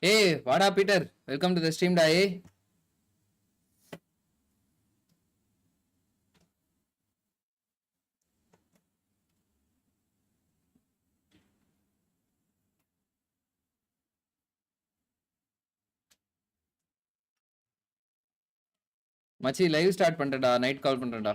Hey, what up, Peter? Welcome to the stream, Dai. Machi, live start பண்றடா, night call பண்றடா.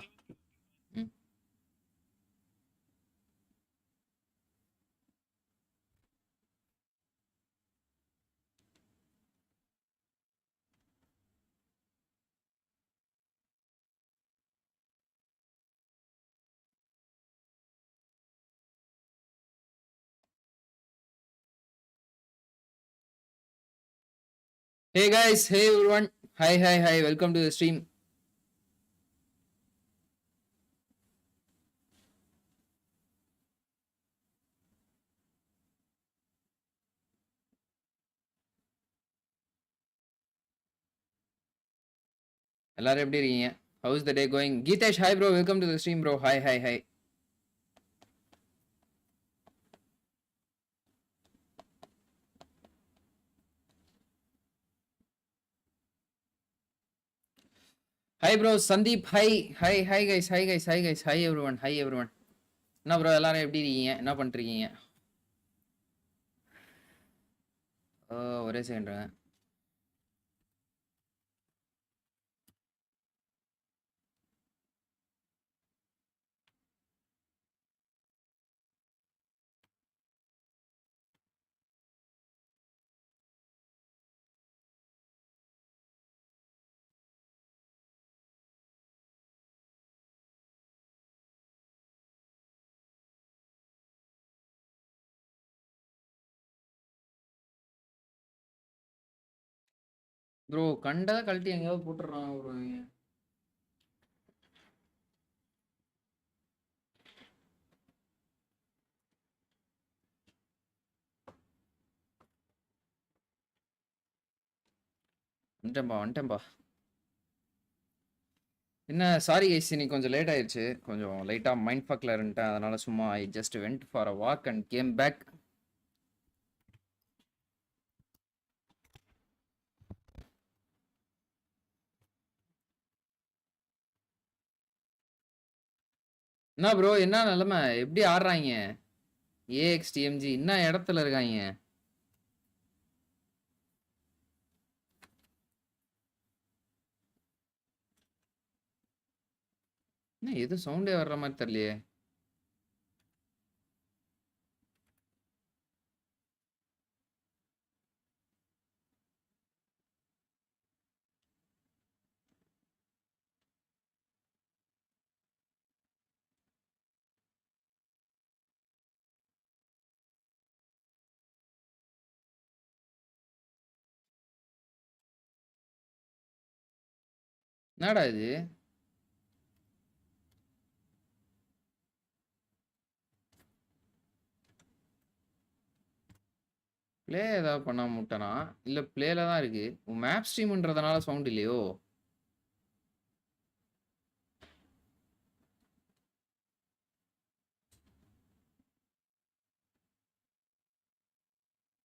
Hey guys, hey everyone. Hi, welcome to the stream. எல்லாரும் எப்படி இருக்கீங்க? How is the day going? Geetesh, hi bro, welcome to the stream bro. Hi. Hi bro, Sandeep, hi guys, hi everyone. என்ன bro எல்லாரும் எப்படி இருக்கீங்க? என்ன பண்றீங்க? ஒரே செகண்ட். ப்ரோ கண்டதை கழட்டி எங்கேயாவது போட்டுறான் ப்ரோ. வந்துட்டேன்பா. என்ன சாரி கைஸ், இன்னைக்கு கொஞ்சம் லேட் ஆயிடுச்சு. கொஞ்சம் லைட்டாக மைண்ட் ஃபக்கில் இருந்துட்டேன். அதனால சும்மா I just went for a walk and came back. என்ன ப்ரோ, என்ன நிலைமை, எப்படி ஆடுறாங்க ஏஎக்ஸ்டிஎம்ஜி? என்ன இடத்துல இருக்காங்க? என்ன எதுவும் சவுண்டே வர்ற மாதிரி தெரியலையே. என்னடா இது? பிளே ஏதாவது பண்ணாம விட்டனா? இல்லை பிளேல தான் இருக்கு. மேப் ஸ்ட்ரீம்ன்றதுனால சவுண்ட் இல்லையோ?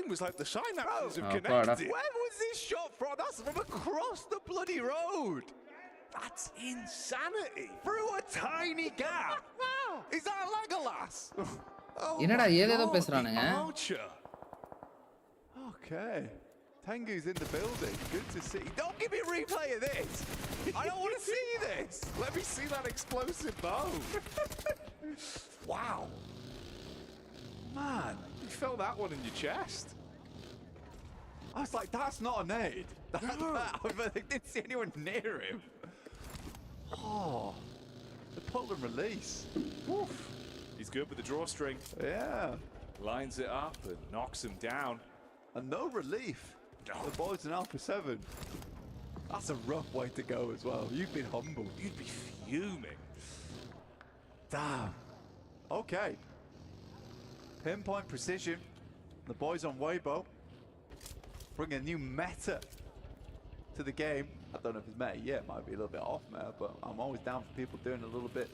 It was like the synapses have connected. Where was this shot from? That's from across the bloody road. That's insanity. Through a tiny gap. Is that Legolas? என்னடா ஏதேதோ பேசுறானுங்க. Okay. Tengu's in the building. Good to see. Don't give me a replay of this. I don't want to see this. Let me see that explosive bow. Wow. Man, you felt that one in your chest. I was like, that's not a nade. But I didn't see anyone near him. Oh, the pull and release. Oof. He's good with the drawstring. Yeah. Lines it up and knocks him down. And no relief. The boys in Alpha 7. That's a rough way to go as well. You've been humbled. You'd be fuming. Damn. Okay. Pinpoint precision. The boys on Weibo bring a new meta to the game. I don't know if it's meta yet, might be a little bit off meta, but I'm always down for people doing a little bit.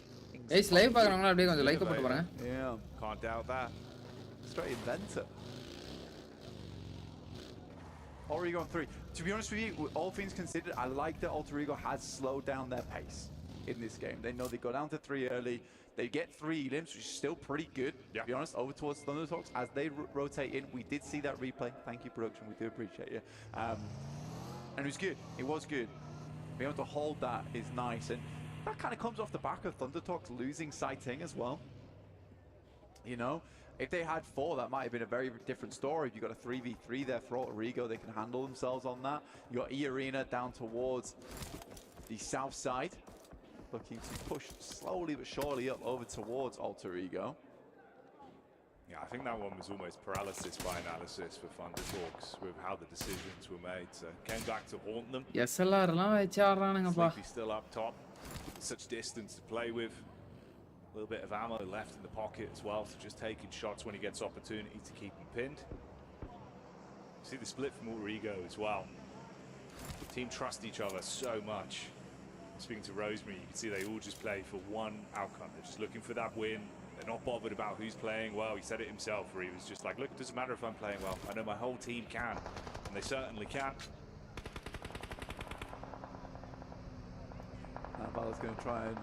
Guys live பார்க்குறவங்களா அப்படியே கொஞ்சம் like போட்டு பாருங்க. Yeah, Can't doubt that. straight inventor. Origo on 3. To be honest with you, all things considered, I like that Alter Ego has slowed down their pace in this game. They know they go down to 3 early. They get 3 elims, which is still pretty good, to be honest, over towards Thunderhawks. As they rotate in, we did see that replay. Thank you, production. We do appreciate you. And it was good. It was good. Being able to hold that is nice. And that kind of comes off the back of Thunderhawks losing sighting as well. You know? If they had 4, that might have been a very different story. If you got a 3v3 there for Alter Ego, they can handle themselves on that. You got E-Arena down towards the south side, looking to push slowly but surely up over towards Alter Ego. Yeah, I think that one was almost paralysis by analysis for Thunderhawks with how the decisions were made. So came back to haunt them. எஸ்எல்ஆர்லாம் வச்சு ஆடுறானுங்கப்பா. Sleepy still up top. Such distance to play with. A little bit of ammo left in the pocket as well, so just taking shots when he gets opportunity to keep him pinned. See the split from Alter Ego as well. The team trust each other so much. Speaking to Rosemary, you can see they all just play for one outcome. They're just looking for that win. They're not bothered about who's playing well. He said it himself, where he was just like, look, it doesn't matter if I'm playing well. I know my whole team can, and they certainly can. Val's going to try and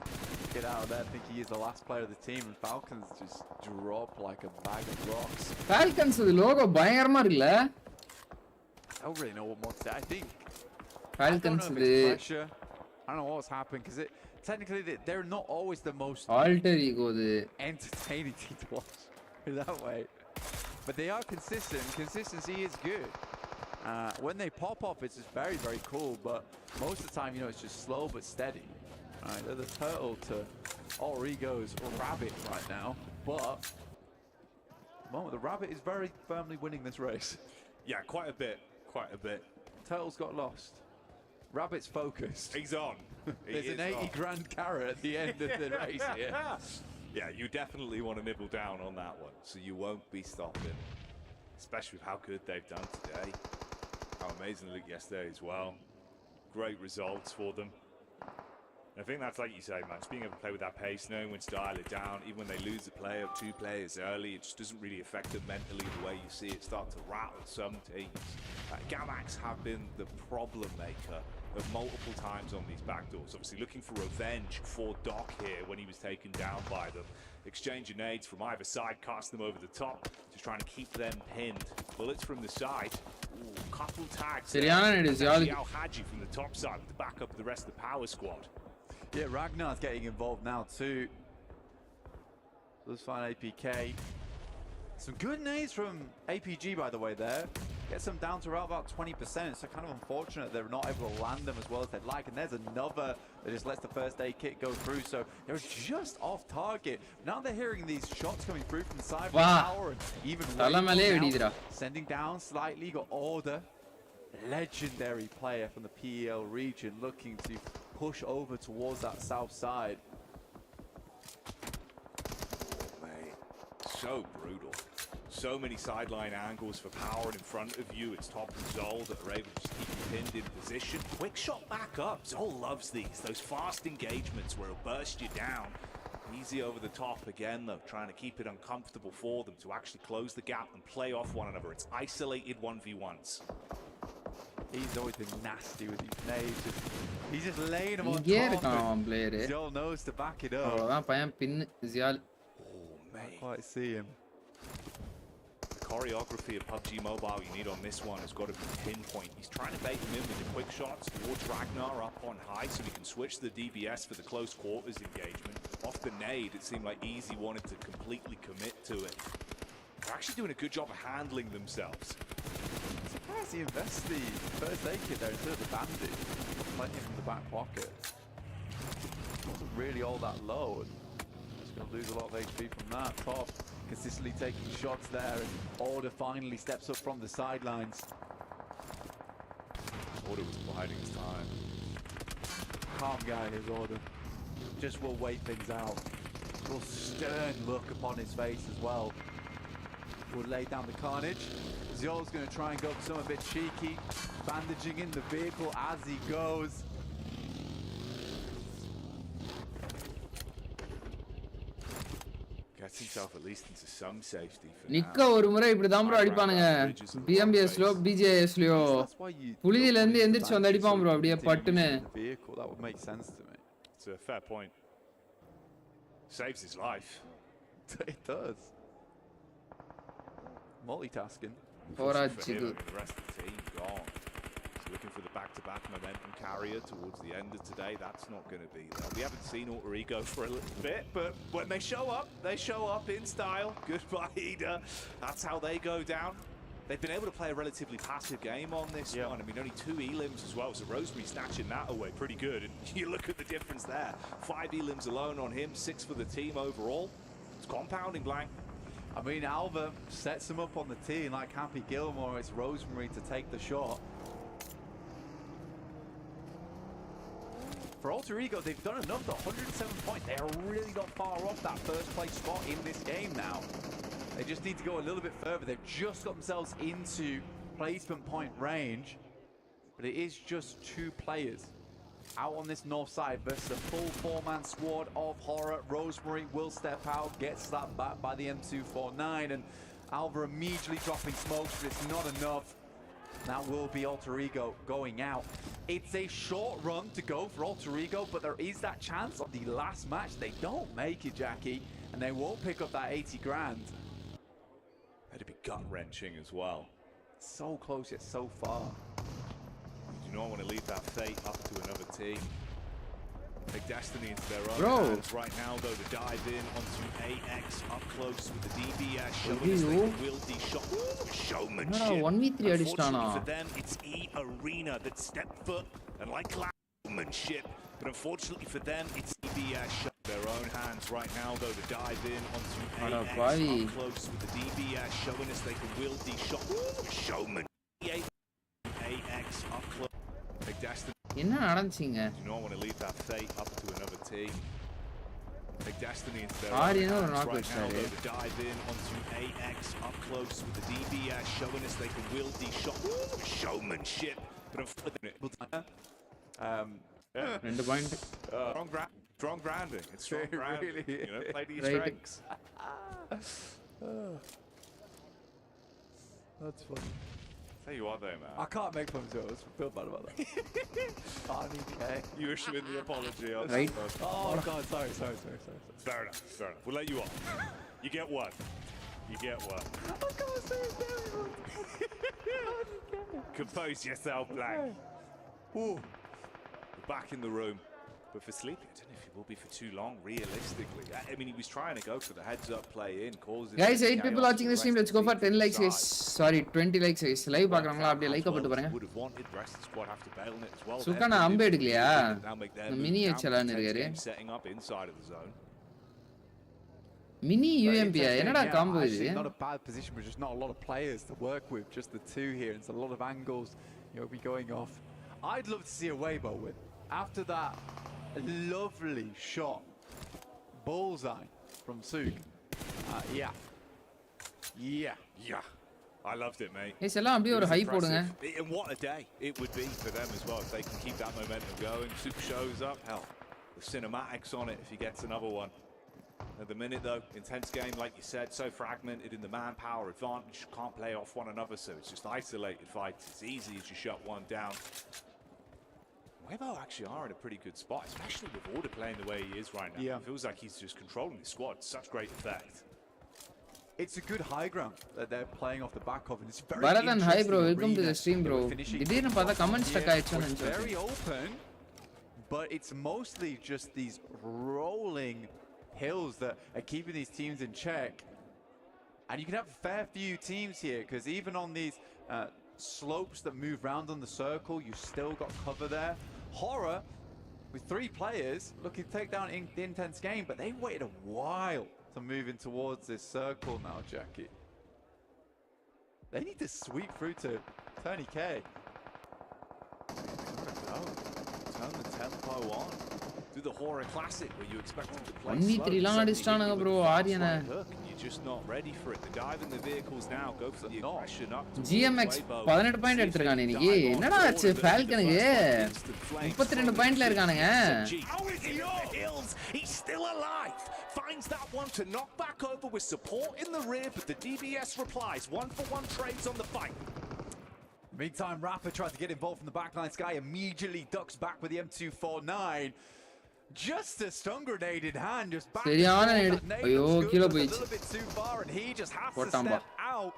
get out of there. I think he is the last player of the team, and Falcons just drop like a bag of rocks. Falcons logo பயங்கரமா இருக்குல? I don't really know what more to say. I think Falcons I don't know if it's pressure. I don't know what's happened because technically they're not always the most Alter Ego entertaining team to watch that way, but they are consistent. Consistency is good. When they pop off, it's just very, very cool. But most of the time, you know, it's just slow but steady. They're the turtle to Alter Ego's rabbit right now. But well, the rabbit is very firmly winning this race. Yeah, quite a bit. Quite a bit. Turtle's got lost. Rabbit's focused. He's on. There's an 80 grand carrot at the end of the race here. Yeah, you definitely want to nibble down on that one, so you won't be stopping. Especially with how good they've done today. How amazing they looked yesterday as well. Great results for them. And I think that's like you say, man, just being able to play with that pace, knowing when to dial it down, even when they lose a player or 2 players early, it just doesn't really affect them mentally the way you see it start to rattle some teams. Gamax have been the problem maker of multiple times on these backdoors. Obviously looking for revenge for Doc here when he was taken down by them. Exchanging nades from either side, cast them over the top, just trying to keep them pinned. Bullets from the side. Ooh, couple tags. Al Haji from the top side to back up the rest of the power squad. Yeah, Ragnar's getting involved now too. Let's find APK. Some good nades from APG, by the way, there. Gets them down to around about 20%. So kind of unfortunate they're not able to land them as well as they'd like. And there's another that just lets the first aid kit go through. So they're just off target. Now they're hearing these shots coming through from the side of the tower. And even sending down slightly. Got Order. Legendary player from the PEL region looking to push over towards that south side. Oh, mate. So brutal. So many sideline angles for power, and in front of you it's Top and Zol that are able to just keep you pinned in position. Quick shot back up. Zol loves these. Those fast engagements where he'll burst you down. Easy over the top again though, trying to keep it uncomfortable for them to actually close the gap and play off one another. It's isolated 1v1s. He's always been nasty with these nades. He's just laying them on top. Zol knows to back it up. Oh, mate. Can't quite see him. The choreography of PUBG Mobile you need on this one has got to be pinpoint. He's trying to bait him in with the quick shots towards Ragnar up on high so he can switch the DBS for the close quarters engagement. Off the nade, it seemed like Easy wanted to completely commit to it. They're actually doing a good job of handling themselves. I'm surprised he invests the first aid kit there instead of the bandage. Plenty from the back pocket. Wasn't really all that low. And just going to lose a lot of HP from that. Top consistently taking shots there. And Order finally steps up from the sidelines. Order was biding his time. Calm guy, his Order. Just will wait things out. A real stern look upon his face as well. will lay down the carnage. Ziola's going to try and go for something a bit cheeky, bandaging in the vehicle as he goes. Gets himself at least into some safety for நிக்க now. ஒரு முறை இப்படி தான் bro அடிப்பானுங்க பிஎம்பிஎஸ்லயோ பிஜேஎஸ்லயோ புலியில இருந்து எந்திரிச்சு வந்து அடிப்பான் bro அப்படியே பட்டுன்னு. That would make sense to me. It's a fair point. Saves his life. It does. Multitasking. போராச்சிக்கு. The rest of the team gone. So looking for the back-to-back momentum carrier towards the end of today. That's not going to be there. We haven't seen Alter Ego for a little bit, but when they show up in style. Goodbye, Ida. That's how they go down. They've been able to play a relatively passive game on this one. I mean, only 2 elims as well, so Rosemary snatching that away pretty good. And you look at the difference there. 5 elims alone on him, 6 for the team overall. It's compounding, Blank. I mean, Alva sets him up on the tee, and like Happy Gilmore, it's Rosemary to take the shot. For Alter Ego, they've done enough, though. 107 points. They are really not far off that first place spot in this game now. They just need to go a little bit further. They've just got themselves into placement point range, but it is just 2 players out on this north side versus a full 4-man squad of Horror. Rosemary will step out, gets slapped back by the M249, and Alva immediately dropping smokes, but it's not enough. That will be Alter Ego going out. It's a short run to go for Alter Ego, but there is that chance of the last match. They don't make it, Jackie, and they won't pick up that 80 grand. That'd be gut-wrenching as well. So close yet so far. You do not want to leave that fate up to another team. Take destiny into their own hands right now, though, to dive in onto AX up close with the DBS, showing us they can wield these shots. Showmanship. Unfortunately for them, it's E Arena that stepped foot and like showmanship. But unfortunately for them, it's DBS showing their own hands right now, though, to dive in onto AX up close with the DBS, showing us they can wield these shots. Showmanship. AX up close. Take destiny. என்ன நடந்துச்சுங்க? Do not want to leave that fate up to another team. Take destiny into their own hands right now, though, to dive in onto AX up close with the DBS, showing us they can wield these shots. Showmanship. But ரெண்டு point. Strong grounding. It's strong grounding. Really? You know, play to your strengths. That's funny. Tell you what, though, man. I can't make fun of it. I feel bad about that. Okay. You issue in the apology. Right. Oh, God. Sorry. Fair enough. We'll let you off. You get one. I can't say it. Compose yourself, Blank. Ooh. We're back in the room. But for Sleepy, I don't know if it will be for too long, realistically. I mean, he was trying to go for the heads-up play in, causing... Guys, 8 people watching the stream. Let's go for 10 likes, guys. Sorry, 20 likes, guys. Live பார்க்கறவங்களா அப்படியே like போட்டு பாருங்க. சுகானா அம்பு எடுக்கலையா? Mini வச்சலான்னு இருக்காரு. Mini யூஎம்பியா என்னடா combo இது? Not a bad position, but just not a lot of players to work with. Just the 2 here. It's a lot of angles, be going off. I'd love to see a Weibo win. After that lovely shot, bullseye from Suk. Yeah. I loved it, mate. Hey, எல்லாம் அப்படியே ஒரு high போடுங்க. And what a day it would be for them as well if they can keep that momentum going. Suk shows up. Hell, the cinematics on it if he gets another one. At the minute, though, intense game, like you said, so fragmented in the manpower advantage. Can't play off one another, so it's just isolated fights. It's easy as you shut one down. Weibo actually are in a pretty good spot, especially with Order playing the way he is right now. Yeah. It feels like he's just controlling the squad. Such great effect. It's a good high ground that they're playing off the back of, and it's very Bharathan, hi bro, interesting welcome to arena. the stream, bro. திடீர்னு பார்த்தா comment stuck ஆயிடுச்சுன்னு It's நினைச்சேன். very open, but it's mostly just these rolling hills that are keeping these teams in check. And you can have a fair few teams here, because even on these slopes that move round on the circle, you still got cover there. Horror, with 3 players, looking to take down the intense game, but they waited a while to move in towards this circle now, Jackie. They need to sweep through to Tony K. Turn the tempo on. do the Horror Classic where you expect him to play 1v3 லாம் அடிச்சிட்டானுங்க bro ஆரியனை. You're just not ready for it. They dive in the vehicles now, go for the aggression up to GMX 18 point எடுத்துட்டானே இன்னைக்கு. என்னடா ஆச்சு ஃபால்கனுக்கு? 32 பாயிண்ட்ல இருக்கானுங்க. He's still alive. Finds that one to knock back over with support in the rear, but the DBS replies. 1-for-1 trades on the fight. Meantime, Rafa tries to get involved from the backline. Sky immediately ducks back with the M249. Just a stun grenade in hand, just back. சரியான நேடு. ஐயோ கீழ a போயிச்சு. little bit too far, and he just has to போட்டாம்பா. step out.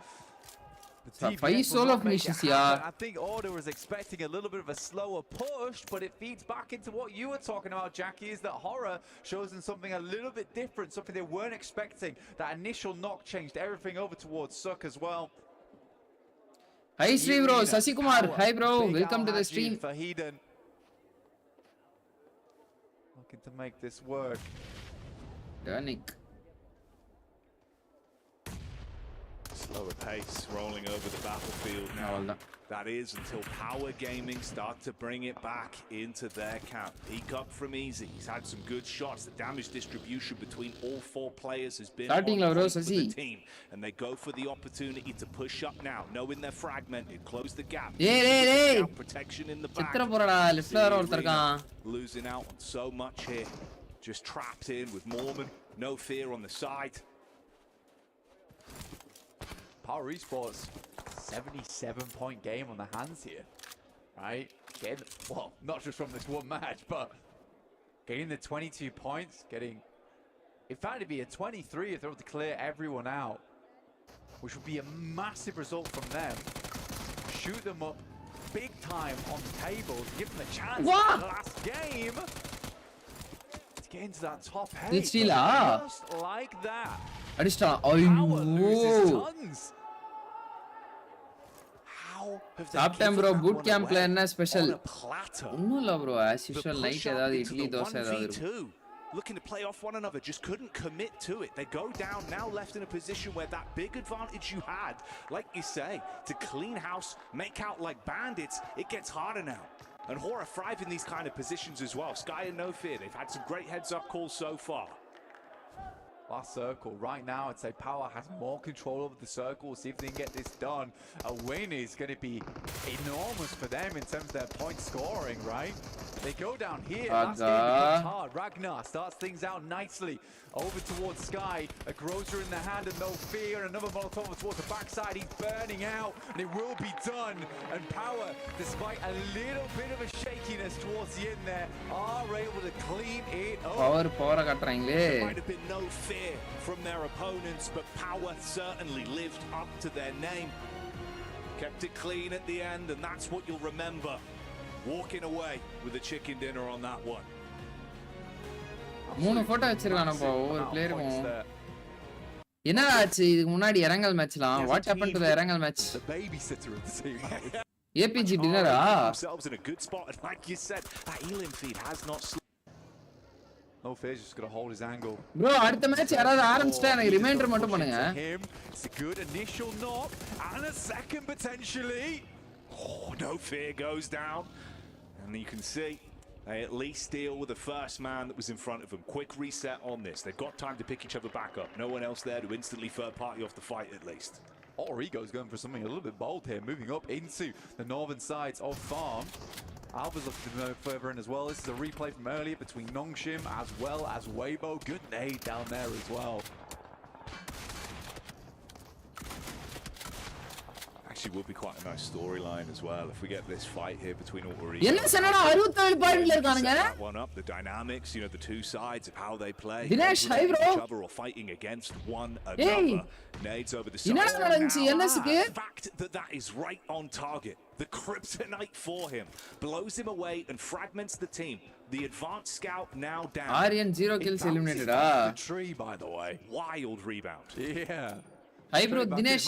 The 5 TBS solo will not make it finishes, yeah. happen. I think Order was expecting a little bit of a slower push, but it feeds back into what you were talking about, Jackie, is that Horror shows them something a little bit different, something they weren't expecting. That initial knock changed everything over towards Suck as well. Hi Sri bro, Sasi Kumar. Hi bro, welcome to the stream. For Hedon. Looking to make this work. Danik. Slower pace, rolling over the battlefield now. That is until Power Gaming start to bring it back into their camp. Peek up from Easy. He's had some good shots. The damage distribution between all 4 players has been on point for the team. And they go for the opportunity to push up now, knowing they're fragmented. Close the gap. Protection in the back. Losing out on so much here. Just trapped in with Mormon. No fear on the side. Power Esports, 77-point game on the hands here, right? Well, not just from this one match, but getting the 22 points, getting, in fact, it'd be a 23 if they were to clear everyone out, which would be a massive result from them. Shoot them up big time on the table, give them a chance in the last game to get into that top 8. Just like that. Power loses tons. சாப்பிட்டேன் boot campல என்ன special? ஒண்ணும் இல்ல bro, as usual night ஏதாவது இட்லி தோசை ஏதாவது இருக்கும். Looking to play off one another, just couldn't commit to it. They go down, now left in a position where that big advantage you had, like you say, to clean house, make out like bandits, it gets harder now. And Horror thrive in these kind of positions as well. Sky and No Fear, they've had some great heads-up calls so far. Last circle. Right now, I'd say Power has more control over the circle. See if they can get this done. A win is going to be enormous for them in terms of their point scoring, right? They go down here. Last game becomes hard. Ragnar starts things out nicely. Over towards Sky. A Grozer in the hand and No Fear. Another Molotov towards the backside. He's burning out. And it will be done. And Power, despite a little bit of a shakiness towards the end there, are able to clean it up. Power காட்டுறாங்களே. There might have been no fear from their opponents, but Power certainly lived up to their name. Kept it clean at the end, and that's what you'll remember. Walking away with a chicken dinner on that one. 3 photo வச்சிருக்கானப்பா ஒவ்வொரு பிளேயருக்கும். என்ன ஆச்சு இதுக்கு முன்னாடி இறங்கல் மேட்ச்லாம்? What happened to the இறங்கல் match? The babysitter of the team. APG டின்னரா? Themselves in a good spot, and like you said, that healing feed has not No Fear's just gonna hold his angle. Bro, அடுத்த match யாராவது ஆரம்பிச்சிட்டா எனக்கு reminder மட்டும் பண்ணுங்க. It's a good initial knock and a second potentially. Oh, No Fear goes down, and you can see they at least deal with the first man that was in front of them. Quick reset on this. They've got time to pick each other back up. No one else there to instantly third party off the fight at least. Origo's going for something a little bit bold here, moving up into the northern sides of Farm. Alva's looking to move further in as well. This is a replay from earlier between Nongshim as well as Weibo. Good nade down there as well. Actually would be quite a nice storyline as well if we get this fight here between Origo. என்ன சொன்னடா 67 பாயிண்ட்ல இருக்கானுங்க. One up, the dynamics, you know, the two sides of how they play. Dinesh, hi bro. Each other or fighting against one another. Nades over the side. என்னடா நடந்துச்சு NSக்கு? The fact that is right on target. The kryptonite for him blows him away and fragments the team. The advanced scout now down. Aryan 0 kills eliminated. The tree, by the way. Wild rebound. Yeah. Hi bro, Dinesh.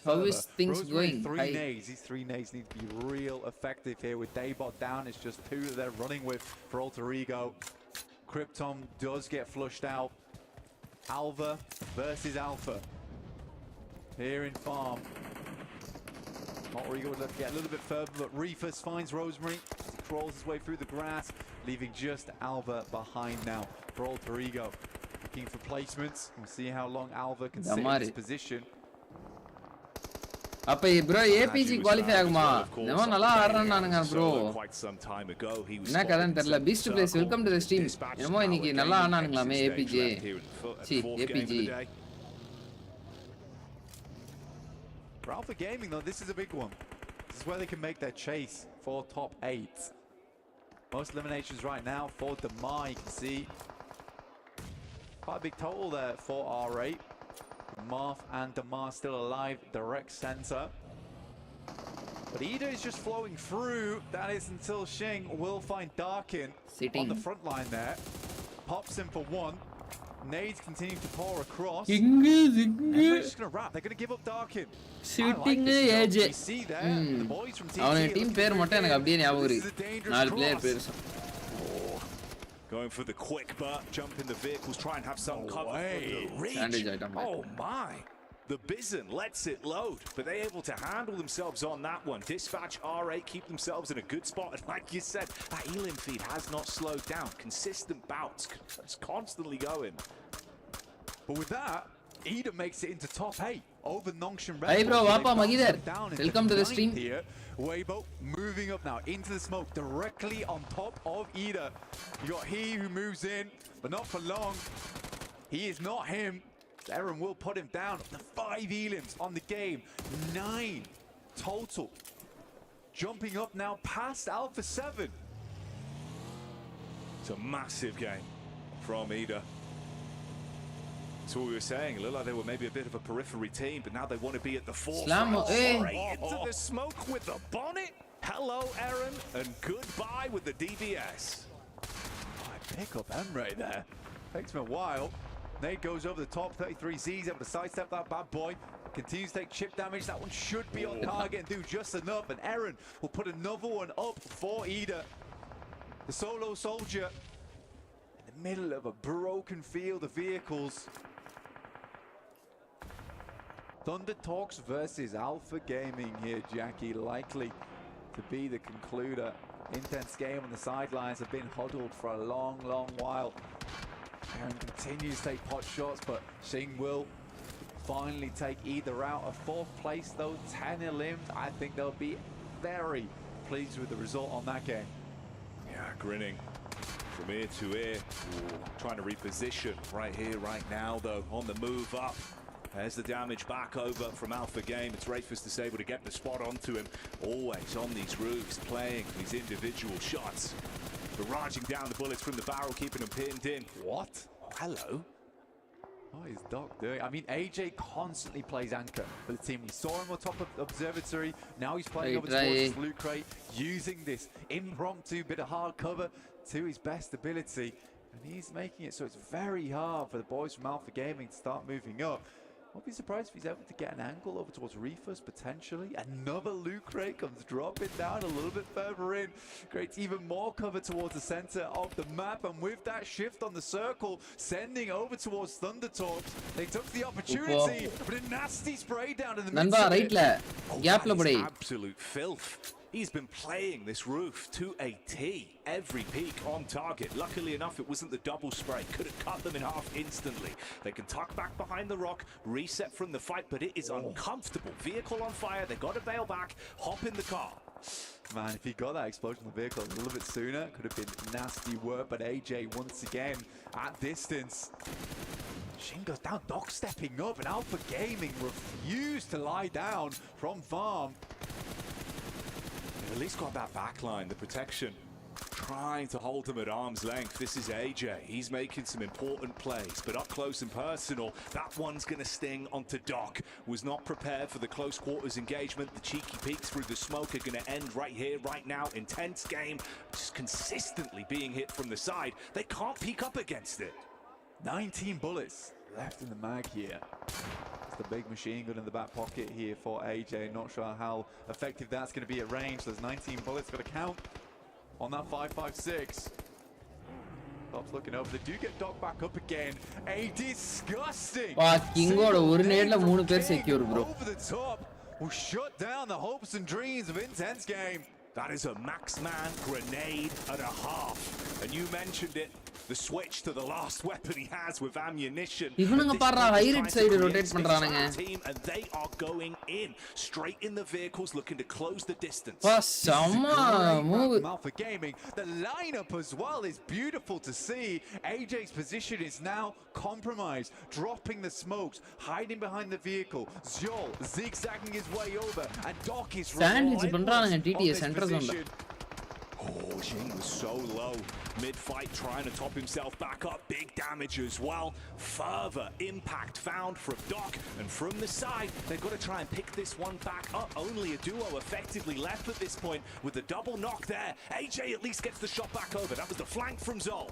How is things going? Three nades. These 3 nades need to be real effective here. With Daybot down, it's just 2 that they're running with for Alter Ego. Krypton does get flushed out. Alva versus Alpha. Here in Farm. Alter Ego would look to get a little bit further, but Reefus finds Rosemary. crawls his way through the grass, leaving just Alva behind now for Alter Ego. Looking for placements. We'll see how long Alva can sit in this position. அப்ப bro APG qualify ஆகுமா? நம்ம நல்லா ஆடுறானானுங்க bro. என்ன கதைன்னு தெரியல. Beast Place welcome to the stream. என்னமோ இன்னைக்கு நல்லா ஆடுனானுங்களாமே APG. APG. For Alpha Gaming though, this is a big one. This is where they can make their chase for top 8. Most eliminations right now for Damar, you can see. Quite a big total there for R8. Marth and Damar still alive, direct center. But Ida is just flowing through. That is until Shing will find Darkin on the front line there. Pops in for one. Nades continue to pour across. And they're just going to wrap. They're going to give up Darkin. Shooting edge. You see there, the boys from TT. அவனோட team பேர் மட்டும் எனக்கு அப்படியே ஞாபகம் இருக்கு. 4 player பேர். Going for the quick butt, jump in the vehicles, try and have some cover for the reach. Oh my! The Bison lets it load, but they're able to handle themselves on that one. Dispatch R8 keep themselves in a good spot, and like you said, that Elim feed has not slowed down. Consistent bouts, it's constantly going. But with that, Ida makes it into top 8 over Nongshan Red. Hey bro, Wapa Magidar. Welcome to the stream. Here. Weibo moving up now into the smoke directly on top of Ida. You got he who moves in, but not for long. He is not him. Aaron will put him down. The 5 Elims on the game. 9 total. Jumping up now past Alpha 7. It's a massive game from Ida. That's what we were saying. It looked like they were maybe a bit of a periphery team, but now they want to be at the forefront. Straight into the smoke with the bonnet. Hello, Aaron, and goodbye with the DBS. I pick up Emre there. Takes him a while. Nate goes over the top. 33Z's able to sidestep that bad boy. Continues to take chip damage. That one should be on target and do just enough. And Aaron will put another one up for Ida. The solo soldier in the middle of a broken field of vehicles. Thunder Talks versus Alpha Gaming here, Jackie. Likely to be the concluder. Intense game on the sidelines. Have been huddled for a long, long while. Aaron continues to take pot shots, but Singh will finally take either out. A 4th place though, 10 elims. I think they'll be very pleased with the result on that game. Yeah, grinning from ear to ear. Ooh, trying to reposition right here, right now though, on the move up. There's the damage back over from Alpha Game. It's Rayfus that's able to get the spot onto him. Always on these roofs, playing these individual shots. Barraging down the bullets from the barrel, keeping them pinned in. What? Oh, hello. What is Doc doing? I mean, AJ constantly plays anchor for the team. We saw him on top of Observatory. Now he's playing over towards Loot Crate, using this impromptu bit of hard cover to his best ability. And he's making it so it's very hard for the boys from Alpha Gaming to start moving up. I'll be surprised if he's able to get an angle over towards Reefus, potentially. Another loot crate comes dropping down a little bit further in. Creates even more cover towards the center of the map. And with that shift on the circle, sending over towards Thunder Talks, they took the opportunity, but a nasty spray down in the midst of it. Absolute filth. He's been playing this roof to a T. Every peak on target. Luckily enough, it wasn't the double spray. Could have cut them in half instantly. They can tuck back behind the rock, reset from the fight, but it is uncomfortable. Vehicle on fire. They got to bail back, hop in the car. Man, if he got that explosion in the vehicle a little bit sooner, could have been nasty work. But AJ once again at distance. Shin goes down, Doc stepping up, and Alpha Gaming refused to lie down from farm. At least got that back line, the protection. Trying to hold them at arm's length. This is AJ. He's making some important plays, but up close and personal, that one's going to sting onto Doc. Was not prepared for the close quarters engagement. The cheeky peeks through the smoke are going to end right here, right now. Intense game, just consistently being hit from the side. They can't peek up against it. 19 bullets left in the mag here. The big machine gun in the back pocket here for AJ. Not sure how effective that's going to be at range. There's 19 bullets, got to count on that 5.56. Doc's looking over. They do get Doc back up again. A disgusting secure, bro. over the top will shut down the hopes and dreams of Intense Game. That is a Maxman grenade and a half. And you mentioned it, the switch to the last weapon he has with ammunition. இவனுங்க பாறா ஹைரைட் side rotate பண்றானுங்க. And they are going in straight in the vehicles looking to close the distance. செம்ம move. Alpha Gaming. The lineup as well is beautiful to see. AJ's position is now compromised, dropping the smokes, hiding behind the vehicle. Zol zigzagging his way over, and Doc is sandwich பண்றானுங்க TTS centre ஜோன்ல. Oh, Shane was so low mid-fight, trying to top himself back up. Big damage as well. Further impact found from Doc, and from the side they've got to try and pick this one back up. Only a duo effectively left at this point with the double knock there. AJ at least gets the shot back over. That was the flank from Zol.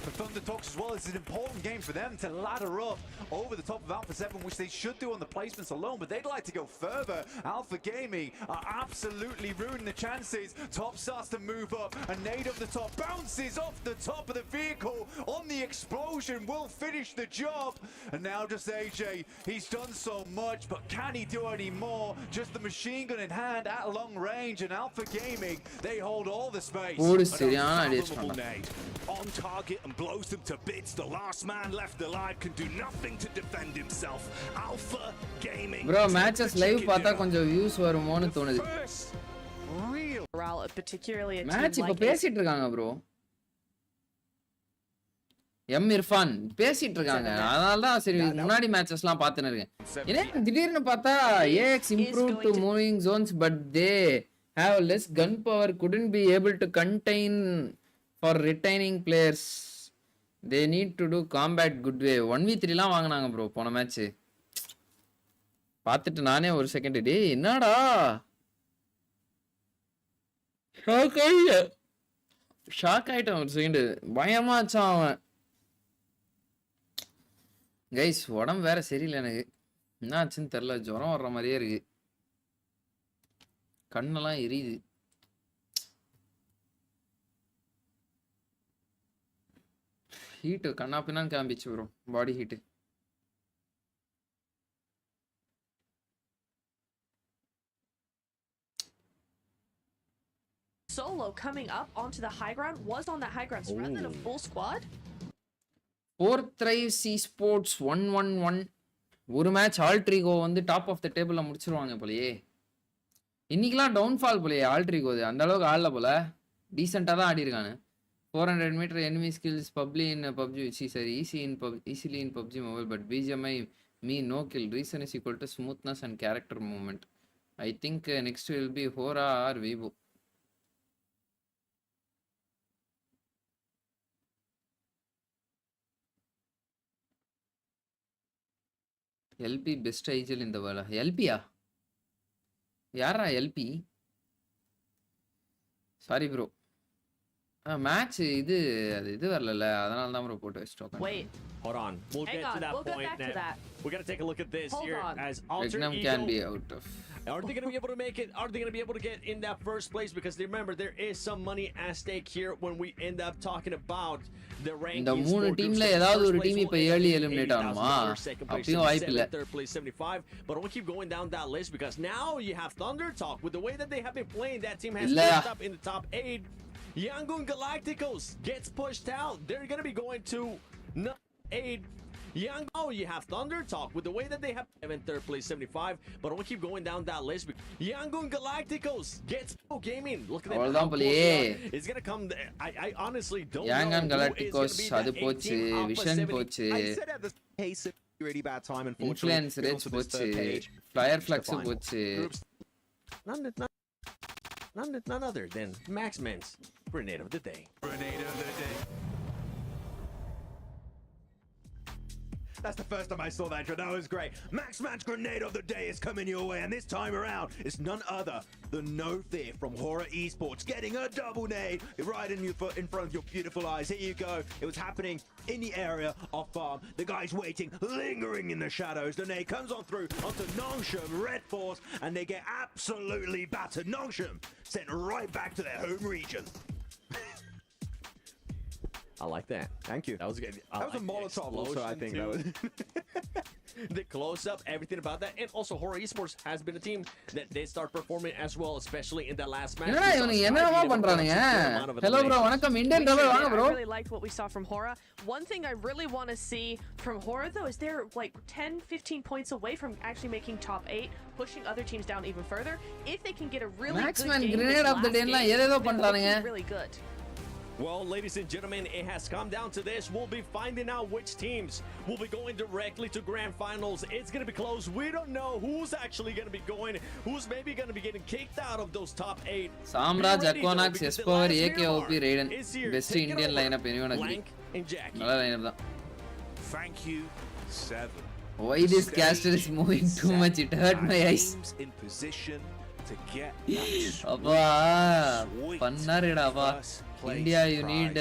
For Thunder Talks as well, it's an important game for them to ladder up over the top of Alpha 7, which they should do on the placements alone, but they'd like to go further. Alpha Gaming are absolutely ruining the chances. Top starts to move up, a nade of the top bounces off the top of the vehicle on the explosion, will finish the job. And now just AJ, he's done so much, but can he do any more? Just the machine gun in hand at long range, and Alpha Gaming, they hold all the space. On target and blows them to bits. The last man left alive can do nothing to defend himself. Alpha Gaming. Bro, matches live பார்த்தா கொஞ்சம் views வருமோன்னு தோணுது. Particularly a match இப்ப பேசிட்டு இருக்காங்க bro. M Irfan பேசிட்டு இருக்காங்க. அதனால தான் சரி முன்னாடி மேட்சஸ்லாம் பார்த்துன்னு இருக்கேன். ஏன்னா திடீர்னு பார்த்தா AX improved to moving zones but they have less gun power, couldn't be able to contain for retaining players. They need to do combat good way. 1v3லாம் வாங்குனாங்க bro போன மேட்ச். பார்த்துட்டு நானே ஒரு செகண்ட் டேய் என்னடா ஷாக் ஆயிட்டேன் ஒரு செகண்ட். பயமா ஆச்சான் அவன். கைஸ் உடம்பு வேற சரியில்லை எனக்கு. என்ன ஆச்சுன்னு தெரியல, ஜுரம் வர்ற மாதிரியே இருக்கு, கண்ணெல்லாம் எரியுது. ஹீட்டு கண்ணா பின்னான்னு கிளம்பிச்சு bro, body heat. Solo coming up onto the high ground, was on that high ground, so rather than a full squad. 4th Thrive C Sports 111 ஒரு மேட்ச் ஆல்ட்ரிகோ வந்து டாப் ஆஃப் த டேபிள்ல முடிச்சிருவாங்க போலயே. இன்னைக்கெல்லாம் downfall போலயே alter ego, அந்த அளவுக்கு ஆடல போல, டீசெண்டா தான் ஆடி இருக்காங்க. 400 meter enemy skills probably in PUBG, easily in PUBG mobile, but BGMI me no kill. Reason is equal to smoothness and character movement. I think next will be Hora or Vivo. LP best agile in the world. LP யா யாரா LP? Sorry bro, match இது வரல, அதனால தான் bro போட்டு வச்சிட்டோம். Wait, hold on, we'll get to that point. Back to that. We got to take a look at this Hold here on. as Alter Regnum Ego, can be out of. are they going to be able to make it? Are they going to be able to get in that first place? Because remember, there is some money at stake here when we end up talking about the rankings. இந்த மூணு டீம்ல ஏதாவது ஒரு team இப்ப early eliminate ஆகுமா? அப்பயும் வாய்ப்பு இல்ல. Third place 75, but we'll keep going down that list because now you have Thunder Talk. With the way that they have been playing, that team has ended up in the top 8. Yangon Galacticos gets pushed out. They're going to be going to 8. Oh, you have Thunder Talk. With the way that they have in third place 75, but we'll keep going down that list. Yangon Galacticos gets gaming. Look at that. It's going to come there. I honestly don't know. Yangon Galacticos adu pochu, Vision pochu, I said at the pace of really bad time, unfortunately. Influence rates pochu, Flyer Flux pochu. None other than Maxman's Grenade of the Day. Grenade of the day. That's the first time I saw that intro. That was great. Maxman's Grenade of the Day is coming your way, and this time around, it's none other than No Fear from Horror Esports, getting a double nade right in front of your beautiful eyes. Here you go. It was happening in the area of farm. The guy's waiting, lingering in the shadows. The nade comes on through onto Nongsham, Red Force, and they get absolutely battered. Nongsham sent right back to their home region. I like that. Thank you. That was good. That was a Molotov also, I think. That was the close-up, everything about that. And also, Horror Esports has been a team that they start performing as well, especially in the last match. என்னடா இவனுங்க என்னமா பண்றானுங்க? Hello bro, வணக்கம் Indian ரவர் வாங்க bro. I really liked what we saw from Hora. One thing I really want to see from Hora though is they're like 10-15 points away from actually making top 8, pushing other teams down even further. If they can get a really Maxman good game, grenade of the day லாம் ஏதேதோ பண்றானுங்க. really good. Well, ladies and gentlemen, it has come down to this. We'll be finding out which teams will be going directly to grand finals. It's going to be close. We don't know who's actually going to be going, who's maybe going to be getting kicked out of those top 8. Samraj, Aquanax, S-Power, AKOP, Raiden. Best Indian lineup anyone agree? நல்ல lineup தான். Thank you, 7. Why this caster is moving too much? It hurt my eyes. In position to get அப்பா பண்ணாருடா அப்பா. India, you need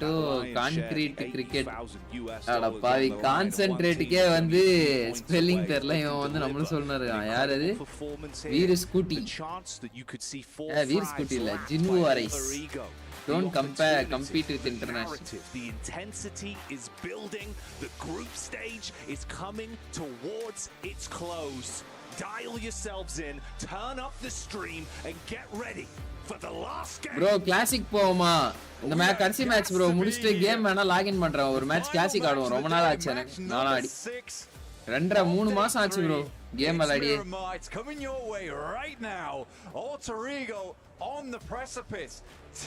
to concrete cricket. அட பாவி கான்சென்ட்ரேட்டுக்கே வந்து spelling தெரியல இவன் வந்து நம்மளும் சொல்றாரு. யார் அது? வீர் ஸ்கூட்டி. வீர் ஸ்கூட்டி இல்ல ஜின்வு arise. Don't compete with international. The intensity is building. The group stage is coming towards its close. Dial yourselves in, turn up the stream, and get ready for the last game. Bro, classic போமா. இந்த match கடைசி match bro முடிச்சிட்டு game வேணா login பண்றேன். ஒரு match classic ஆடுவோம். ரொம்ப நாள் ஆச்சு எனக்கு. நானா ஆடி. 2.5 மாசம் ஆச்சு bro. கேம் விளையாடி. It's coming your way right now. Alter Ego on the precipice.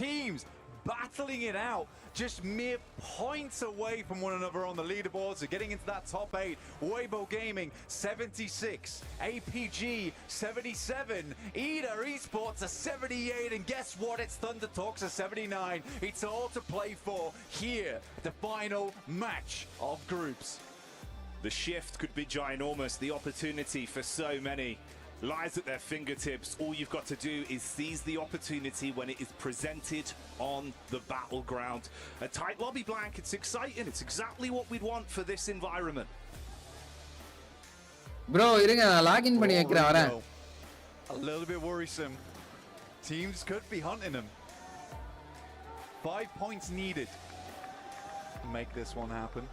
Teams battling it out, just mere points away from one another on the leaderboards. They're getting into that top 8. Weibo Gaming 76, APG 77, Ida Esports a 78, and guess what? It's Thunder Talks a 79. It's all to play for here, the final match of groups. The shift could be ginormous. The opportunity for so many lies at their fingertips. All you've got to do is seize the opportunity when it is presented on the battleground. A tight lobby blank, it's exciting. It's exactly what we'd want for this environment. Bro, இருங்க login பண்ணி வைக்கிறேன் வரேன். A little bit worrisome. Teams could be hunting them. 5 points needed to make this one happen.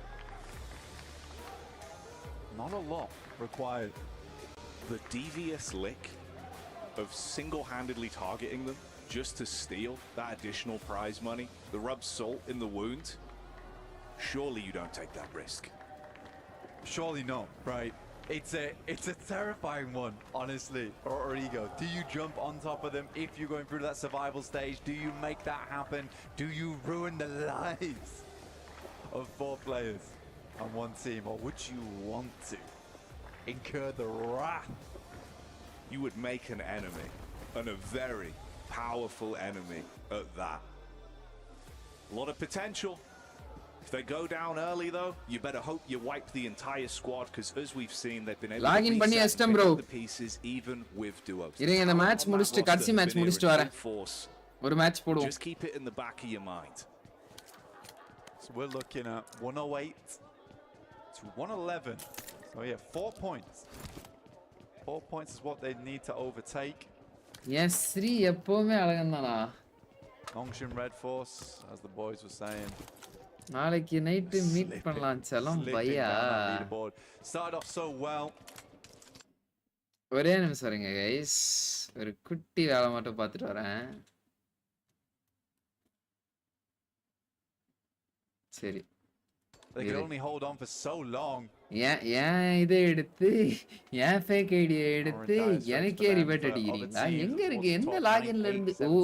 Not a lot required. The devious lick of single-handedly targeting them just to steal that additional prize money, the rub salt in the wound, surely you don't take that risk. Surely not, right? It's a terrifying one, honestly. Or Ego, do you jump on top of them if you're going through that survival stage? Do you make that happen? Do you ruin the lives of 4 players on one team, or would you want to incur the wrath? You would make an enemy, and a very powerful enemy at that. A lot of potential. If they go down early though, you better hope you wipe the entire squad, because as we've seen, they've been able Login to பண்ணி reset வச்சிட்டேன் and pick bro. up the pieces even with duos. இருங்க இந்த match முடிச்சிட்டு கடைசி match முடிச்சிட்டு வரேன். ஒரு match போடுவோம். Just keep it in the back of your mind. So we're looking at 108 to 111. So yeah, 4 points. 4 points is what they need to overtake. Yes, 3 எப்பவுமே அழகந்தானா. Longshin Red Force, as the boys were saying. நாளைக்கு night meet பண்ணலாம் செல்லம் பையா. Started off so well. ஒரே நிமிஷம் இருங்க guys. ஒரு குட்டி வேலை மட்டும் பார்த்துட்டு வரேன். சரி. They could only hold on for so long. ஏன் இதை எடுத்து ஏன் ஃபேக் ஐடியை எடுத்து எனக்கே ரிவர்ட் அடிக்கிறீங்களா? எங்க இருக்கு? எந்த லாகின்ல இருந்து? ஓ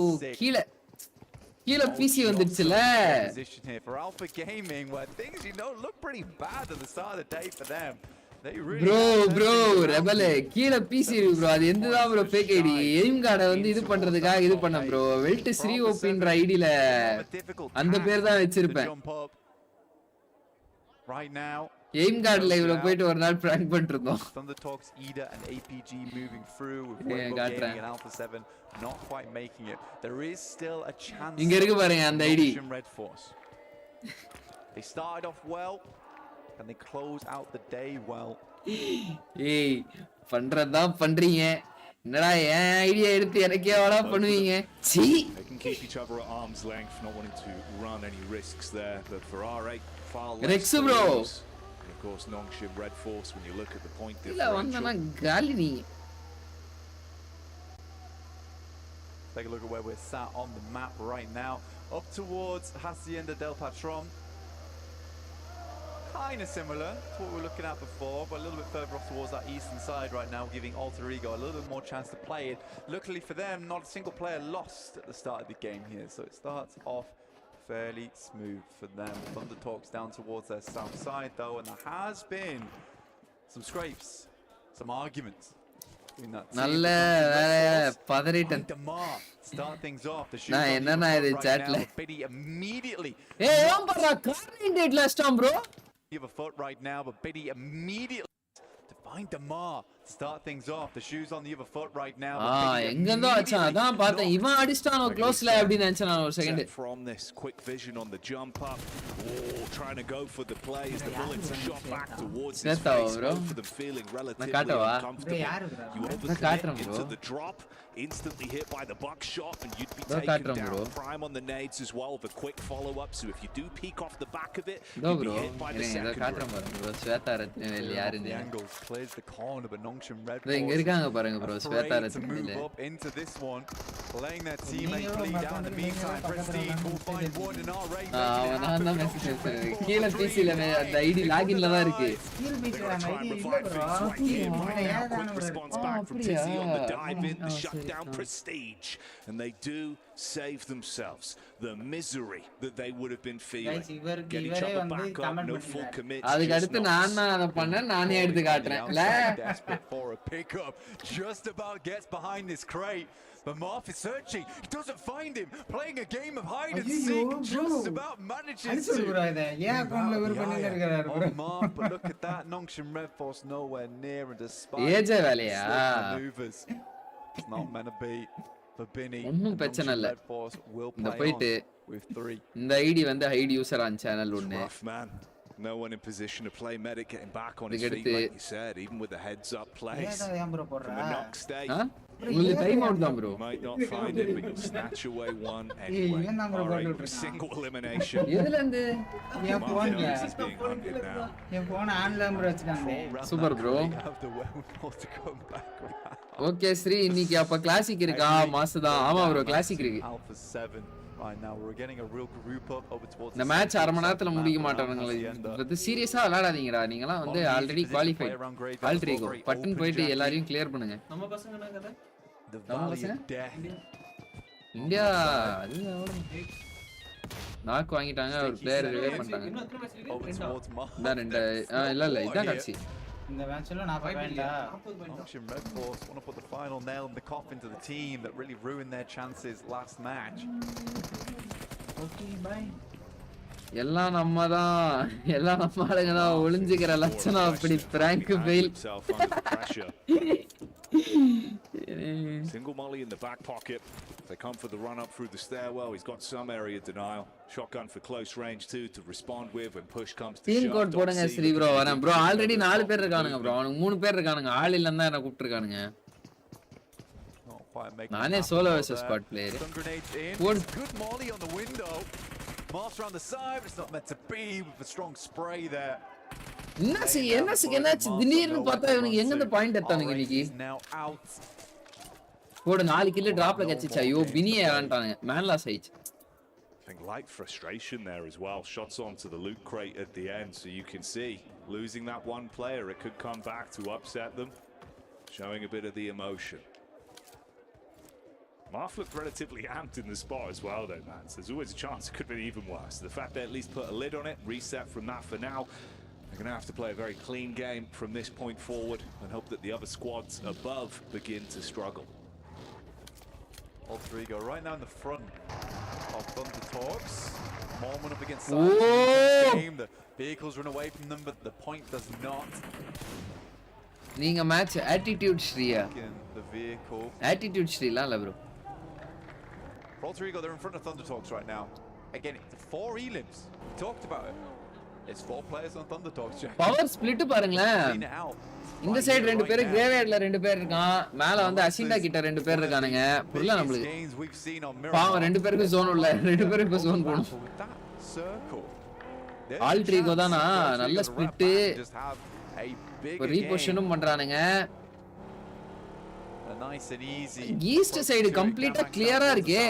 கீழே PC வந்துருச்சுல. Position here for Alpha Gaming, where things look pretty bad at the start of the day for them. They really bro rebel கீழே பிசி இருக்கு bro. அது எந்ததான் bro ஃபேக் ஐடி? எய்ம் கார்டை வந்து இது பண்றதுக்காக இது பண்ண bro. வெல்ட் ஸ்ரீ ஓபின்ற ஐடில அந்த பேர் தான் வச்சிருப்பேன். Right now, எய்ம் கார்டு லைவ்ல போயிட்டு ஒரு நாள் பிராங்க் பண்ணிட்டு இருந்தோம். Thunder Talks, Ida and APG moving through with Weibo Gaming and Alpha 7 not quite making it. There is still a chance. இங்க இருக்கு பாருங்க அந்த ID. Red Force. They started off well and they closed out the day well. ஏய் பண்றதா பண்றீங்க. என்னடா ஏன் idea எடுத்து எனக்கே வாடா பண்ணுவீங்க? சீ. They can keep each other at arm's length, not wanting to run any risks there, but for R8 far less. Rex bro. Of course, Nongshim Red Force, when you look at the point இல்ல வந்தனா differential. காலி நீ. Take a look at where we're sat on the map right now. Up towards Hacienda del Patron. Kind of similar to what we were looking at before, but a little bit further off towards that eastern side right now, giving Alter Ego a little bit more chance to play it. Luckily for them, not a single player lost at the start of the game here, so it starts off fairly smooth for them. Thunder Talks down towards their south side though, and there has been some scrapes, some arguments. நல்ல பதறிட்டேன். Start things off. The shoot நான் என்னன்னா இது chatல. Immediately. ஏய் ஏன் பண்றா Corning டேட்ல ஸ்டாம் bro. You have a foot right now, but Biddy immediately to find Damar to start things off. The shoes on the other foot right now. எங்கந்தோ அச்சான் அதான் பார்த்தேன் இவன் அடிச்சானோ க்ளோஸ்ல அப்படி நினைச்சேன் நான் ஒரு second. From this quick vision on the jump up. Oh, trying to go for the play as the bullets are shot back towards his face. Both of them feeling relatively uncomfortable. You overcommit into the drop. Instantly hit by the buckshot, and you'd be taken down. Prime on the nades as well. The quick follow-up, so if you do peek off the back of it, you'd be hit by the secondary. The angles clears the corner, but Nongshim Red இங்க இருக்காங்க பாருங்க bro ஸ்வேதாரத்ன move up into this one, letting their teammate bleed out in the meantime. Prestige will find one in our range. நான் தான் message கீழ பிசில அந்த ID லாகின்ல தான் இருக்கு. Quick response back from Tizzy on the dive in, the shutdown Prestige, and they do save themselves the misery that they would have been feeling. Get each other back up, no full commit. அதுக்கு அடுத்து நான் தான் அத பண்ணேன் நானே எடுத்து காட்றேன். Desperate for a pickup, just about gets behind this crate. But Marth is searching. He doesn't find him. Playing a game of hide and seek. Just about manages to. Marth, but look at that. Nongshim Red Force nowhere near, and despite maneuvers, it's not meant to be for Binny. பிரச்சனை இல்ல. Red Force will இந்த play போயிட்டு on with 3. இந்த ID வந்து height user on channel ஒண்ணு. Rough man. No one in position to play. Medic getting back on his feet, like you said, even with the heads-up plays from a knock state. உங்களுக்கு time out தான் bro. Might not find it, but you'll snatch away one anyway. All right, with a single elimination. எதுல இருந்து என் போன்ல is being hunted now. N phone ஆன்ல bro வச்சிட்டாங்க. Super bro. Okay Sri இன்னைக்கு அப்ப classic இருக்கா மாசம் ஆமா bro கிளாசிக் இருக்கு. Alpha 7 right now. We're getting a real group up over towards இந்த மேட்ச் அரை மணி நேரத்துல முடிக்க மாட்டானுங்களே. இது சீரியஸா விளையாடாதீங்கடா. நீங்கலாம் வந்து ஆல்ரெடி குவாலிஃபைட். ஆல்ட்ரிகோ பட்டன் போயிட்டு எல்லாரையும் கிளியர் பண்ணுங்க. நம்ம பசங்க என்ன கதை? The Valley of Death. India அது நாக் வாங்கிட்டாங்க ஒரு பிளேயர் ரிவே பண்ணிட்டாங்க. Over towards Marth. இந்த ரெண்டு இல்ல இதான் கட்சி. இந்த மேட்ச்ல நான் வேண்டாம். Nongshim Red Force want to put the final nail in the coffin to the team that really ruined their chances last match. Okay bye. எல்லாம் நம்ம ஆளுங்க தான் ஒளிஞ்சிக்கிற லட்சணம் அப்படி prank fail. Single molly in the back pocket. They come for the run up through the stairwell. He's got some area denial. Shotgun for close range too to respond with when push comes to shove. Team code போடுங்க Sri bro வரேன் bro. Already 4 பேர் இருக்கானுங்க bro. அவனுக்கு 3 பேர் இருக்கானுங்க. ஆள் இல்லன்னா என்ன கூப்பிட்டுருக்கானுங்க. நானே solo versus squad player. Good molly on the window. Marth around the side, but it's not meant to be with a strong spray there. என்னாச்சு திடீர்னு பார்த்தா இவனுக்கு எங்க இந்த பாயிண்ட் எடுத்தானுங்க இன்னைக்கு. போடு 4 கில் டிராப்ல கச்சிச்சு. ஐயோ பினியே ஆண்டானுங்க. மேன் லாஸ் ஆயிச்சு. I think light frustration there as well. Shots onto the loot crate at the end, so you can see losing that one player, it could come back to upset them, showing a bit of the emotion. Marth looked relatively amped in the spot as well though, man. So there's always a chance it could have been even worse. The fact they at least put a lid on it, reset from that for now. They're going to have to play a very clean game from this point forward and hope that the other squads above begin to struggle. Alter Ego right now in the front of Thunder Talks. Moment up against game. The vehicles run away from them, but the point does not. நீங்க match attitude ஸ்ரீயா? The vehicle. Attitude ஸ்ரீலாம் இல்ல bro. Alter Ego, they're in front of Thunder Talks right now. Again, it's 4 elims. We talked about it. It's 4 players on Thunder Talks. Power split பாருங்களேன். இந்த side 2 பேர் கிரேவேர்ட்ல 2 பேர் இருக்கான். மேல வந்து அசிண்டா கிட்ட 2 பேர் இருக்கானுங்க. புரியல நம்மளுக்கு. பாவம் 2 பேருக்கு ஜோன் உள்ள 2 பேருக்கு இப்ப ஜோன் போணும். ஆல்ட்ரிகோ தானா நல்ல ஸ்பிளிட் ரீபொசிஷனும் பண்றானுங்க nice and easy east side கம்ப்ளீட்டா கிளியரா இருக்கே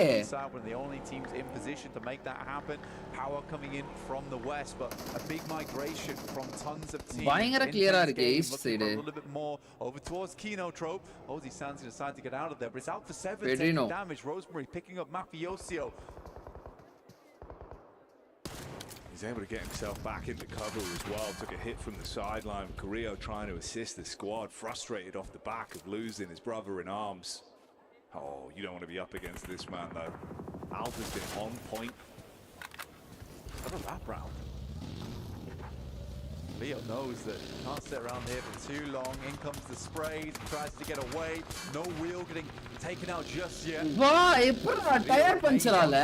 the only teams in position to make that happen. Power coming in from the west, but a big migration from tons of teams. பயங்கர கிளியரா இருக்கே east side a little bit more over towards Kino Trope. Ozzy Sands decide to get out of there, but it's out for 7 taking damage. Rosemary picking up Mafioso. He's able to get himself back into cover as well. Took a hit from the sideline. Carrillo trying to assist the squad. Frustrated off the back of losing his brother in arms. Oh, you don't want to be up against this man though. Alpha's been on point. What a wrap round. Leo knows that he can't sit around here for too long. In comes the sprays. Tries to get away. No wheel getting taken out just yet. வா எப்பறா tyre பஞ்சரால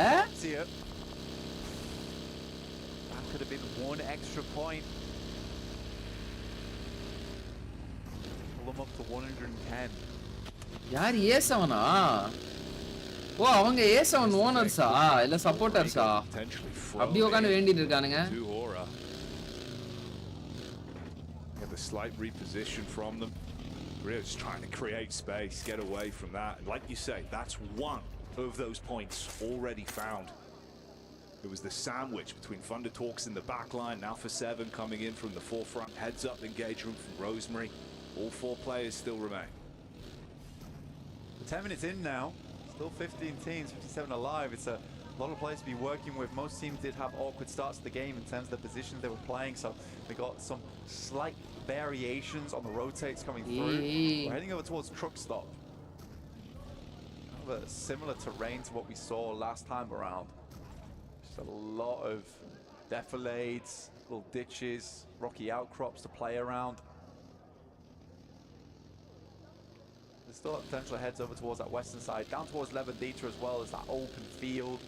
Could have been one extra point. Pull them up to 110. யார் ஏசவனா ஓ அவங்க ஏசவன் ஓனர்ஸா இல்ல சப்போர்ட்டர்ஸா அப்படி உட்கார்ந்து வேண்டிட்டு இருக்கானுங்க Get the slight reposition from them. Really just trying to create space, get away from that. And like you say, that's one of those points already found. It was the sandwich between Thunder Talks in the back line, now for 7 coming in from the forefront, heads up engagement from Rosemary. All 4 players still remain. 10 minutes in now, still 15 teams, 57 alive. It's a lot of players to be working with. Most teams did have awkward starts to the game in terms of the positions they were playing, so we got some slight variations on the rotates coming through. We're heading over towards truck stop. Kind of a similar terrain to what we saw last time around. A lot of defilades, little ditches, rocky outcrops to play around. There's still a potential heads over towards that western side, down towards Levandita as well as that open field.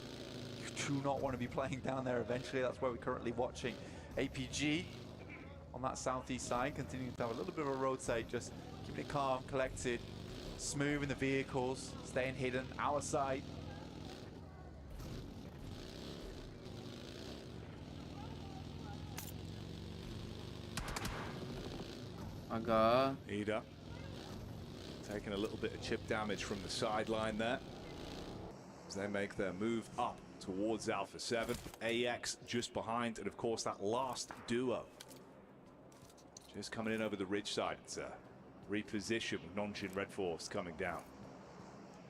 You do not want to be playing down there eventually. That's where we're currently watching APG on that southeast side, continuing to have a little bit of a rotate, just keeping it calm, collected, smooth in the vehicles, staying hidden, our side. Ida taking a little bit of chip damage from the sideline there as they make their move up towards Alpha 7. AX just behind, and of course that last duo just coming in over the ridge side. It's a reposition with Nonchin Red Force coming down.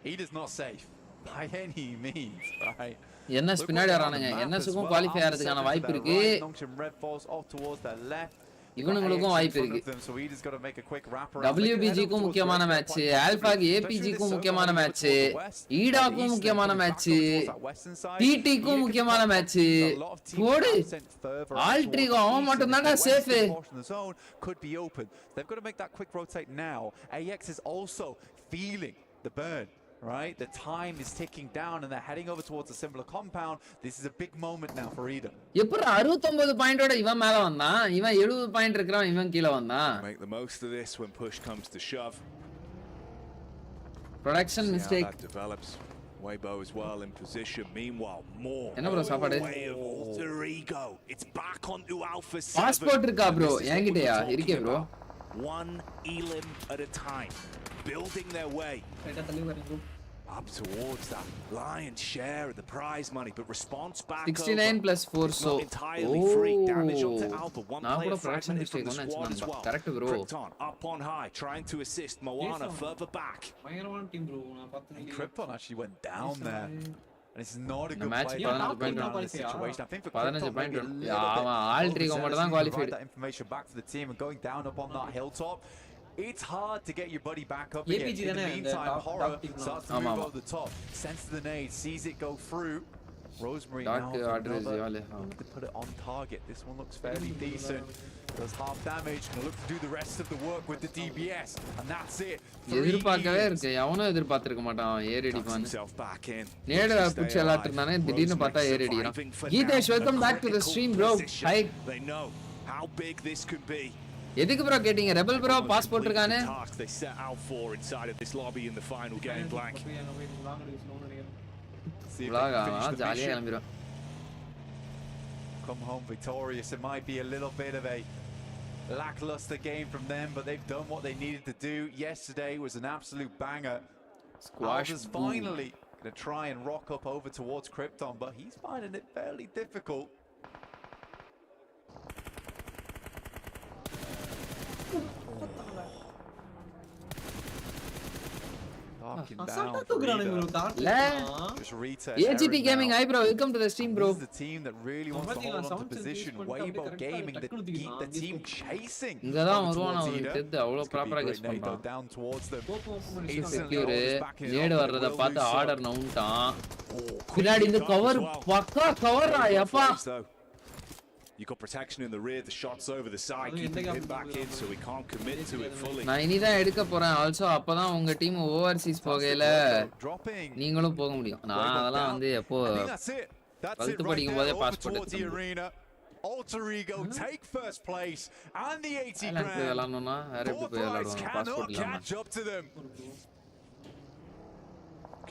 Ida's not safe by any means, right? NS பின்னாடி வரானுங்க NSக்கும் qualify ஆகிறதுக்கான வாய்ப்பு இருக்கு Nonchin Red Force off towards their left. இவனுங்களுக்கும் வாய்ப்பு இருக்கு WBGக்கும் முக்கியமான match ஆல்பாக்கு ஏபிஜிக்கும் முக்கியமான match ஈடாக்கும் முக்கியமான மேட்ச் டிடிக்கும் முக்கியமான மேட்ச் போடு ஆல்ட்ரிகோ அவன் மட்டும் தான்டா safe could be open. They've got to make that quick rotate now. AX is also feeling the burn. Right, the time is ticking down and they're heading over towards a similar compound. This is a big moment now for Ida. எப்பற 69 பாயிண்டோட இவன் மேல வந்தான் இவன் 70 point இருக்கறான் இவன் கீழ வந்தான். Make the most of this when push comes to shove. Production mistake. That develops. Weibo as well in position. Meanwhile, more. என்ன bro சாப்பாடு? Alter ego. It's back onto Alpha 7. Passport இருக்கா bro? என்கிட்டயா? இருக்கே bro. One elim at a time. Building their way up towards that lion's share of the prize money, but response back 69 plus 4 so entirely free damage onto Alpha. One player production mistake from the squad as well. Correct bro. Krypton up on high trying to assist Moana further back. பயங்கரமான team bro நான் பார்த்தேன் Krypton actually went down there. And it's not a good match play situation. I think for Krypton, alter ego மட்டும் தான் qualified that information back to the team and going down up on that hilltop. It's hard to get your buddy back up again. In the meantime, Horror starts to move over the top. Senses the nade, sees it go through. Rosemary now looking to put it on target. This one looks fairly decent. Does half damage. Gonna look to do the rest of the work with the DBS, and that's it. எதிர்பார்க்கவே இருக்கு அவனும் எதிர்பார்த்திருக்க மாட்டான் ஏரடி பான் நேட புடிச்சு விளையாட்டு இருந்தானே திடீர்னு பார்த்தா ஏரடிறான் Geethesh welcome back to the stream bro hi They know how big this could be. எதுக்கு bro கேட்டிங்க ரெபல் bro பாஸ்போர்ட் இருக்கானே They set out for inside of this lobby in the final game blank. vlog ஜாலியா கிளம்பிரோம் come home victorious. It might be a little bit of a lackluster game from them, but they've done what they needed to do. Yesterday was an absolute banger. Squash Alva's boom. finally going to try and rock up over towards Krypton, but he's finding it fairly difficult. Darking down அசால்ட்டா for தூக்குறானுங்க bro Reba. Thought Just retest AGT Aaron Gaming now. hi bro, welcome to the stream bro. This is the team that really wants to பாத்தீங்களா, hold on to sound position. system பண்ணிட்டு Weibo அப்படியே Gaming that டக்குனு keep the தூக்கிட்டான். team chasing. இங்க தான் over வருவான் towards அவன் Ida. Death அவ்வளவு It's gonna be ப்ராப்பரா great கெஸ் nade though பண்றான். down towards them. கோப்பு ஓபன் பண்ணிட்டு Instantly secure always backing it நேடு up, but வர்றத will பார்த்து lose ஆர்டர் some. நவுண்டான். Oh, பின்னாடி இந்த quick கவர் as well. பக்கா கவரா எப்பா. You got protection in the rear, the shots over the side, அது keeping எந்த him back in so he can't commit to it fully. நான் இனிதான் எடுக்க போறேன். ஆல்சோ அப்பதான் உங்க டீம் ஓவர்சீஸ் போகையில Dropping. நீங்களும் போக முடியும். நான் அதெல்லாம் வந்து எப்போ I think that's it. That's it பல்த்து right படிக்கும் there. போதே Over பாஸ் towards the போட்டு arena. Alter Ego take first place and the 80 போய் grand. விளாடணும்னா வேற எப்படி Both போய் rides விளாடுவாங்க cannot பாஸ்போர்ட் இல்லாம. catch up to them.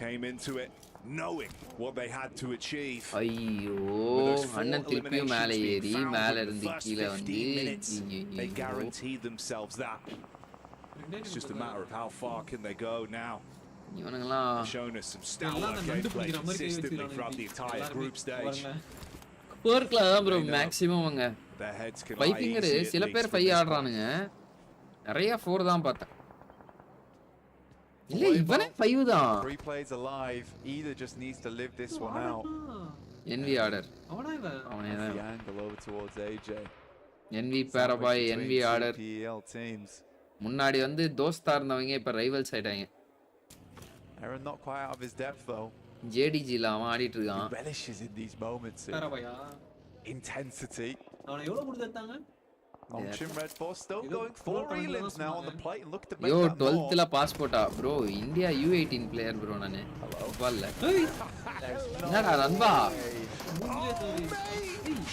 Came into it knowing what they had to achieve. ஐயோ With those 4 அண்ணன் திருப்பியும் மேலே eliminations being ஏறி found மேல within the இருந்து first கீழே வந்து 15 minutes, they ஐயோ. guaranteed themselves that. It's just a matter of how far can they go now. இவனுங்கலாம் They've shown us some எல்லாம் stellar அந்த நண்டு gameplay பிடிக்கிற மாதிரி கை consistently வச்சிருக்கானுங்க throughout the entire எல்லாருமே. group stage. பாருங்களேன். போர்க்ல தான் ப்ரோ மேக்ஸிமம் அவங்க Their heads can 5 lie finger easy at சில least பேர் from 5 this point. ஆடுறானுங்க. நிறைய 4 தான் பார்த்தேன். இல்ல இவனே 5 தான். 3 plays alive. Either just needs to live this one out. NV order அவனா இவன் அவனே The தான். angle over towards AJ. NV பேரபாய் Sandwich NV between order two PEL teams. முன்னாடி வந்து தோஸ்தா இருந்தவங்க இப்ப ரைவல்ஸ் ஆயிட்டாங்க. Aaron not quite out of his depth though. ஜேடிஜில அவன் ஆடிட்டு He இருக்கான். relishes in these moments of பேரபையா intensity. அவனை எவ்வளவு கொடுத்தாங்க Nongchin Red Force still Look, going four 4 points relims now on the man. plate and look to make yo that more. 12th பாஸ்போர்ட்டா bro India U18 player bro நானு. வரல. ஏய் என்னடா நண்பா? மூஞ்சிலே தோறி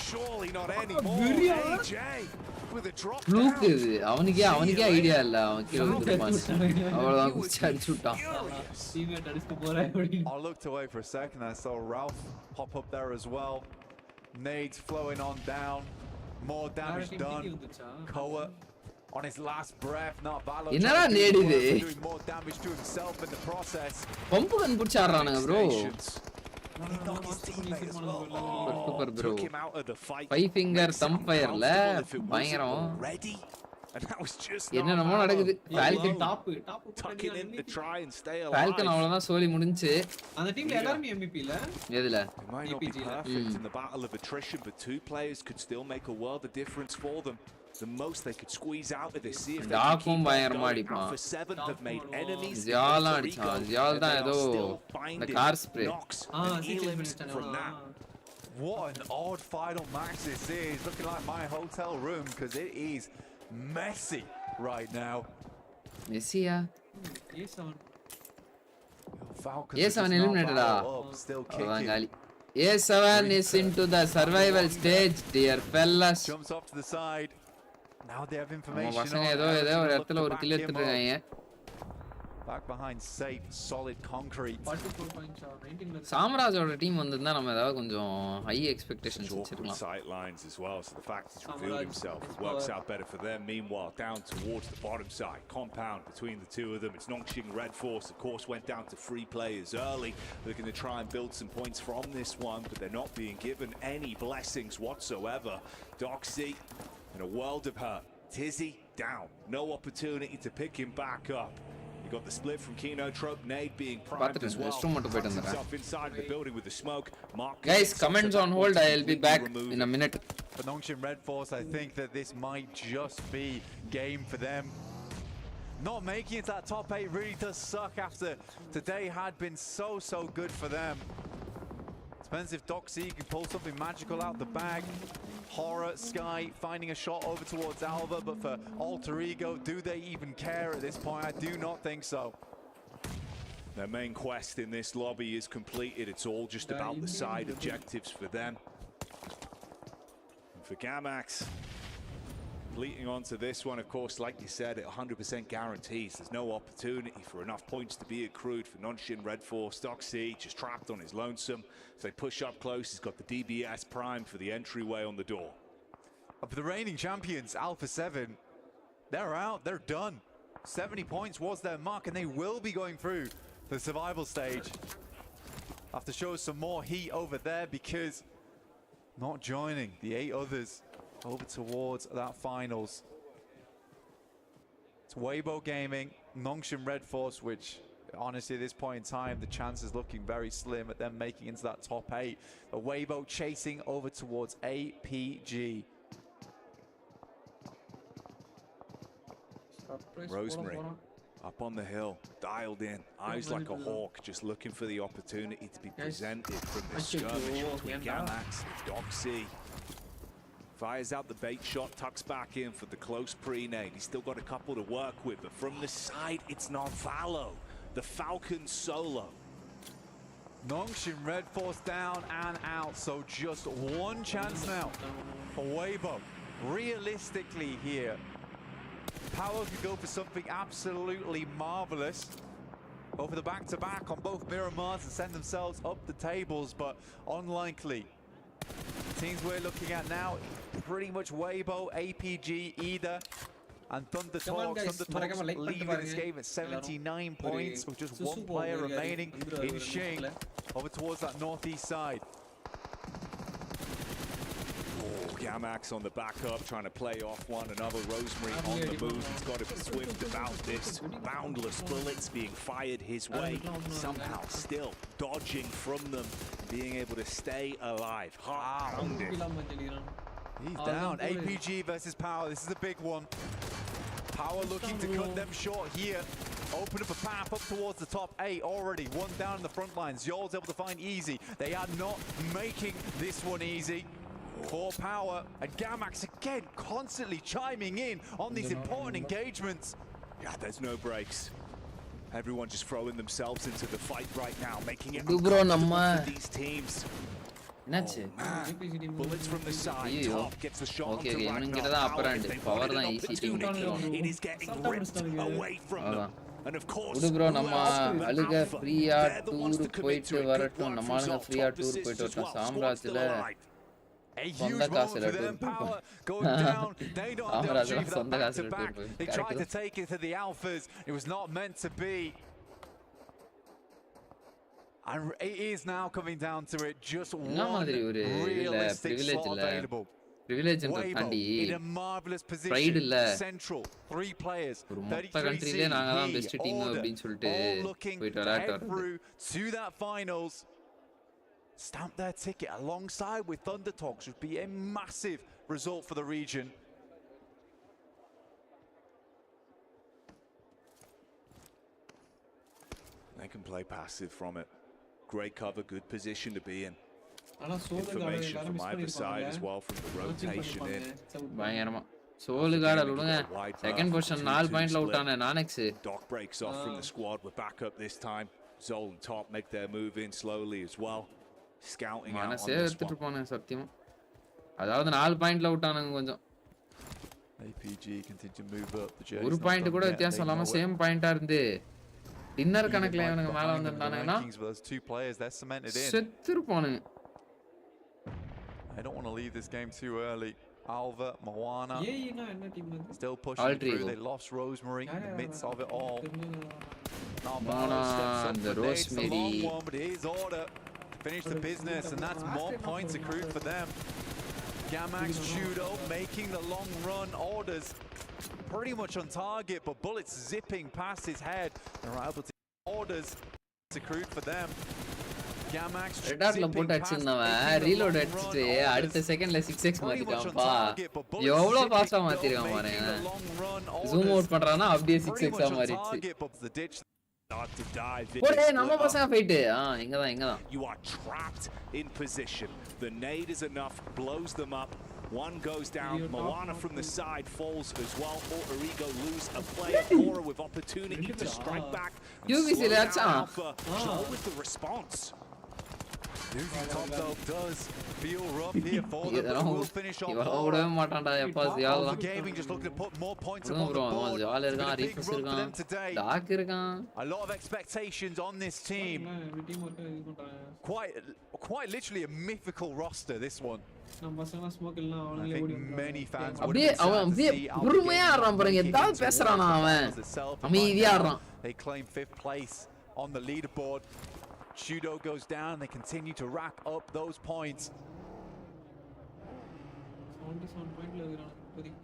Surely not anymore. Viria. AJ with a drop ஃப்ளூக் down. இது. அவனுக்கே idea இல்ல. அவன் கீழ விழுந்துருப்பான். அவ்வளவுதான் குச்சி அடிச்சு விட்டான். டீம்மேட் அடிச்சு போறேன் அப்படின்னு I looked away for a second. I saw Ralph pop up there as well. Nades flowing on down. More damage done. Koa on his last breath. Not Valo. என்னடா நேடு இது? Doing more damage to himself in the process. Pump gun புடிச்சு ஆடுறானுங்க bro. Stations. And he knocked his teammate as well. Super bro. Took him out of the fight. 5 finger Makes it thumb fireல uncomfortable if it wasn't பயங்கரம். already. And that was just என்னென்னமோ not நடக்குது. Valo. Falcon top Tucking in to try and stay Falcon alive. அவ்வளவுதான் சோலி முடிஞ்சு. அந்த டீம்ல எல்லாரும் MVP ல எதுல? It might not be EPG. perfect in the battle of attrition, but 2 players could still make a world of difference for them. The most they could squeeze out of this, see if they can டாக்கும் keep on பயங்கரமா going. அடிப்பான். Alpha 7 have made enemies. in ஜியாலா Puerto அடிச்சான். Rico, ஜியால் and தான் they ஏதோ are still இந்த finding car spray. knocks ஆ and elims from that. What an odd final match this is. Looking like my hotel room because it is messy right now. Messiah? A7 Falcons A7 are just not eliminated battle up, still அவ்வளவுதான் kicking. காலி. A7 is into the survival stage, dear fellas. Jumps off to the side. Now they have நம்ம information பசங்க on ஏதோ Aaron's ஏதோ gonna ஒரு look இடத்துல to ஒரு back kill him எடுத்துட்டு up. இருக்காங்க. Back behind safe, solid concrete. 44 points 19 சாம்ராஜோட team வந்திருந்தா நம்ம ஏதாவது கொஞ்சம் ஹை எக்ஸ்பெக்டேஷன்ஸ் Awkward வச்சிருக்கலாம். sight lines as well, so the fact he's revealed Samurai himself, it is works power. out better for them. Meanwhile, down towards the bottom side, compound between the two of them. It's Nongqing Red Force, of course, went down to 3 players early. They're going to try and build some points from this one, but they're not being given any blessings whatsoever. Doxy, in a world of hurt. Tizzy down, no opportunity to pick him back up. You got the split from Kino Trope, Nade being primed பார்த்துட்டு as well. Rest room மட்டும் போயிட்டு Finds வந்துறேன். himself inside the building with the smoke. Mark Guys, comments on hold. I'll be back in a minute. For Nongqing Red Force, I think that this might just be game for them. Not making it to that top 8 really does suck after today had been so good for them. Depends if Doxy can pull something magical out the bag. Horror, Sky finding a shot over towards Alva, but for Alter Ego, do they even care at this point? I do not think so. Their main quest in this lobby is completed. It's all just about the side objectives for them. And for Gamax, Leading on to this one, of course, like you said, it 100% guarantees there's no opportunity for enough points to be accrued for Nongshim Red Force. Doxy just trapped on his lonesome. As they push up close, he's got the DBS Prime for the entryway on the door. Of the reigning champions, Alpha 7, they're out, they're done. 70 points was their mark, and they will be going through the survival stage. Have to show some more heat over there because not joining the 8 others over towards that finals. It's Weibo Gaming, Nongshim Red Force, which honestly at this point in time the chance is looking very slim at them making into that top 8. But Weibo chasing over towards APG. Rosemary up on the hill, dialed in, eyes like a hawk, just looking for the opportunity to be presented from this skirmish between Gamax and Doxy. Fires out the bait shot, tucks back in for the close pre-nade. He's still got a couple to work with, but from the side, it's Narvalo, the Falcon solo. Nongshim Red Force down and out, so just one chance now for Weibo. Realistically here, Power could go for something absolutely marvelous. Go for the back-to-back on both Miramars and send themselves up the tables, but unlikely. The teams we're looking at now, pretty much Weibo, APG, either, and Thunder Talks. Thunder Talks leading this game at 79 points with just one player remaining in Shing over towards that northeast side. Gamax on the back up, trying to play off one another. Rosemary on the move. He's got to be swift about this. Boundless bullets being fired his way. Somehow still dodging from them, being able to stay alive. Heart pounding. He's down. APG versus Power. This is a big one. Power looking to cut them short here. Open up a path up towards the top 8 already. One down in the front lines. Yol's able to find easy. They are not making this one easy for Power. And Gamax again constantly chiming in on these important engagements. Yeah, there's no breaks. Everyone just throwing themselves into the fight right now, making it bro, uncomfortable for these teams. என்னாச்சு Bullets from the side. Top gets the shot Okay, onto okay, Ragnar. இவனுங்கிட்ட தான் upper hand. If they Power wanted an தான் easy team opportunity, it is getting ripped away from them. And of course, விடு bro நம்ம who else அழுக but Alpha? ஃப்ரீயா They're the ones tour to commit போயிட்டு to it. வரட்டும் Good நம்ம work ஆளுங்க from ஃப்ரீயா top டூர் assist போயிட்டு as well. வரட்டும் Squad's still சாம்ராஜ்ல alive. A சொந்த huge moment காசுல for them. Tour Power going down. They don't have to achieve that சொந்த காசுல back-to-back. Tour They tried to போயிட்டு take it to the Alphas. It was not meant to be. And it is now coming down to it. Just one realistic slot available. privilege and Weibo தாண்டி in a marvelous pride position. இல்ல Central, 3 players, ஒரு மொத்த 33 கண்ட்ரிலே நாங்க தான் C, best team order, அப்படினு சொல்லிட்டு all looking போயிட்டு to விளையாட்டு head வரது through to that finals. Stamp their ticket alongside with Thunder Talks would be a massive result for the region. They can play passive from it. Great cover, good position to be in. ஆனா Information from either side as well from the rotation in. பயங்கரமா சோலு கார்டல் விடுங்க second position 4 பாயிண்ட்ல out ஆன நானெக்ஸ் Doc breaks off from the squad. We're back up this time. Zol and Top make their move in slowly as well. Scouting out on மனசே this எடுத்துட்டு one. போனேன் சத்தியமா அதாவது 4 பாயிண்ட்ல அவுட் ஆனாங்க கொஞ்சம் APG continue to move up. The journey's ஒரு not point done கூட yet. வித்தியாசம் They இல்லாம know it. சேம் பாயிண்டா இருந்து டின்னர் Even கணக்குல like இவனுங்க மேல behind them in the வந்திருந்தானுங்கன்னா rankings with those 2 players, they're cemented in. செத்துருப்பானுங்க I don't want to leave this game too early. Alva, Moana, ஏய்னா என்ன team அது still All pushing three through. go. They lost Rosemary in the midst of it all. Now Moana steps up and for the Nate. It's a long Rosemary. one, but it is order to finish the business, and that's more points accrued for them. Gamax Judo making the long run. Orders pretty much on target, but bullets zipping past his head. They're able to orders accrued for them. Gamax ரெடார்ட்ல போட்டு அடிச்சிருந்தவன் reload அடிச்சிட்டு அடுத்த செகண்ட்ல 6x மாத்திட்டான்ப்பா எவ்வளவு ஃபாஸ்டா மாத்திருக்கான் பாருங்க zoom out பண்றானா அப்படியே 6x ஆ மாறிடுச்சு Start to dive in. போடே நம்ம பசங்க ஃபைட் இங்கதான் You are trapped in position. The nade is enough, blows them up. One goes down. Moana from the side falls as well. Alter Ego lose a player. Cora with opportunity to strike back. And UBC slow down that's Alpha. Joel with the response. Losing top though does feel rough here for them, but இதெல்லாம் will finish off இவெல்லாம் Hora. விடவே மாட்டான்டா எப்பா சியால் Alpha Gaming just looking to put more points up விடுங்க on bro the board. Jal It's been இருக்கான் a big ரீஃபஸ் run for them இருக்கான் today. Talk இருக்கான் A lot of expectations on this team. Team work இது பண்றாங்க. Quite literally a mythical roster, this one. நம்ம பசங்க smoke இல்லனா I அவங்களே think ஓடி many fans would அப்படியே have been அவன் sad to அப்படியே see Alpha பொறுமையா Gaming ஆடுறான் பாருங்க making it ஏதாவது towards பேசுறானா the அவன் finals itself. And அமைதியா right now, ஆடுறான் they claim 5th place on the leaderboard. Judo goes down, they continue to rack up those points. 77 பாயிண்ட்ல இருக்கான் இப்போதைக்கு.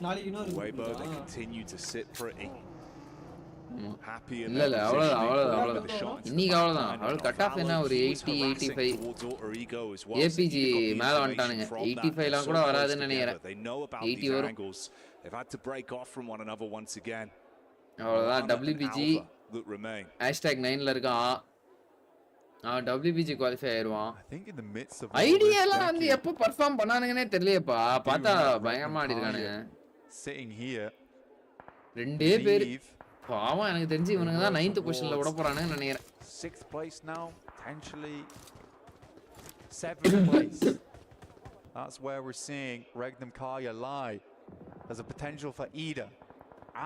நாளைக்கு இன்னொரு Weibo, they continue to sit pretty. Happy in இல்ல their இல்ல positioning, அவ்வளவுதான் but the shot into இன்னைக்கு the அவ்வளவுதான் back line அவள் of கட் ஆஃப் என்ன ஒரு Valor, he was 80 harassing 85 towards Alter Ego as well, so APG he got the மேல information வந்துட்டானுங்க from that. 85 They're லாம் so கூட close வராதுன்னு together. நினைக்கிறேன் They know about 80 these வரும் angles. They've had to break off from one another once again. அவ்வளவுதான் Lana and WBG Alpha that remain. #9ல இருக்கான் அவன் WBG குவாலிஃபை ஆயிருவான் I think in the midst of all idea this, எல்லாம் வந்து Becky, எப்போ perform பண்ணானுங்கன்னே தெரியலையேப்பா பார்த்தா do have பயங்கரமா ஆடி Ragnar இருக்கானுங்க Kaya sitting here, ரெண்டே பேர் Leave. பாவம் எனக்கு தெரிஞ்சு இவனுங்க தான் 9th பொசிஷன்ல விட போறானுங்கன்னு நினைக்கிறேன் 6th place now, potentially 7th place. That's where we're seeing Regnum Kaya lie. There's a potential for Ida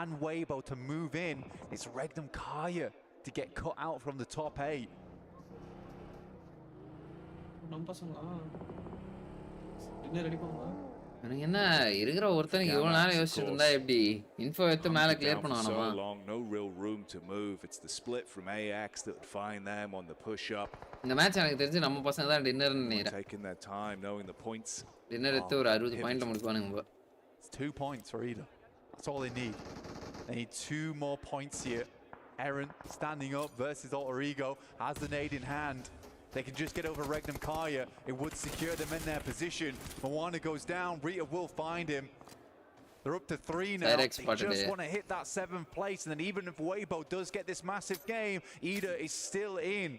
and Weibo to move in. It's Regnum Kaya to get cut out from the top 8. நம்ம பசங்களா dinner ready பண்ணுவா. எனக்கு என்ன இருக்கிற ஒருத்தனுக்கு இவ்வளவு நேரம் யோசிச்சுட்டு இருந்தா எப்படி இன்ஃபோ எடுத்து மேல clear Down for பண்ணுவானமா so long, no real room to move. It's the split from AX that would find them on the push-up. இந்த மேட்ச் எனக்கு தெரிஞ்சு நம்ம பசங்க தான் டின்னர்னு நினைக்கிறேன் Taking their time, knowing the points. Dinner எடுத்து ஒரு 60 பாயிண்ட்ல முடிப்பானுங்க It's 2 points for Ida. That's all they need. They need 2 more points here. Aaron standing up versus Alter Ego has the nade in hand. They can just get over Regnum Kaya. It would secure them in their position. Moana goes down. Rita will find him. They're up to 3 now. They just want to hit that 7th place. And then even if Weibo does get this massive game, Ida is still in.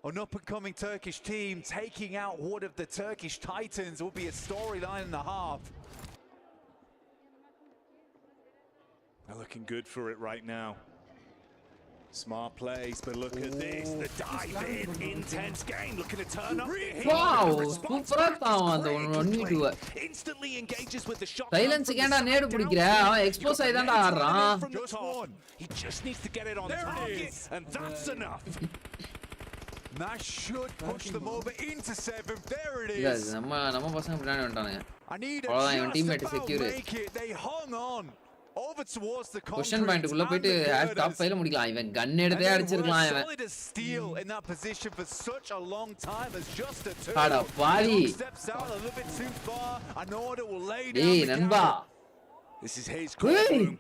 An up-and-coming Turkish team taking out one of the Turkish Titans will be a storyline and a half. They're looking good for it right now. Smart plays, but look at this. The dive in, intense game, looking to turn up. Wow சூப்பரா தான் அந்த 1v2 Instantly engages with the shot. Silence கேண்டா நேடு பிடிக்கிற அவன் expose ஆயி தான்டா ஆடுறான் Just one. He just needs to get it on target, and that's enough. That should push them over into 7th. There it இல்ல is. நம்ம பசங்க பின்னாடி வந்துட்டானுங்க I need அவ்வளவுதான் இவன் just teammate about secure make it. They hung on over towards the position concrete பாயிண்ட்க்குள்ள and போயிட்டு the top girders. 5ல முடிக்கலாம் இவன் கன் And எடுத்தே they அடிச்சிருக்கலாம் were இவன் solid as steel in that position for such a long time as just a 2. அட பாவி Steps out a little bit too far. An order will lay down டேய் the நண்பா gauntlet. This is his Hey! courtroom.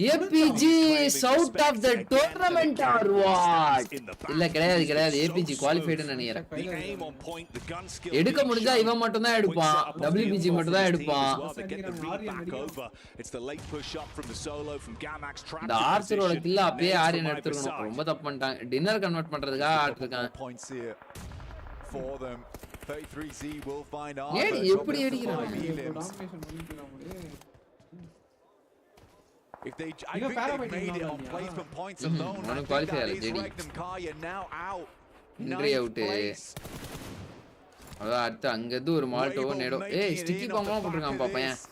APG is out of the tournament or what இல்ல கிடையாது APG qualified நினைக்கிறேன் The aim on point, the gun skill. எடுக்க முடிஞ்சா இவன் மட்டும் தான் எடுப்பான் WBG மட்டும் தான் எடுப்பான் They get the read back over. It's the late push up from the solo from Gamax trap. இந்த ஆர்ச்சரோட கில்ல அப்படியே ஆரியன் எடுத்துக்கணும் ரொம்ப தப்பு பண்ணிட்டாங்க டின்னர் கன்வெர்ட் பண்றதுக்காக ஆட்டிருக்கான் Points here for them. 33Z will find ஏடி Arthur எப்படி dropping அடிக்கிறான் five elims. டாமினேஷன் பண்ணிக்கிறாங்க. If they, I You know, think they've parameter made it now, on yeah. placement points Mhm. alone. One I think qualifier, that is JD. Regnum Kaya now out. Injury 9th out. place. அதான் அடுத்து அங்க இருந்து ஒரு Malto Weibo நேடோ making ஏய் it sticky in off பாம்பா the back போட்டுருக்கான் of பாப்பேன் this.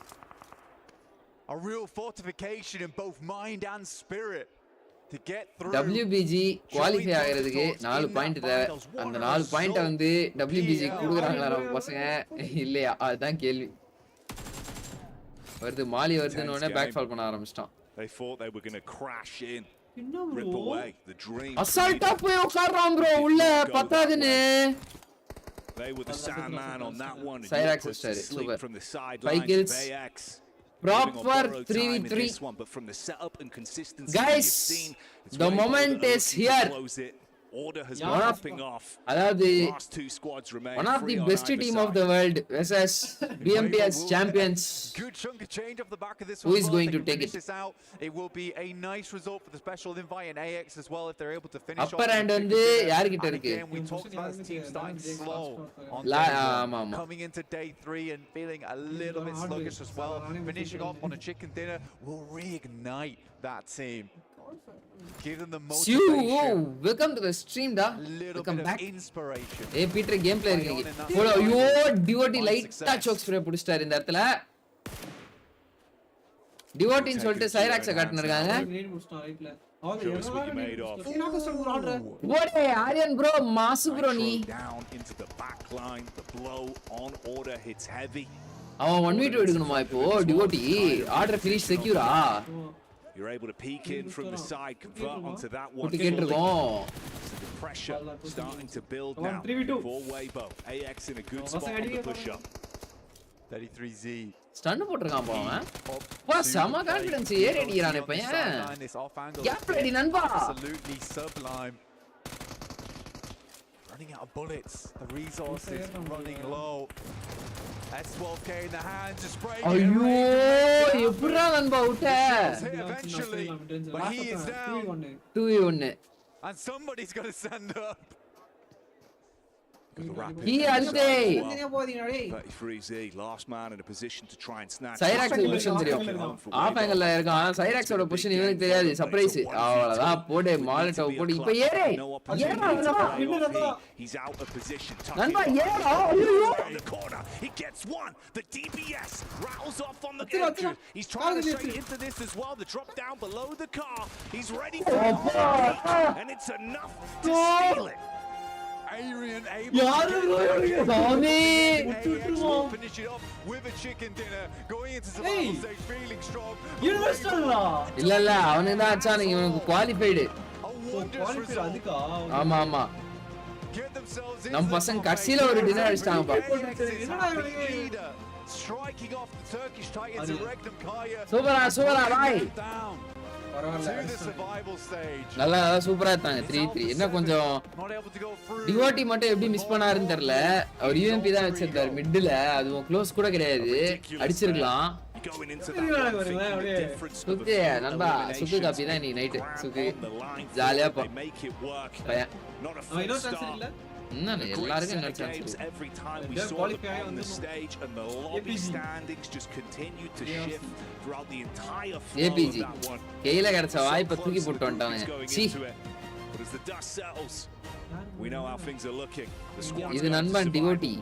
A real fortification in both mind and spirit to get through. WBG qualify ஆகிறதுக்கு 4 point தேவை அந்த 4 பாயிண்ட வந்து WBG கொடுக்குறாங்களா நம்ம பசங்க இல்லையா அதுதான் கேள்வி வருது மாலி வருதுன்னு உடனே பேக் ஃபால் பண்ண ஆரம்பிச்சிட்டான் They thought they were going to crash in, என்ன rip bro? away the dream. அசால்ட்டா போய் உட்கார்றான் ப்ரோ உள்ள பத்தாதுன்னு They were the Sandman on that one. and Cyrax you put is to steady, sleep super. from the Five sidelines kills. of AX. Proper Living on borrowed time in 3v3. this one, but from the setup and consistency Guys, you've seen, it's the Weibo moment that are is looking to here. close it. Order has Yeah. been One of- popping off. அதாவது Last 2 squads remain. one of the 3 on best either team of side. the world versus BMPS champions Good chunk of change off the back of this Who one. is as well. going If they to can take finish it? this out, it will be a nice result for the special invite and AX as well if they're able to finish off upper the hand chicken வந்து dinner. யார்கிட்ட And இருக்கு again, we talked about this team starting slow on La- day one, ஆமா, ஆமா. coming into day 3 and feeling a little bit sluggish as well. Finishing off on a chicken dinner will reignite that team. Give them the Siu, motivation. welcome to the stream da. Little Welcome bit back. of inspiration. ஏய் Peter game play இருக்கு. போல ஐயோ devotee லைட்டா choke spray புடிச்சிட்டாரு இந்த இடத்துல. டிவோட்டின்னு சொல்லிட்டு சைராக்ஸ காட்டுனறாங்க. Great புடிச்சான் ரைட்ல. அவன் Shows what you made of. என்ன கஷ்டம் ஆடுற. ஓடே ஆரியன் ப்ரோ மாசு ப்ரோ நீ. Down into the back line. The blow on order hits heavy. அவன் 1v2 எடுக்கணுமா இப்போ டிவோட்டி ஆர்டர் ஃபினிஷ் செக்யூரா. You're able to peek in from the side, convert onto that one. குட்டி கேட்டிருக்கோம். So the pressure starting to build now 3v2. for Weibo. AX in a good spot on the push-up. 33Z. Stun போட்டுருக்கான் போ அவன். வா செம confidence ஏறி அடிக்கிறானே பையன். கேப் ரெடி நண்பா. Absolutely sublime. Running out of bullets. The resources running low. S12K in the hands, just spraying. ஐயோ எப்படிடா நண்பா விட்ட. Eventually, but he is down. 2v1. And somebody's got to stand up. He அல்டே. என்னையா போதீங்க டேய். 33Z, last man in a position to try and snatch. Syrax position தெரியும். Of ஆங்கிள்ல இருக்கான். சைராக்ஸோட position இவனுக்கு தெரியாது. சர்ப்ரைஸ். அவ்வளவுதான் போடு மாலட்டோ போடு. இப்போ ஏறு. He's out of position. நண்பா ஏறா. ஐயோ. On the corner, he gets one. The DBS rattles off on the edge. He's trying to straight into this as well. The drop down below the car. He's ready for it, and it's enough to steal it. Arian யாரு சாமி will finish it off with a chicken dinner, going into survival stage feeling strong. யூனிவர்சல்ல. இல்ல இல்ல அவனுக்கு தான் அச்சானுங்க இவனுக்கு qualified. A wondrous qualify result. அதுக்கா. ஆமா ஆமா Get themselves into நம்ம the பசங்க top கடைசில ஒரு eight. டின்னர் அடிச்சிட்டாங்கப்பா. என்னடா இவனுக்கு? Leader striking off the Turkish Titans of Regnum Kaya. சூப்பரா பாய். Down பரவாயில்ல. to the survival stage. நல்லா சூப்பரா இருந்தாங்க 3-3. என்ன கொஞ்சம் Not able to go through. Devotee மட்டும் எப்படி மிஸ் பண்ணாருன்னு தெரியல. அவர் யூஎம்பி தான் வச்சிருந்தாரு மிட்ல. அதுவும் க்ளோஸ் கூட கிடையாது. அடிச்சிருக்கலாம். Going into that one, thinking the difference of a சுக்கு few நண்பா சுக்கு காப்பி eliminations. தான் நீ நைட்டு சுக்கு On the line for ஜாலியா it, போ. they make it work. பையன் Not a அவன் full இன்னொரு சான்ஸ் start. இல்ல. இன்னும் Great எல்லாருக்கும் set என்ன of சான்ஸ் games இருக்கு. every time we They're saw them qualifying on the on stage, and the lobby APG. standings just continued to Yes. shift throughout the entire flow APG. of that one. கையில கிடைச்ச So வாய்ப்பை close தூக்கி to போட்டு the group is வந்துட்டானுங்க. going sea into it. But as the dust settles, we know how things are looking. The squad's இது going to நண்பன் survive. Devotee.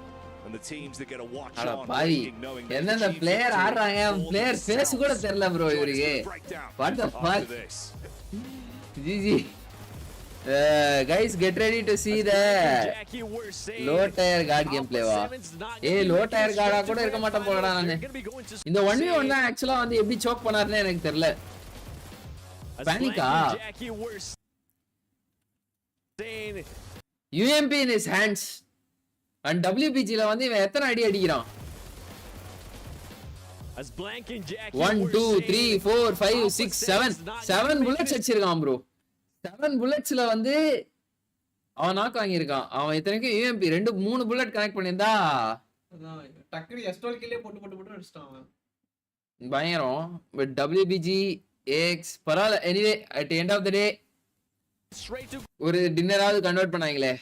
And the teams that get a watch அட on, பாவி waiting, knowing they've என்னென்ன achieved player victory ஆடுறாங்க. for player face கூட themselves. தெரியல bro Join us இவருக்கு. for the breakdown What the after fuck? this. GG guys get ready to see the low tier guard gameplay வா. ஏய் low tier guard கூட இருக்க மாட்டேன் போலடா நானு. இந்த 1v1 தான் ஆக்சுவலா வந்து எப்படி சோக் பண்ணாருன்னு எனக்கு தெரியல. பானிகா. UMP in his hands. And WPG ல வந்து இவன் எத்தனை அடி அடிக்கிறான்? 1 2 3 4 5 6 7 bullets அடிச்சிருக்கான் bro. 7 bulletsல வந்து அவன் நாக் வாங்கியிருக்கான். அவன் இத்தனைக்கும் UMP 2-3 புல்லட் கனெக்ட் பண்ணியிருந்தா அதான் டக்குனு S12 கில்லே போட்டு அடிச்சிட்டான் அவன். பயங்கரம். பட் WPG AX பரவாயில்ல. Anyway at the end of the day ஒரு டின்னராவது convert பண்ணாங்களே.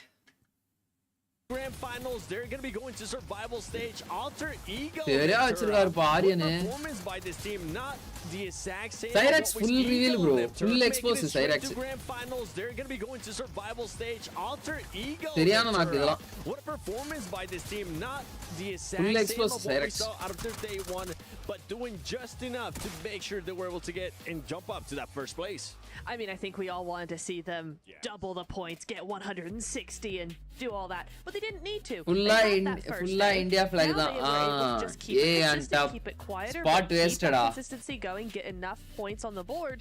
Grand finals, they're going to be going to survival stage. Alter ego. சரியா வச்சிருக்காருப்பா ஆரியனு. Performance by this team, not the exact same. Cyrax full reveal bro. Full expose Cyrax. Grand finals, they're going to be going to survival stage. Alter ego. சரியான நாக்கு இதெல்லாம். What a performance by this team, not the exact Full same expose of what we Cyrax. saw out of their day one, but doing just enough to make sure they were able to get and jump up to that first place. I mean, I think we all wanted to see them double the points, get 160 and do all that, but they didn't need to. Fulla They had that first fulla day. India flag Now தான். they were able to just keep it and consistent, top keep it quieter, spot but keep wasted that ah. consistency going, get enough points on the board,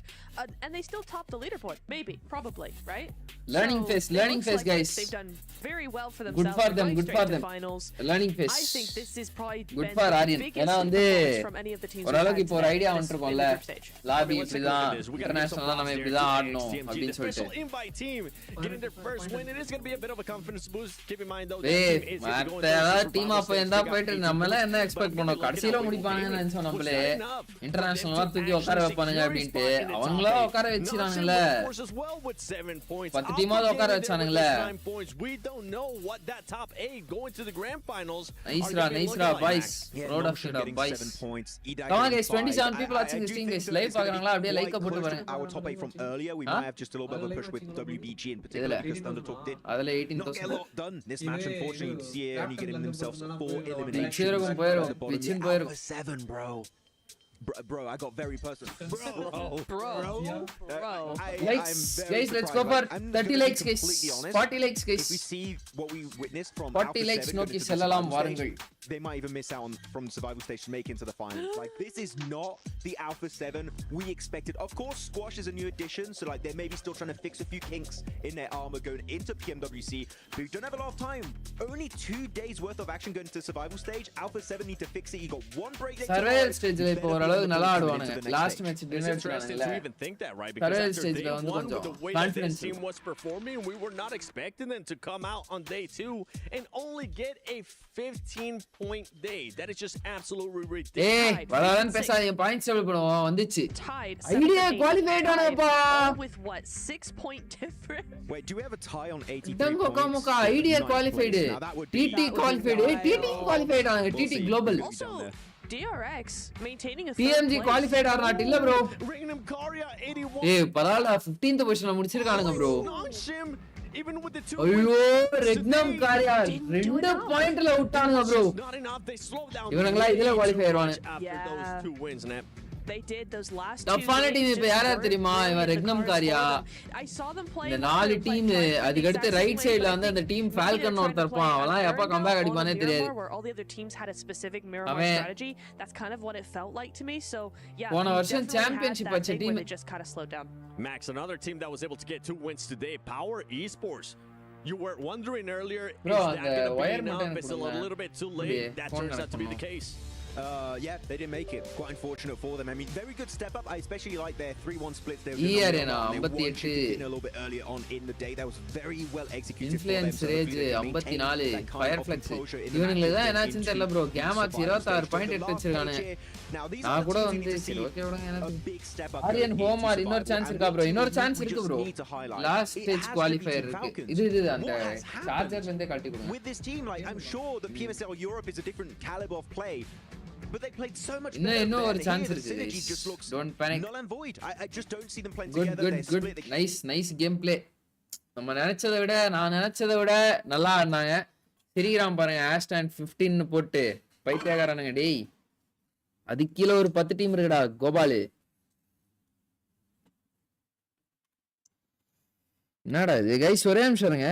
and they still top the leaderboard. Maybe, probably, right? Learning So phase, it learning looks phase, like guys. They've done very well for Good themselves. for They're them, going good straight for to them. finals. Learning phase. I think this is probably Good been for the Aryan. biggest ஏன்னா வந்து performance from any of the teams ஓரளவுக்கு we've had இப்போ ஒரு today idea in வந்துருக்கும்ல. the group stage. Lobby Let's இப்படி take a look தான் at this. We gotta give some இன்டர்நேஷனலா நம்ம props இப்படி there தான் to ஆடணும் TXT, அப்படின்னு the official சொல்லிட்டு. invite team getting their first win. It is going to be a bit of a confidence boost. Keep in mind though, டேய் that team is going to மத்த go ஏதாவது into டீமா survival போய் stage. இருந்தா They got போயிட்டு 18 நம்ம எல்லாம் என்ன points, எக்ஸ்பெக்ட் but பண்ணோம்? looking at கடைசில what we முடிப்பாங்கன்னு will நினைச்சோம் be நம்மளே. was not enough. இன்டர்நேஷனலா For them தூக்கி to உட்கார actually வைப்பானுங்க secure அப்படின்ட்டு spot in the top அவங்களா eight. உட்கார Nelson வச்சிரானுங்களே. with force as well with 7 points. 10 டீமாவது Alpha உட்கார Gaming there with வச்சானுங்களே. just 9 points. We don't know what that top 8 going to the grand finals are நைஸ்ரா gonna be நைஸ்ரா looking like, boys. Max. Proud of you boys. points. Come on guys, 27 people watching this stream guys. Live பார்க்கறாங்களா அப்படியே like போட்டு பாருங்க. Our top 8 from earlier, we might have just a little bit of a push with WBG in particular because Thunder Talk did அதுல not get a 18000 lot done this match. Unfortunately, you see only getting themselves 4 Vichiragum eliminations. போயிரும். விச்சின் போயிரும். Alpha 7, bro. Bro, I got very personal. Bro. Likes, guys, let's go for 30 likes, guys. 40 likes, guys. If we see what we witnessed from 40 Alpha likes 7 நோக்கி going into the செல்லலாம் survival வாருங்கள். stage, they might even miss out on from the survival stage to make it into the finals. Like, this is not the Alpha 7 we expected. Of course, Squash is a new addition, so like they're maybe still trying to fix a few kinks in their armor going into PMWC, but we don't have a lot of time. Only 2 days worth of action going into the survival stage. Alpha 7 need to fix it. You got one break day Survival stage ல இப்போ ஓரளவுக்கு நல்லா ஆடுவானுங்க. Last match It's dinner interesting to even think that, right? Survival Because after stage day ல வந்து 1, கொஞ்சம் with the way that confidence this team was performing, we were not expecting them to come out on day 2 and only get a 15-point day. That is just absolutely ridiculous. ஏய் வராதன்னு பேசாதீங்க. Points table பண்ணுவோம் வந்துச்சு. Tied. Idea qualified ஆனப்பா. With what, 6-point difference? Wait, do we have a tie on 83 டங்கோ points? காமோகா idea Ninth qualified. place. Now that would be TT qualified. TT qualified ஆனாங்க. TT global. Also, DRX maintaining a PMG third qualified or not இல்ல bro. Ringnam Karya 81. ஏய் பரவாயில்ல 15th பொசிஷன்ல முடிச்சிருக்கானுங்க bro. Launched him, even with the 2 ஐயோ wins ரெக்னம் today. காரியா 2 பாயிண்ட்ல விட்டானுங்க bro. Not enough. They slowed down. இவனுங்களா இதுல qualify ஆயிருவானு. After those 2 wins, Nap. They did those last டஃப்பான team இப்ப யார் யார் தெரியுமா? இவன் ரெக்னம் காரியா. I saw them play இந்த 4 டீம் அதுக்கு அடுத்து ரைட் சைடுல வந்து அந்த டீம் ஃபால்கன் ஒருத்தர் இருப்பான். அவன்லாம் எப்ப கம்பேக் அடிப்பானே தெரியாது. All the other teams had a specific Miramar அவன் strategy. That's kind of what it felt like to me. So yeah, போன we வருஷம் definitely had championship that வச்ச thing team. where they just kind of slowed down. Max, another team that was able to get 2 wins today, Power Esports. You were wondering earlier, Bro, is that going to wire be enough? button It's a கொடுங்க. little bit too late. அப்படியே That phone turns out connect to be the பண்ணணும். case. Yeah, they didn't make it. Quite unfortunate for them. I mean, very good step up. I especially like their 3-1 splits. They were doing ER well, na, and they won 58. chicken a little bit earlier on in the day. That was very well executed influence for them. Rage So hopefully they maintain 54 that kind fire of flux composure in the இவனுங்களுக்கு matches தான் going என்னாச்சுன்னு தெரியல bro. into கேமாக்ஸ் survival 26 stage. Point The எடுத்து last வச்சிருக்கானு. stage here. Now, these நான் are the கூட teams we வந்து need to சரி see ஓகே விடுங்க a எனக்கு. big step up Aryan going ஹோமார் into இன்னொரு survival. சான்ஸ் And இருக்கா ப்ரோ? one இன்னொரு thing சான்ஸ் we இருக்கு just bro. need to highlight, last it stage has to be qualifier Team இருக்கு. Falcons. இது அந்த What has happened சார்ஜர்ல இருந்தே கழட்டி கொடுங்க. with this team? Like, I'm sure the PMSL Europe is a different caliber of play, but they played so much better. இன்னும் ஒரு Here, chance the இருக்கு synergy guys. just looks Don't panic. null and void. I just don't see them playing good together. Good They're good split. Nice game play. நம்ம நான் நினைச்சதை விட நல்லா ஆடினாங்க. சிரிக்கிறான் பாருங்க ஆஸ்டான் 15 போட்டு பைத்தியக்காரனுங்க டேய். அது கீழே ஒரு 10 டீம் இருக்குடா கோபாலு. என்னடா இது கைஸ் ஒரே நிமிஷம் இருங்க.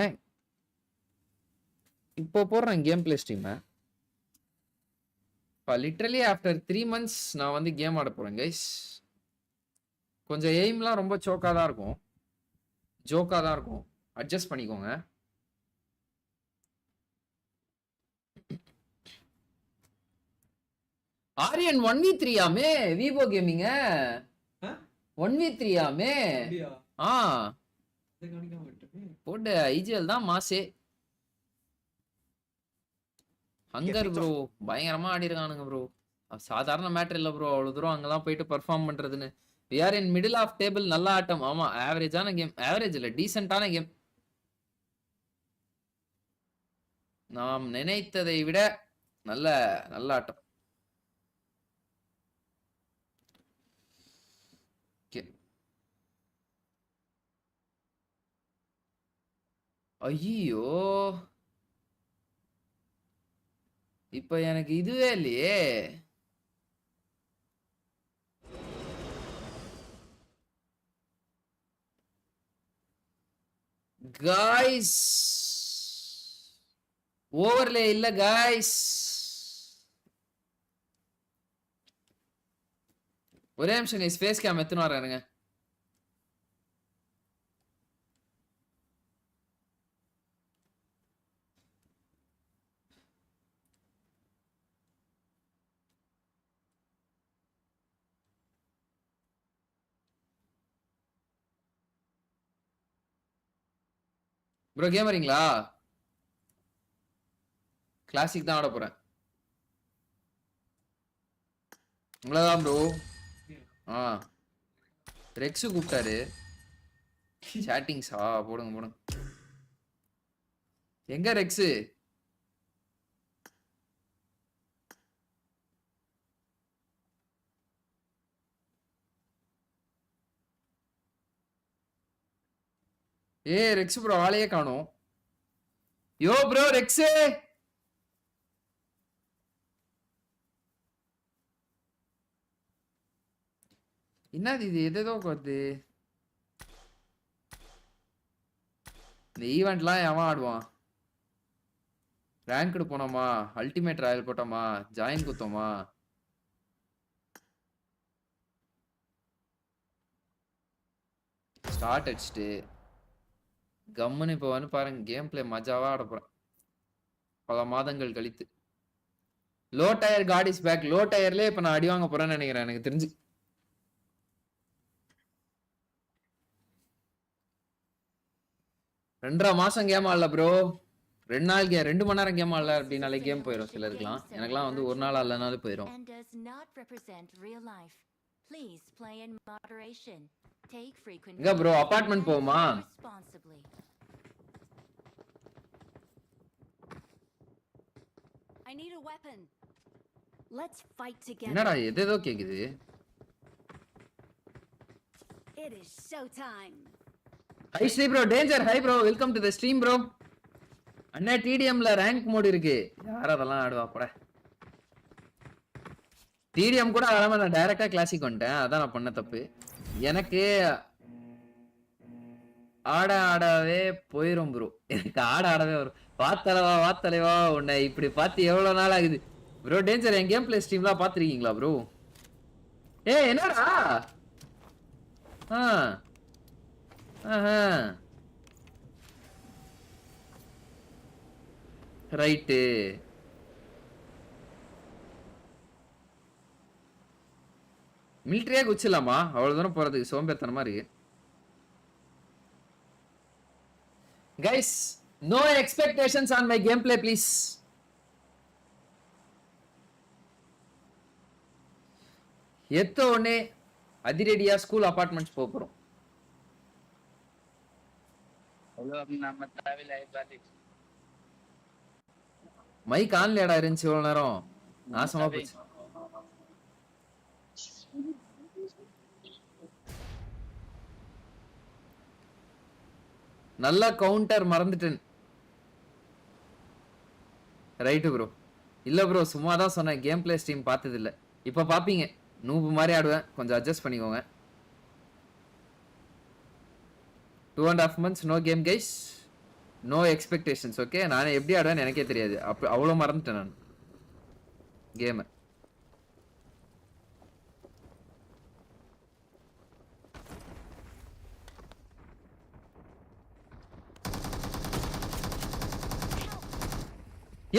இப்போ போடுறேன் கேம் பிளே ஸ்ட்ரீமை. லிட்டரலி ஆஃப்டர் 3 months நான் வந்து கேம் ஆட போறேன் கைஸ். கொஞ்சம் எய்ம்லாம் ரொம்ப ஜோக்காக தான் இருக்கும். அட்ஜஸ்ட் பண்ணிக்கோங்க. ஆரியன் 1v3 ஆமே விவோ கேமிங்க. 1v3 ஆமே. அப்படியா? ஆ இதை கவனிக்காம விட்டேன். போட்டு ஐஜிஎல் தான் மாசே. ஹங்கர் ப்ரோ பயங்கரமா ஆடி இருக்கானுங்க ப்ரோ. சாதாரண மேட்டர் இல்ல ப்ரோ. அவ்வளவு தூரம் அங்கெல்லாம் போயிட்டு பெர்ஃபார்ம் பண்றதுன்னு. we are in middle of table. நல்ல ஆட்டம். ஆமா ஆவரேஜான கேம். ஆவரேஜ் இல்ல டீசென்ட்டான கேம். நாம் நினைத்ததை விட நல்ல ஆட்டம். ஐயோ இப்ப எனக்கு இதுவே இல்லையே. காய்ஸ் ஓவர்லே இல்ல காய்ஸ். ஒரே நிமிஷம் கைஸ் ஃபேஸ் கேம் எத்தனை வர்றாருங்க. ப்ரோ கேம் வரீங்களா? கிளாசிக் தான் ஆட போறேன். உங்களதான் ப்ரோ. ரெக்ஸு கூப்பிட்டாரு. சாட்டிங்ஸா போடுங்க. எங்க ரெக்ஸு? ஏய் ரெக்ஸ் ப்ரோ ஆளையே காணோம். யோ ப்ரோ ரெக்ஸ் என்னது இது எதோ வருது. இந்த ஈவெண்ட்லாம் எவன் ஆடுவான்? ரேங்க்டு போனோமா, அல்டிமேட் ராயல் போட்டோமா, ஜாயின் குத்தோமா? ஸ்டார்ட் அடிச்சுட்டு கம்முன்னு இப்போ வந்து பாருங்க கேம் பிளே மஜாவா ஆட போறேன் பல மாதங்கள் கழித்து. Low tier god is back. Low டயர்லயே இப்ப நான் அடி வாங்க போறேன்னு நினைக்கிறேன் எனக்கு தெரிஞ்சு. ரெண்டரை மாசம் கேம் ஆடல ப்ரோ. 2 மணி நேரம் கேம் ஆடல அப்படின்னாலே கேம் போயிடும் சிலருக்குலாம். எனக்குலாம் வந்து ஒரு நாள் ஆடலனாலும் போயிடும். எங்க ப்ரோ அபார்ட்மெண்ட் போவோமா? என்னடா எதேதோ கேக்குது. Hi Sri bro danger. Hi bro welcome to the stream bro. அண்ணா டிடிஎம்ல ரேங்க் மோட் இருக்கு. யார் அதெல்லாம் ஆடுவா போட. டிடிஎம் கூட ஆடாம நான் டைரக்டா கிளாசிக் வந்துட்டேன். அதான் நான் பண்ண தப்பு. எனக்கு ஆடவே போயிரும் ப்ரோ. எனக்கு ஆடவே வரும். வாத்தலைவா உன்னை இப்படி பார்த்து எவ்வளவு நாள் ஆகுது ப்ரோ. டேஞ்சர் என் கேம் பிளே ஸ்ட்ரீம்லாம் பார்த்துருக்கீங்களா ப்ரோ? என்னடா ரைட்டு. மிலிட்டரியா குச்சிடலாமா? அவ்வளவு தூரம் போறதுக்கு சோம்பேத்தனமா இருக்கு. Guys no expectations on my gameplay please. எத்த உடனே அதிரடியா ஸ்கூல் அபார்ட்மெண்ட்ஸ் போறோம். மைக் ஆன்லடா இருந்துச்சு இவ்வளவு நேரம். நாசமா போச்சு. நல்ல கவுண்டர் மறந்துட்டேன். Right bro. இல்ல ப்ரோ சும்மா தான் சொன்னேன். கேம் பிளே ஸ்ட்ரீம் பார்த்தது இல்ல. இப்ப பாப்பீங்க. நூபு மாதிரி ஆடுவேன். கொஞ்சம் அட்ஜஸ்ட் பண்ணிக்கோங்க. 2.5 months no game guys. No expectations. Okay நானே எப்படி ஆடுவேன்னு எனக்கே தெரியாது. அவ்வளோ மறந்துட்டேன் நான் கேமை.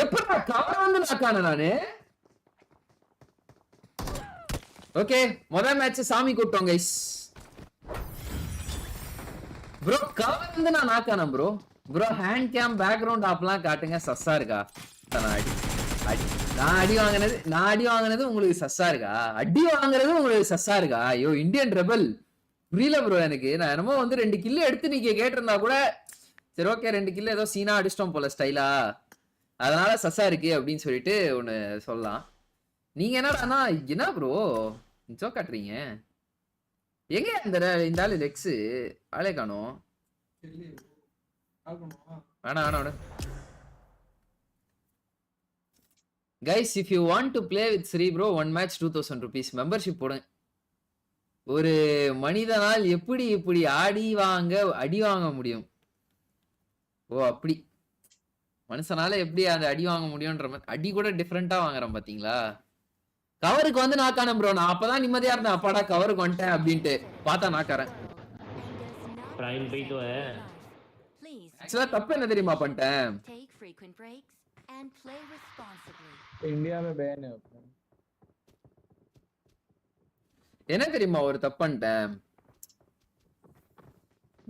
எப்படா கவர் வந்து நாக்கான நானு. ஓகே முதல் மேட்ச் சாமி கூட்டோம் கைஸ். ப்ரோ கவர் வந்து நான் நாக்கான bro. Bro hand cam background ஆப்லாம் காட்டுங்க. சஸ்ஸா இருக்கா? நான் அடி வாங்கினது உங்களுக்கு சஸ்ஸா இருக்கா? அடி வாங்குறது உங்களுக்கு சஸ்ஸா இருக்கா? ஐயோ இந்தியன் ரெபல் புரியல ப்ரோ எனக்கு. நான் என்னமோ வந்து 2 கில்லு எடுத்து நீங்க கேட்டிருந்தா கூட சரி ஓகே 2 கில்லு ஏதோ சீனா அடிச்சிட்டோம் போல ஸ்டைலா, அதனால சஸ்ஸா இருக்கு அப்படின்னு சொல்லிட்டு ஒண்ணு சொல்லலாம். நீங்க என்னடானா என்ன ப்ரோ ஜோக் காட்டுறீங்க? எங்க இந்த ஆளு லெக்ஸ் ஆளே காணோம். வேணாம். Guys if you want to play with Sri bro 1 match 2000 rupees membership போடுங்க. ஒரு மனிதனால் எப்படி இப்படி அடி வாங்க முடியும்? ஓ அப்படி மனுஷனால எப்படி அந்த அடி வாங்க முடியும்ன்ற மாதிரி அடி கூட டிஃப்ரெண்டா வாங்குறேன் பாத்தீங்களா? கவருக்கு வந்து நாக்கான ப்ரோ. நான் அப்பதான் நிம்மதியா இருந்தேன். அப்பாடா கவருக்கு வந்துட்டேன் அப்படின்ட்டு பார்த்தா நாக்காரன். ஆக்சுவலா தப்பு என்ன தெரியுமா பண்ணிட்டேன்? என்ன தெரியுமா ஒரு தப்பு பண்ணிட்டேன்.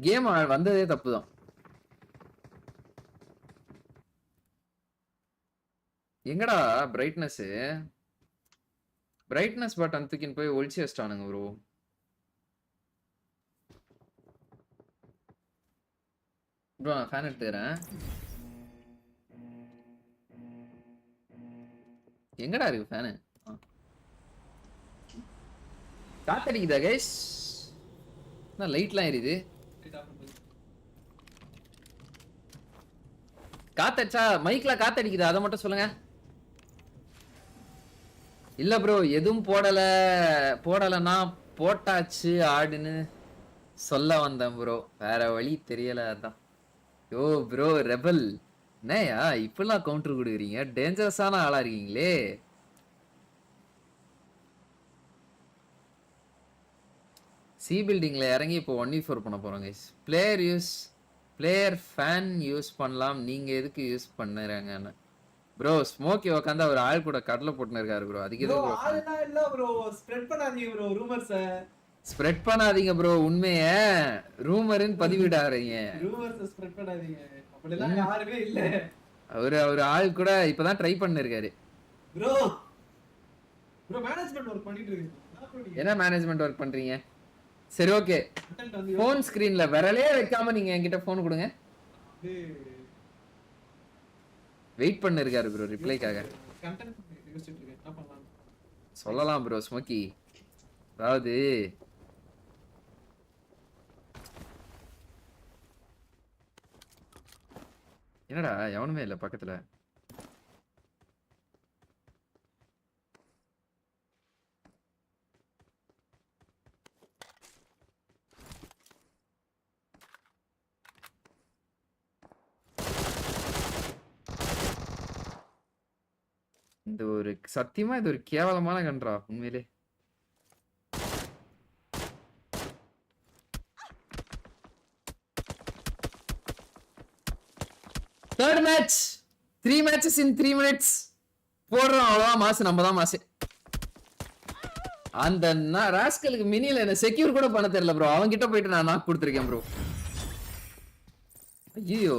கேம் வந்ததே தப்புதான். எங்கடா பிரைட்னஸ் பட்டன் தூக்கின்னு போய் ஒளிச்சு வச்சிட்டானுங்க ப்ரோ. ப்ரோ நான் ஃபேன் எடுத்துக்கிறேன். எங்கடா இருக்கு ஃபேனு? காத்தடிக்குதா கைஸ்? லைட்லாம் எரியுது. காத்தடிச்சா மைக்ல காத்தடிக்குது, அதை மட்டும் சொல்லுங்க. இல்ல ப்ரோ எதுவும் போடலன்னா போட்டாச்சு ஆடுன்னு சொல்ல வந்தேன் ப்ரோ, வேற வழி தெரியல அதான். யோ ப்ரோ ரெபல், என்னயா இப்பெல்லாம் கவுண்டர் கொடுக்குறீங்க, டேஞ்சரஸான ஆளா இருக்கீங்களே. சி பில்டிங்ல இறங்கி இப்போ 1v4 பண்ண போறோம் கைஸ். பிளேயர் ஃபேன் யூஸ் பண்ணலாம், நீங்க எதுக்கு யூஸ் பண்ணுறாங்கன்னு. ப்ரோ ஸ்மோக்கி உட்காந்து அவர் ஆள் கூட கடலை போட்டுன்னு இருக்காரு ப்ரோ, அதுக்கு ப்ரோ எதுக்கு ப்ரோ ஆளுனா இல்ல ப்ரோ, ஸ்ப்ரெட் பண்ணாதீங்க ப்ரோ ரூமர்ஸ். ஸ்ப்ரெட் பண்ணாதீங்க ப்ரோ, உண்மைய ரூமர்னு பதிவிடாதீங்க. ரூமர்ஸ் ஸ்ப்ரெட் பண்ணாதீங்க, அப்படிலாம் யாருமே இல்ல. அவர் ஆள் கூட இப்பதான் ட்ரை பண்ணிருக்காரு ப்ரோ. ப்ரோ மேனேஜ்மென்ட் வர்க் பண்ணிட்டு இருக்கீங்க. என்ன மேனேஜ்மெண்ட் ஒர்க் பண்றீங்க? சரி ஓகே, கண்டென்ட் வந்து போன் ஸ்கிரீன்ல விரலே வைக்காம நீங்க என்கிட்ட போன் கொடுங்க. வெயிட் பண்ண இருக்காரு ப்ரோ ரிப்ளைக்காக. கண்டென்ட் யோசிச்சிட்டு இருக்கேன் என்ன பண்ணலாம். சொல்லலாம் ப்ரோ ஸ்மோக்கி, அதாவது என்னடா எவனுமே இல்ல பக்கத்துல. இந்த ஒரு சத்தியமா இது ஒரு கேவலமான கன்றா உண்மையிலே. Third match 3 matches in 3 minutes போடுறோம், அவ்வளவுதான் மாசு, நம்ம தான் மாசு. அந்த ராஸ்கலுக்கு மினில என்ன செக்யூர் கூட பண்ண தெரியல ப்ரோ, அவங்க கிட்ட போயிட்டு நான் நாக் கொடுத்துருக்கேன் ப்ரோ. ஐயோ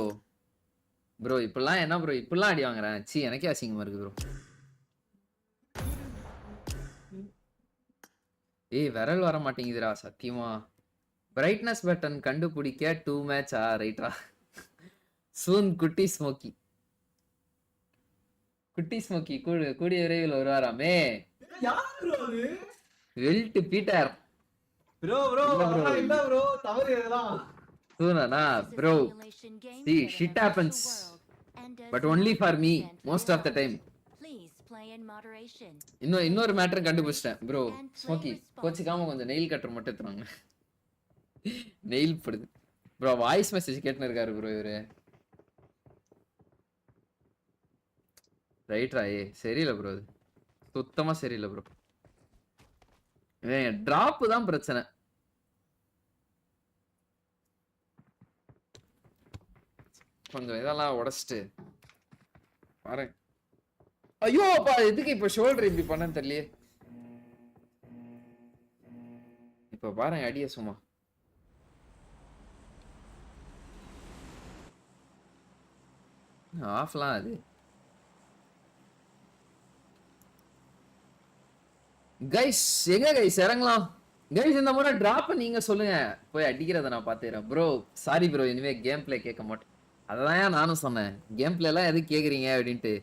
ப்ரோ இப்பெல்லாம் என்ன ப்ரோ இப்பெல்லாம் அடி வாங்குறேன், சி எனக்கே அசிங்கமா இருக்கு ப்ரோ. ஏய் விரல் வர மாட்டேங்குதுடா சத்தியமா. பிரைட்னஸ் பட்டன் கண்டுபிடிக்க 2 match ரைட்டா. சூன் குட்டி ஸ்மோக்கி கூடிய விரைவில் வருவாராமே. யார் ப்ரோ அது? வெல்ட் பீட்டர் ப்ரோ அதெல்லாம் இல்ல ப்ரோ, தவறு இதெல்லாம். சூனா bro, see shit happens but only for me most of the time. இன்னொரு மேட்டர் கண்டுபிடிச்சிட்டேன் ப்ரோ. ஸ்மோக்கி கோச்சிக்காம கொஞ்சம் நெயில் கட்டர் மட்டும் எடுத்துறாங்க, நெயில் படுது ப்ரோ. வாய்ஸ் மெசேஜ் கேட்டுன்னு இருக்காரு ப்ரோ இவரு. ரைட்ரா ஏ சரியில்லை ப்ரோ, அது சுத்தமா சரியில்லை ப்ரோ. டிராப் தான் பிரச்சனை. கொஞ்சம் இதெல்லாம் உடைச்சிட்டு பாரு. ஐயோ அப்பா எதுக்கு இப்ப ஷோல்டர் இப்படி பண்ணன்னு தெரியலையே. இப்ப பாருங்க அடிய சும்மா. ஆஃப்லாம் அது கைஸ், எங்க கைஸ் இறங்கலாம் கைஸ். இந்த முறை டிராப் நீங்க சொல்லுங்க, போய் அடிக்கிறத நான் பாத்துக்கிறேன் ப்ரோ. சாரி ப்ரோ, இனிமே கேம் பிளே கேட்க மாட்டேன். அதான் நானும் சொன்னேன், கேம் பிளே எல்லாம் எதுக்கு கேக்குறீங்க அப்படின்ட்டு.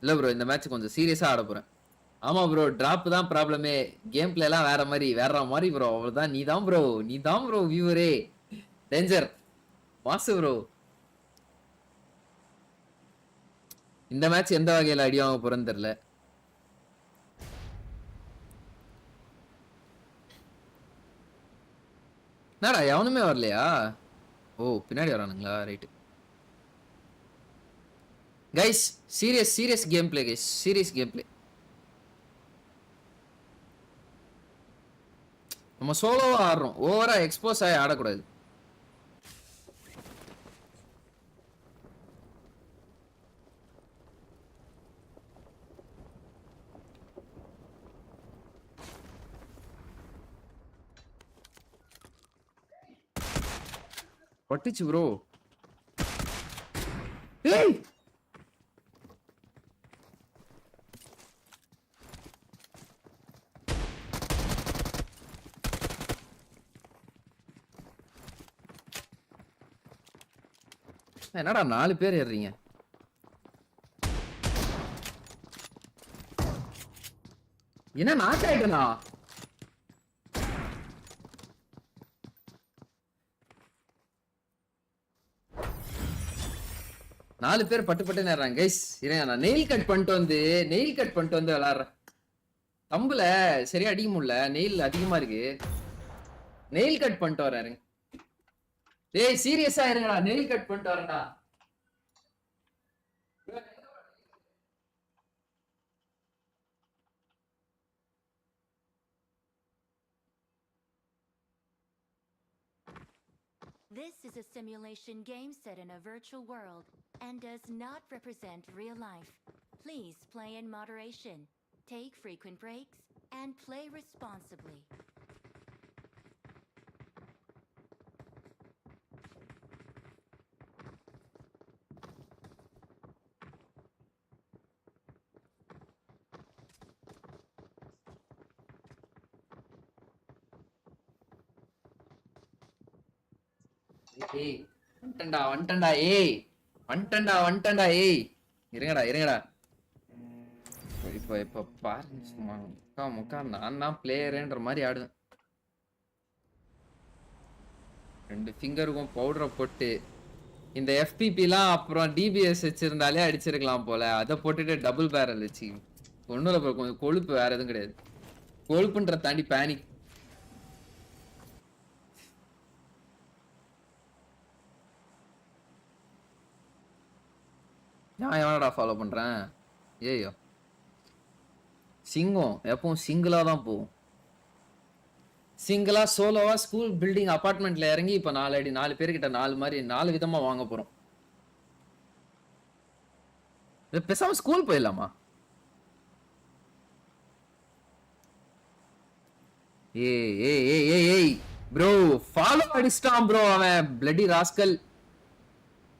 இல்ல ப்ரோ இந்த மேட்ச் கொஞ்சம் சீரியஸா ஆட போறேன். ஆமா ப்ரோ டிராப் தான் ப்ராப்ளமே, கேம் பிளே எல்லாம் வேற மாதிரி ப்ரோ. அவ்வளவுதான், நீ தான் ப்ரோ வியூவரே. டேஞ்சர் மாசு ப்ரோ. இந்த மேட்ச் எந்த வகையில அடி வாங்க போறேன்னு தெரியல. என்னடா எவனுமே வரலையா? ஓ பின்னாடி வரானுங்களா, right. Guys serious game play guys, serious game play. நம்ம சோலோவா ஆடுறோம், ஓவரா எக்ஸ்போஸ் ஆகி ஆடக்கூடாது. பட்டுச்சு ப்ரோ. ஏய் என்னடா 4 பேர் ஏறுறீங்க? என்ன நாக் ஆயிட்டனா? 4 பேர் பட்டு பட்டு நேர்றாங்க கைஸ். இருங்க நான் நெயில் கட் பண்ணிட்டு வந்து விளையாடுறேன். தம்புல சரியா அடிக்க முடியல, நெயில் அதிகமா இருக்கு. நெயில் கட் பண்ணிட்டு வரேன். டேய் சீரியஸா இருங்கடா, நெயில் கட் பண்ணிட்டு வரேன்டா. This is a simulation game set in a virtual world and does not represent real life. Please play in moderation, take frequent breaks, and play responsibly. ஏய் வந்துட்டேன்டா ஏய் வந்துட்டேன்டா ஏய். இருங்கடா இப்ப பாருங்க, சும்மா முக்கா நான் தான் பிளேயருன்ற மாதிரி ஆடுவேன். 2 ஃபிங்கருக்கும் பவுடரை போட்டு இந்த FPPலாம் அப்புறம் DBS வச்சிருந்தாலே அடிச்சிருக்கலாம் போல. அதை போட்டுட்டு டபுள் பேரல் வச்சு ஒண்ணுல கொஞ்சம் கொழுப்பு, வேற எதுவும் கிடையாது. கொழுப்புன்ற தாண்டி பேனிக். நான் எவனடா ஃபாலோ பண்றேன்? ஏயோ சிங்கம் எப்பவும் சிங்கிளா தான் போகும். சிங்கிளா சோலோவா ஸ்கூல் பில்டிங் அபார்ட்மெண்ட்ல இறங்கி இப்ப 4 பேர்கிட்ட 4 விதமா வாங்க போறோம். பேசாம ஸ்கூல் போயிடலாமா? ஏய் ப்ரோ ஃபாலோ அடிச்சிட்டான் ப்ரோ அவன், பிளடி ராஸ்கல்.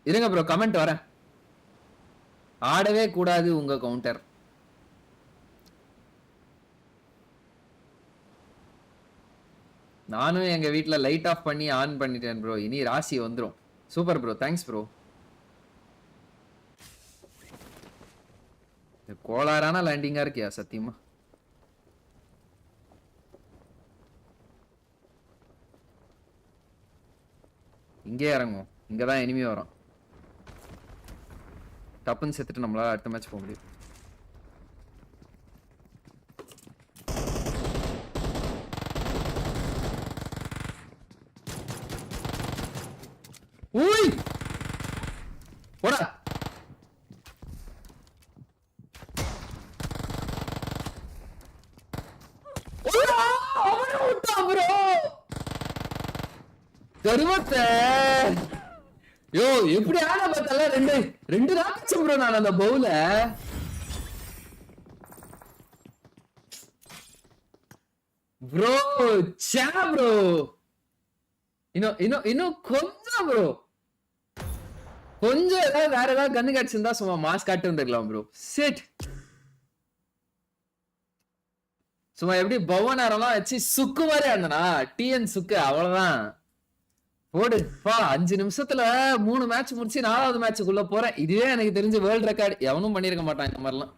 இருங்க ப்ரோ கமெண்ட் வரேன். ஆடவே கூடாது உங்க கவுண்டர். நானும் எங்க வீட்ல லைட் ஆஃப் பண்ணி ஆன் பண்ணிட்டேன் ப்ரோ. இனி ராசி வந்துரும். Super bro, thanks bro. கோளாறான லேண்டிங்கா இருக்கியா சத்தியமா? இங்கே இறங்கும், இங்கதான் எனிமி வரும். டப்புன்னு செத்துட்டு நம்மளால அடுத்த மேட்ச் போக முடியும். ஊய் போடா. கருமத்தை யோ எப்படி ஆனா பார்த்தால ரெண்டு ராட்சம் ப்ரோ. நான் அந்த பவுல ப்ரோ சே ப்ரோ இன்னும் கொஞ்சம் ப்ரோ, கொஞ்சம் ஏதாவது வேற ஏதாவது கண்ணு கிடைச்சிருந்தா சும்மா மாஸ் காட்டு வந்துருக்கலாம் ப்ரோ. செட் சும்மா எப்படி பவனாரெல்லாம் வச்சு சுக்கு மாதிரி ஆடுனா TN சுக்கு, அவ்வளவுதான். போடு பா 5 நிமிஷத்துல 3 மேட்ச் முடிச்சு 4வது மேட்சுக்குள்ள போறேன். இதுவே எனக்கு தெரிஞ்ச வேர்ல்ட் ரெக்கார்டு. எவனும் பண்ணிருக்க மாட்டான் இந்த மாதிரிலாம்.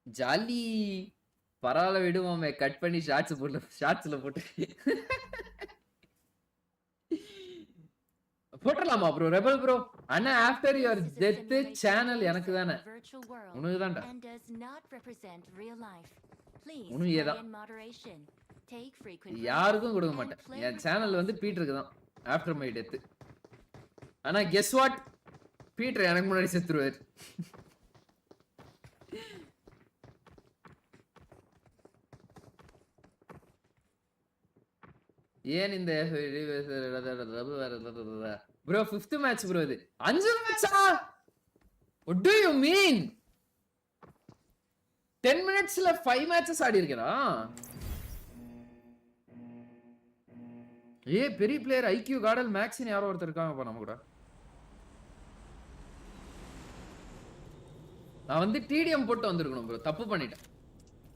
ஜாலி பரவாயில்ல விடுவோமே, கட் பண்ணி ஷார்ட்ஸ்ல போட்டு போட்டலாமா ப்ரோ? ரெபல் ப்ரோ அண்ணா ஆஃப்டர் யுவர் டெத் சேனல் எனக்கு தானே, உனக்கு தான்டா. உனக்கு தான், யாருக்கும் கொடுக்க மாட்டேன். என் சேனல் வந்து பீட்டருக்கு தான் ஆஃப்டர் மை டெத். ஆனா கெஸ் வாட், பீட்டர் எனக்கு முன்னாடி செத்துருவாரு. ஏன் இந்த ப்ரோ 5th மேட்ச் ப்ரோ, இது 5 மேட்சா? what do you mean 10 மினிட்ஸ்ல 5 மேட்சஸ் ஆடி இருக்கேனா? பெரிய பிளேயர் IQ கார்டல் மேக்ஸின் யாரோ ஒருத்தர் இருக்காங்கப்பா நம்ம கூட. நான் வந்து TDM போட்டு வந்திருக்கணும் ப்ரோ, தப்பு பண்ணிட்டேன்.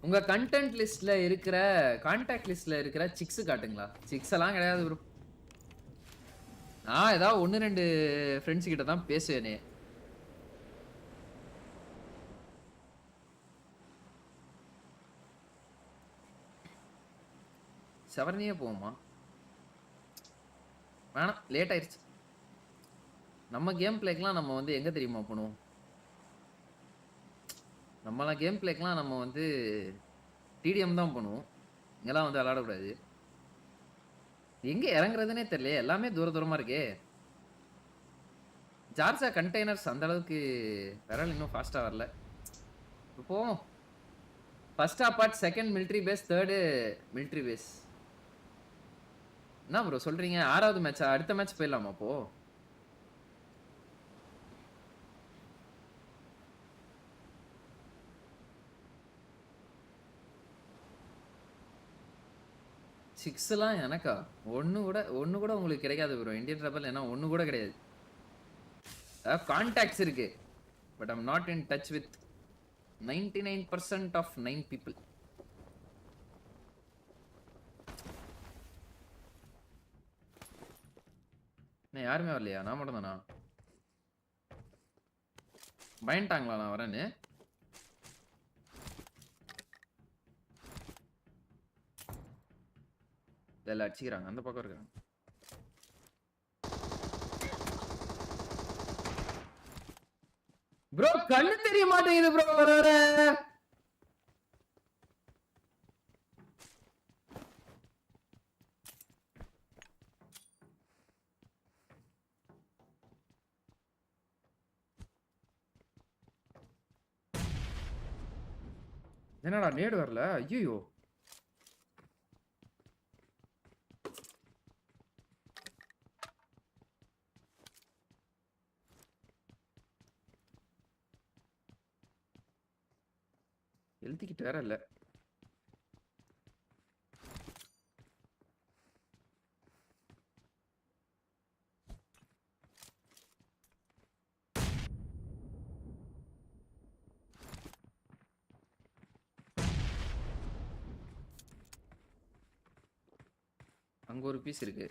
உங்க கண்டென்ட் லிஸ்ட்ல இருக்கிற கான்டாக்ட் லிஸ்ட்ல இருக்கிற சிக்ஸ் காட்டுங்களா? சிக்ஸ் எல்லாம் கிடையாது ப்ரோ. நான் ஏதாவது 1-2 ஃப்ரெண்ட்ஸ் கிட்ட தான் பேசுவேனே. செவரனியே போவோமா? வேணாம், லேட் ஆயிடுச்சு. நம்ம கேம் பிளேக்கெலாம் நம்ம வந்து எங்கே தெரியுமா பண்ணுவோம்? நம்மளாம் கேம் பிளேக்கெலாம் நம்ம வந்து டிடிஎம் தான் பண்ணுவோம். இங்கெல்லாம் வந்து விளாடக்கூடாது. எங்கே இறங்குறதுனே தெரியல, எல்லாமே தூரமாக இருக்கே. ஜார்ஜா கண்டெய்னர்ஸ் அந்த அளவுக்கு விரல் இன்னும் ஃபாஸ்ட்டாக வரல. இப்போ first apart, second military base, third military base. என்ன ப்ரோ சொல்கிறீங்க? 6வது மேட்சா? அடுத்த மேட்ச் போயிடலாமா அப்போ? சிக்ஸ்லாம் எனக்கா? ஒன்று கூட உங்களுக்கு கிடைக்காது ப்ரோ. இந்தியன் ரெபல் ஏன்னா ஒன்று கூட கிடையாது. கான்டாக்ட்ஸ் இருக்கு, but I'm not in touch with 99% of 9 people. யாருமே வரலையா? நான் மட்டும் தானா? பயன்ட்டாங்களா நான் வரேன்னு? இல்லை அடிச்சுக்கிறாங்க, அந்த பக்கம் இருக்காங்க. ப்ரோ கண்ணு தெரிய மாட்டேங்குது ப்ரோ. வர என்னடா நேடு வரல? ஐயோ எழுதிக்கிட்டு வேற இல்ல. அங்க ஒரு பீஸ் இருக்கு.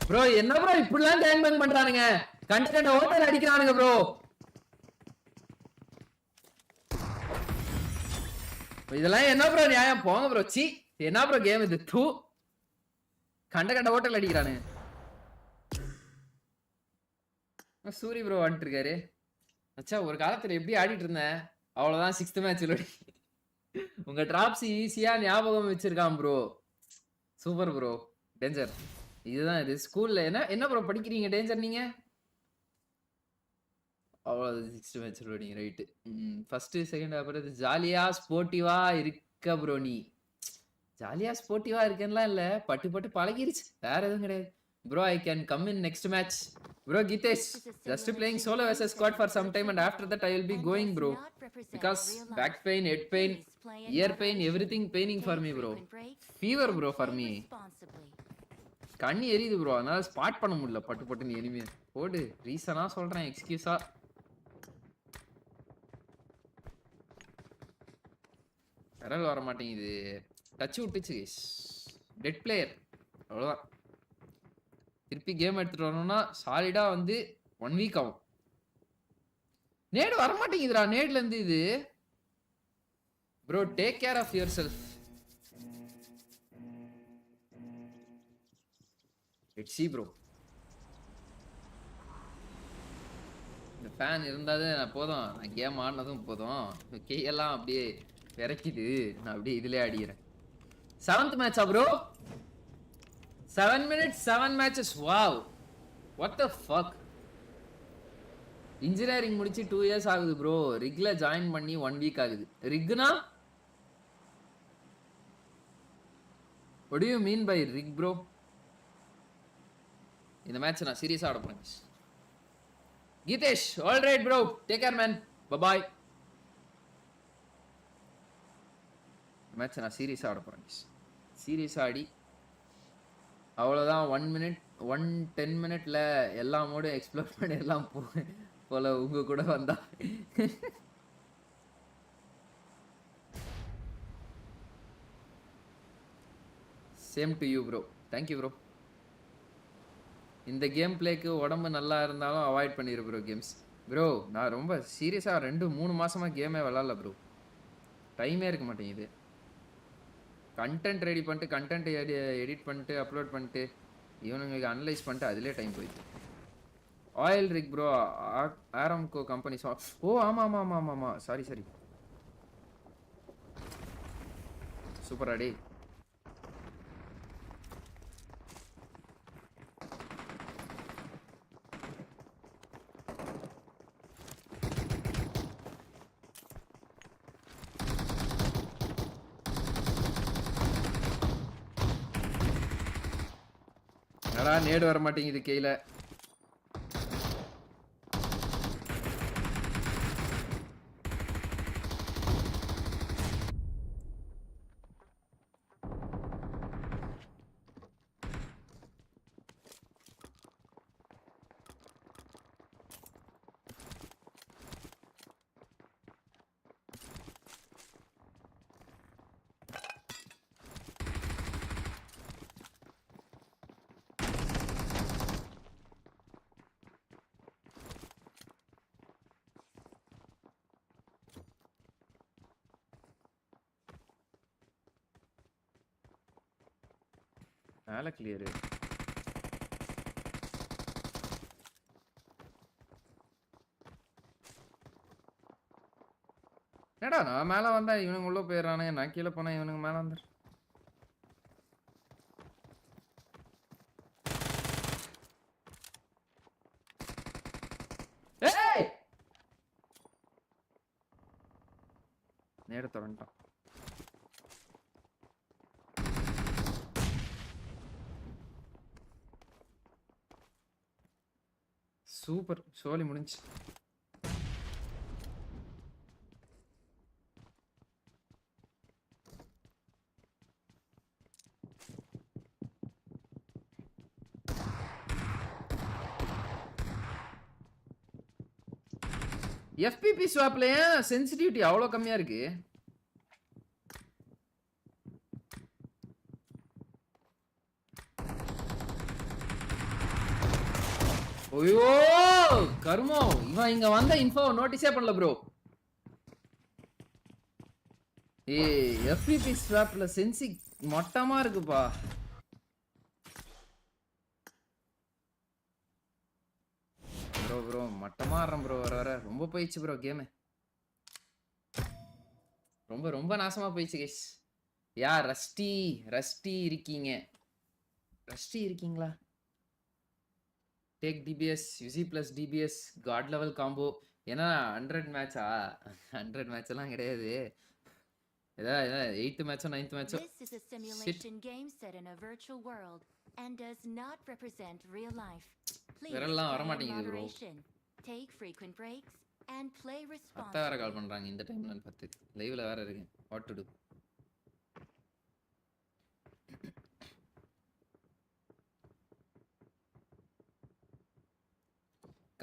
ப்ரோ என்ன ப்ரோ இப்படிலாம் கேங் பேங் பண்றானுங்க? கண்டென்ட் ஓட்டர் அடிக்கிறானுங்க ப்ரோ. இதெல்லாம் என்ன ப்ரோ நியாயம்? போங்க ப்ரோ. சி என்ன ப்ரோ கேம் இது? தூ கண்ட ஓட்டல் அடிக்கிறானுங்க. சூரி ப்ரோ வந்துட்டு இருக்காரு. அச்சா ஒரு காலத்துல எப்படி ஆடிட்டு இருந்தேன், அவ்வளவுதான் 6th மேட்ச்ல. உங்க டிராப்ஸ் ஈஸியா ஞாபகம் வச்சிருக்கான் ப்ரோ. Super bro, danger. இதுதான் இது. ஸ்கூல்ல என்ன ப்ரோ படிக்கிறீங்க டேஞ்சர் நீங்க? அவ்வளோ 6th மேட்ச் நீங்க ரைட்டு. ஃபர்ஸ்ட் செகண்ட் அப்புறம் ஜாலியா ஸ்போர்ட்டிவா இருக்க ப்ரோ. நீ ஜாலியா ஸ்போர்ட்டிவா இருக்கேன்லாம் இல்ல, பட்டு பழகிருச்சு, வேற எதுவும் கிடையாது bro. I can come in next match bro. Geethesh just playing solo versus squad for some time and after that I will be going bro, because back pain, head pain, ear pain, everything paining for me bro. Fever bro for me. கண்ணி எரியுது bro, அதனால spot பண்ண முடியல பட்டு நீ எனிமே போடு. ரீசனா சொல்றேன், எக்ஸ்கியூஸா. விரல் வர மாட்டேங்குது, டச் விட்டுச்சு. டெட் பிளேயர் அவ்வளோதான். திருப்பி கேம் எடுத்துட்டு வரணும்னா சாலிடா வந்து 1 வீக் ஆகும். நேடு வர மாட்டேங்குதுடா நேட்ல இருந்து இது. Bro take care of yourself. It's C bro. இந்த ஃபேன் இருந்தாலே நான் போதும், நான் கேம் ஆடினதும் போதும். கையெல்லாம் அப்படியே விரைக்குது, நான் அப்படியே இதுலயே ஆடிக்கிறேன். 7th மேட்சா ப்ரோ? 7 minutes 7 matches. Wow, what the fuck. Engineering முடிச்சு 2 years ஆகுது ப்ரோ. ரிக்ல ஜாயின் பண்ணி 1 வீக் ஆகுது. ரிக்னா what do you mean by rig bro? இந்த மேட்ச் நான் சீரியஸா ஆட போறேன். Geethesh all right bro, take care man, bye bye. Match நான் சீரியஸா ஆட போறேன். சீரியஸா ஆடி அவ்வளோதான். 10 minute எல்லா மோடும் எக்ஸ்ப்ளோர் பண்ணி எல்லாம் போல உங்க கூட வந்தா. Same to you bro, thank you bro. இந்த கேம் பிளேக்கு உடம்பு நல்லா இருந்தாலும் அவாய்ட் பண்ணிடு ப்ரோ கேம்ஸ். ப்ரோ நான் ரொம்ப சீரியஸாக 2-3 மாசமா கேமே விளாட்ல ப்ரோ. டைமே இருக்க மாட்டேங்குது. கண்டென்ட் ரெடி பண்ணிட்டு கண்டென்ட் எடிட் பண்ணிட்டு அப்லோட் பண்ணிட்டு இவனுங்களுக்கு அனலைஸ் பண்ணிட்டு அதிலே டைம் போயிடுது. Oil rig bro, Aramco company. Oh ஆமா சாரி சூப்பர் அடி. என்னடா நேடு வர மாட்டேங்குது கையில. மேல கிளியரு. என்னடா நான் மேல வந்தா இவனுங்க உள்ள போயிடறானே, நான் கீழே போனா இவனுங்க மேல வந்துரு. ஏய் நேட தொடண்டான். சூப்பர், சோலி முடிஞ்சு. FPP ஸ்வாப்ல ஏன் சென்சிட்டிவிட்டி அவ்வளோ கம்மியா இருக்கு? ஐயோ கர்மோ, இவன் இங்க வந்த இன்ஃபோ நோட்டீஸே பண்ணல ப்ரோ. FPP ஸ்வாப்ல சென்சி மொட்டமா இருக்குப்பா. ப்ரோ மட்டமா ஆடுறேன் ப்ரோ. வர ரொம்ப போயிடுச்சு ப்ரோ கேமு. ரொம்ப நாசமா போயிடுச்சு கைஸ். ரஸ்டி இருக்கீங்களா? Take DBS UC plus DBS god level combo. ஏன்னா 100 மேட்சா? 100 மேட்ச் எல்லாம் கிடையாது. ஏதாவது 8th மேட்சோ 9th மேட்சோ. This is a simulation game set in a virtual world and does not represent real life. Please play in moderation, take frequent breaks, and play responsibly. அத்தை வேற கால் பண்றாங்க இந்த டைம்ல பார்த்து. லைவ்ல வேற இருக்கேன். What to do?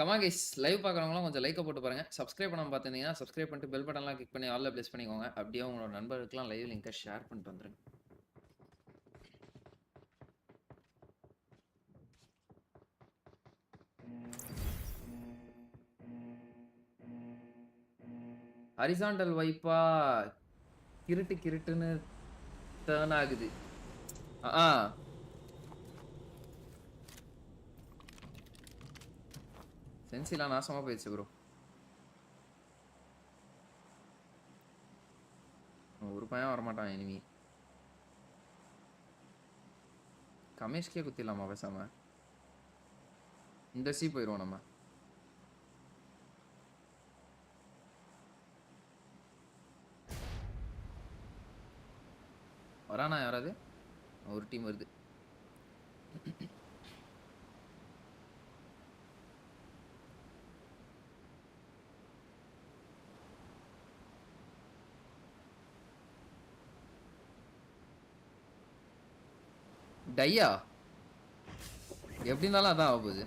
கமா கைஸ், லைவ் பார்க்குறவங்களாம் கொஞ்சம் லைக்கை போட்டு பாருங்க. சப்ஸ்கிரைப் பண்ணாமல் பார்த்துருந்தீங்கன்னா சப்ஸ்கிரைப் பண்ணிட்டு பெல் பட்டன்லாம் கிளிக் பண்ணி ஆல்ல ப்ளேஸ் பண்ணிக்கோங்க. அப்படியே உங்களோட நண்பர்களுக்குலாம் லைவ் லிங்கை ஷேர் பண்ணிட்டு வந்துருங்க. ஹரிசாண்டல் வைப்பா கிருட்டுன்னு டர்ன் ஆகுது. சென்சிலாம் நாசமா போயிடுச்சு ப்ரோ. ஒரு பையன் வரமாட்டான் இனிமே. கமேஷ்கே குத்திடலாமா பேசாம? இந்த சி போயிடுவோம் நம்ம. வரானா யாராவது? ஒரு டீம் வருது. டையா எப்படி இருந்தாலும் அதான் ஆகுது.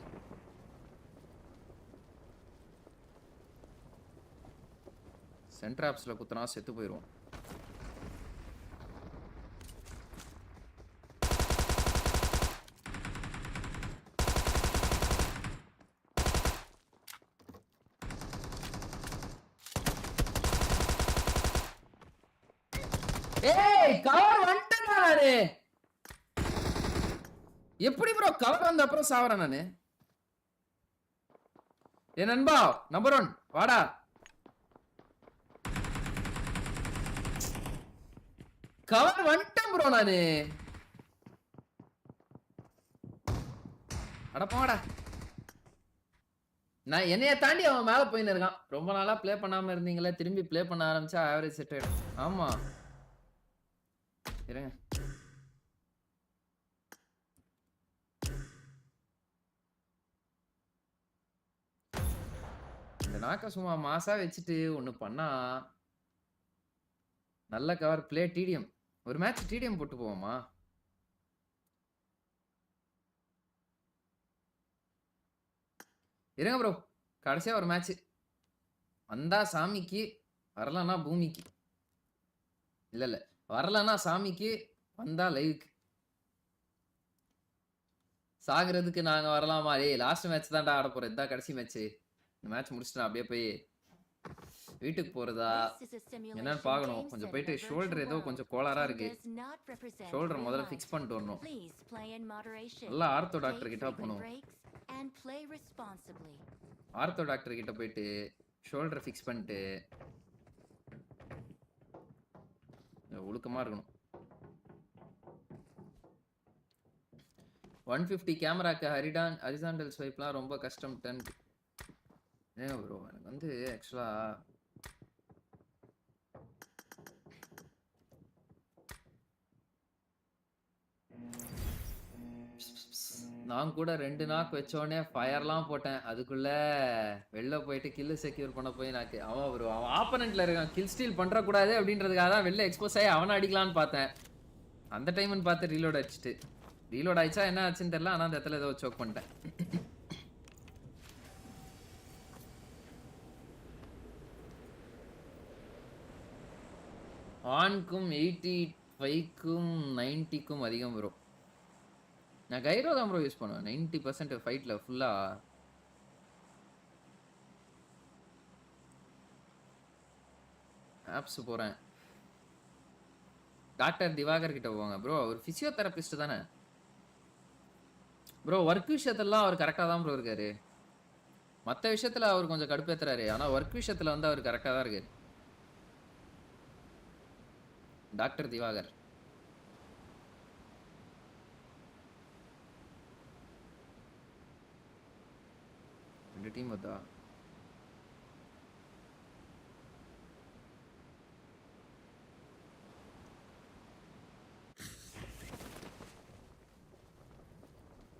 சென்ட்ராப்ஸ்ல குத்துனா செத்து போயிடுவோம். ஏய் கவர் வந்துட்டேன் நானு. எப்படி ப்ரோ கவர் வந்த அப்புறம் சாவறேன் நானு? ஏ நண்பா நம்பர் 1 வாடா. கவர் வந்துட்டேன் ப்ரோ நானு. அட போடா. நான் என்னைய தாண்டி அவன் மேல போயின்னு இருக்கான். ரொம்ப நாளா ப்ளே பண்ணாம இருந்தீங்களே, திரும்பி ப்ளே பண்ண ஆரம்பிச்சா ஆவரேஜ் செட் ஆயிடும். ஆமா இருங்க. இந்த நாக்க சும்மா மாசா வச்சுட்டு ஒண்ணு பண்ணா நல்ல கவர் ப்ளே டிடிஎம். ஒரு மேட்ச் டிடிஎம் போட்டு போவோமா? இருங்க ப்ரோ, கடைசியா ஒரு மேட்ச் வந்தா சாமிக்கு, வரலன்னா பூமிக்கு. இல்ல வரலன்னா சாமிக்கு, வந்தா லைவுக்கு. சாகிறதுக்கு நாங்க வரலாமா? ஏய் லாஸ்ட் மேட்ச் தான்டா ஆட போறோம். இதான் கடைசி மேட்ச். இந்த மேட்ச் முடிச்சுட்டு அப்படியே போய் வீட்டுக்கு போறதா என்னன்னு பார்க்கணும். கொஞ்சம் போயிட்டு ஷோல்டர் ஏதோ கொஞ்சம் கோளாரா இருக்கு. ஷோல்டர் முதல்ல ஃபிக்ஸ் பண்ணிட்டு வரணும். நல்லா ஆர்த்தோ டாக்டர் கிட்ட போகணும். ஆர்த்தோ டாக்டர் கிட்ட போயிட்டு ஷோல்டர் ஃபிக்ஸ் பண்ணிட்டு ஒழுக்கமா இருக்கணும். 150 கேமராக்கு ஹரிசாண்டல் ஸ்வைப்லாம் ரொம்ப கஷ்டம். 10 ஏங்க ப்ரோ எனக்கு வந்து ஆக்சுவலா நான் கூட 2 நாக் வச்சோடனே ஃபயர்லாம் போட்டேன். அதுக்குள்ள வெளில போயிட்டு கில்லு செக்யூர் பண்ண போய் நாக்கு அவன் ப்ரோ அவன் ஆப்பனண்ட்ல இருக்கான். கில் ஸ்டீல் பண்றக்கூடாது அப்படின்றதுக்காக தான் வெளில எக்ஸ்போஸ் ஆகி அவனை அடிக்கலான்னு பார்த்தேன். அந்த டைம்னு பார்த்து ரீலோட் அடிச்சுட்டு ரீலோட் ஆயிடுச்சா என்ன ஆச்சுன்னு தெரியல. ஆனால் அந்த இடத்துல ஏதோ சோக் பண்ணிட்டேன். ஆன்க்கும் 85க்கும் 90க்கும் அதிகம் ப்ரோ. நான் கைரோ தான் ப்ரோ யூஸ் பண்ணுவேன். 90% ஃபைட்ல ஃபுல்லா ஆப்ஸ் போறேன். டாக்டர் திவாகர் கிட்ட போவாங்க ப்ரோ. அவர் பிசியோதெரபிஸ்ட் தானே ப்ரோ. ஒர்க் விஷயத்தெல்லாம் அவர் கரெக்டாக தான் ப்ரோ இருக்காரு. மற்ற விஷயத்துல அவர் கொஞ்சம் கடுப்பேத்துறாரு. ஆனால் ஒர்க் விஷயத்துல வந்து அவர் கரெக்டாக தான் இருக்காரு. டாக்டர் திவாகர். ரெண்டு டீம் வந்தா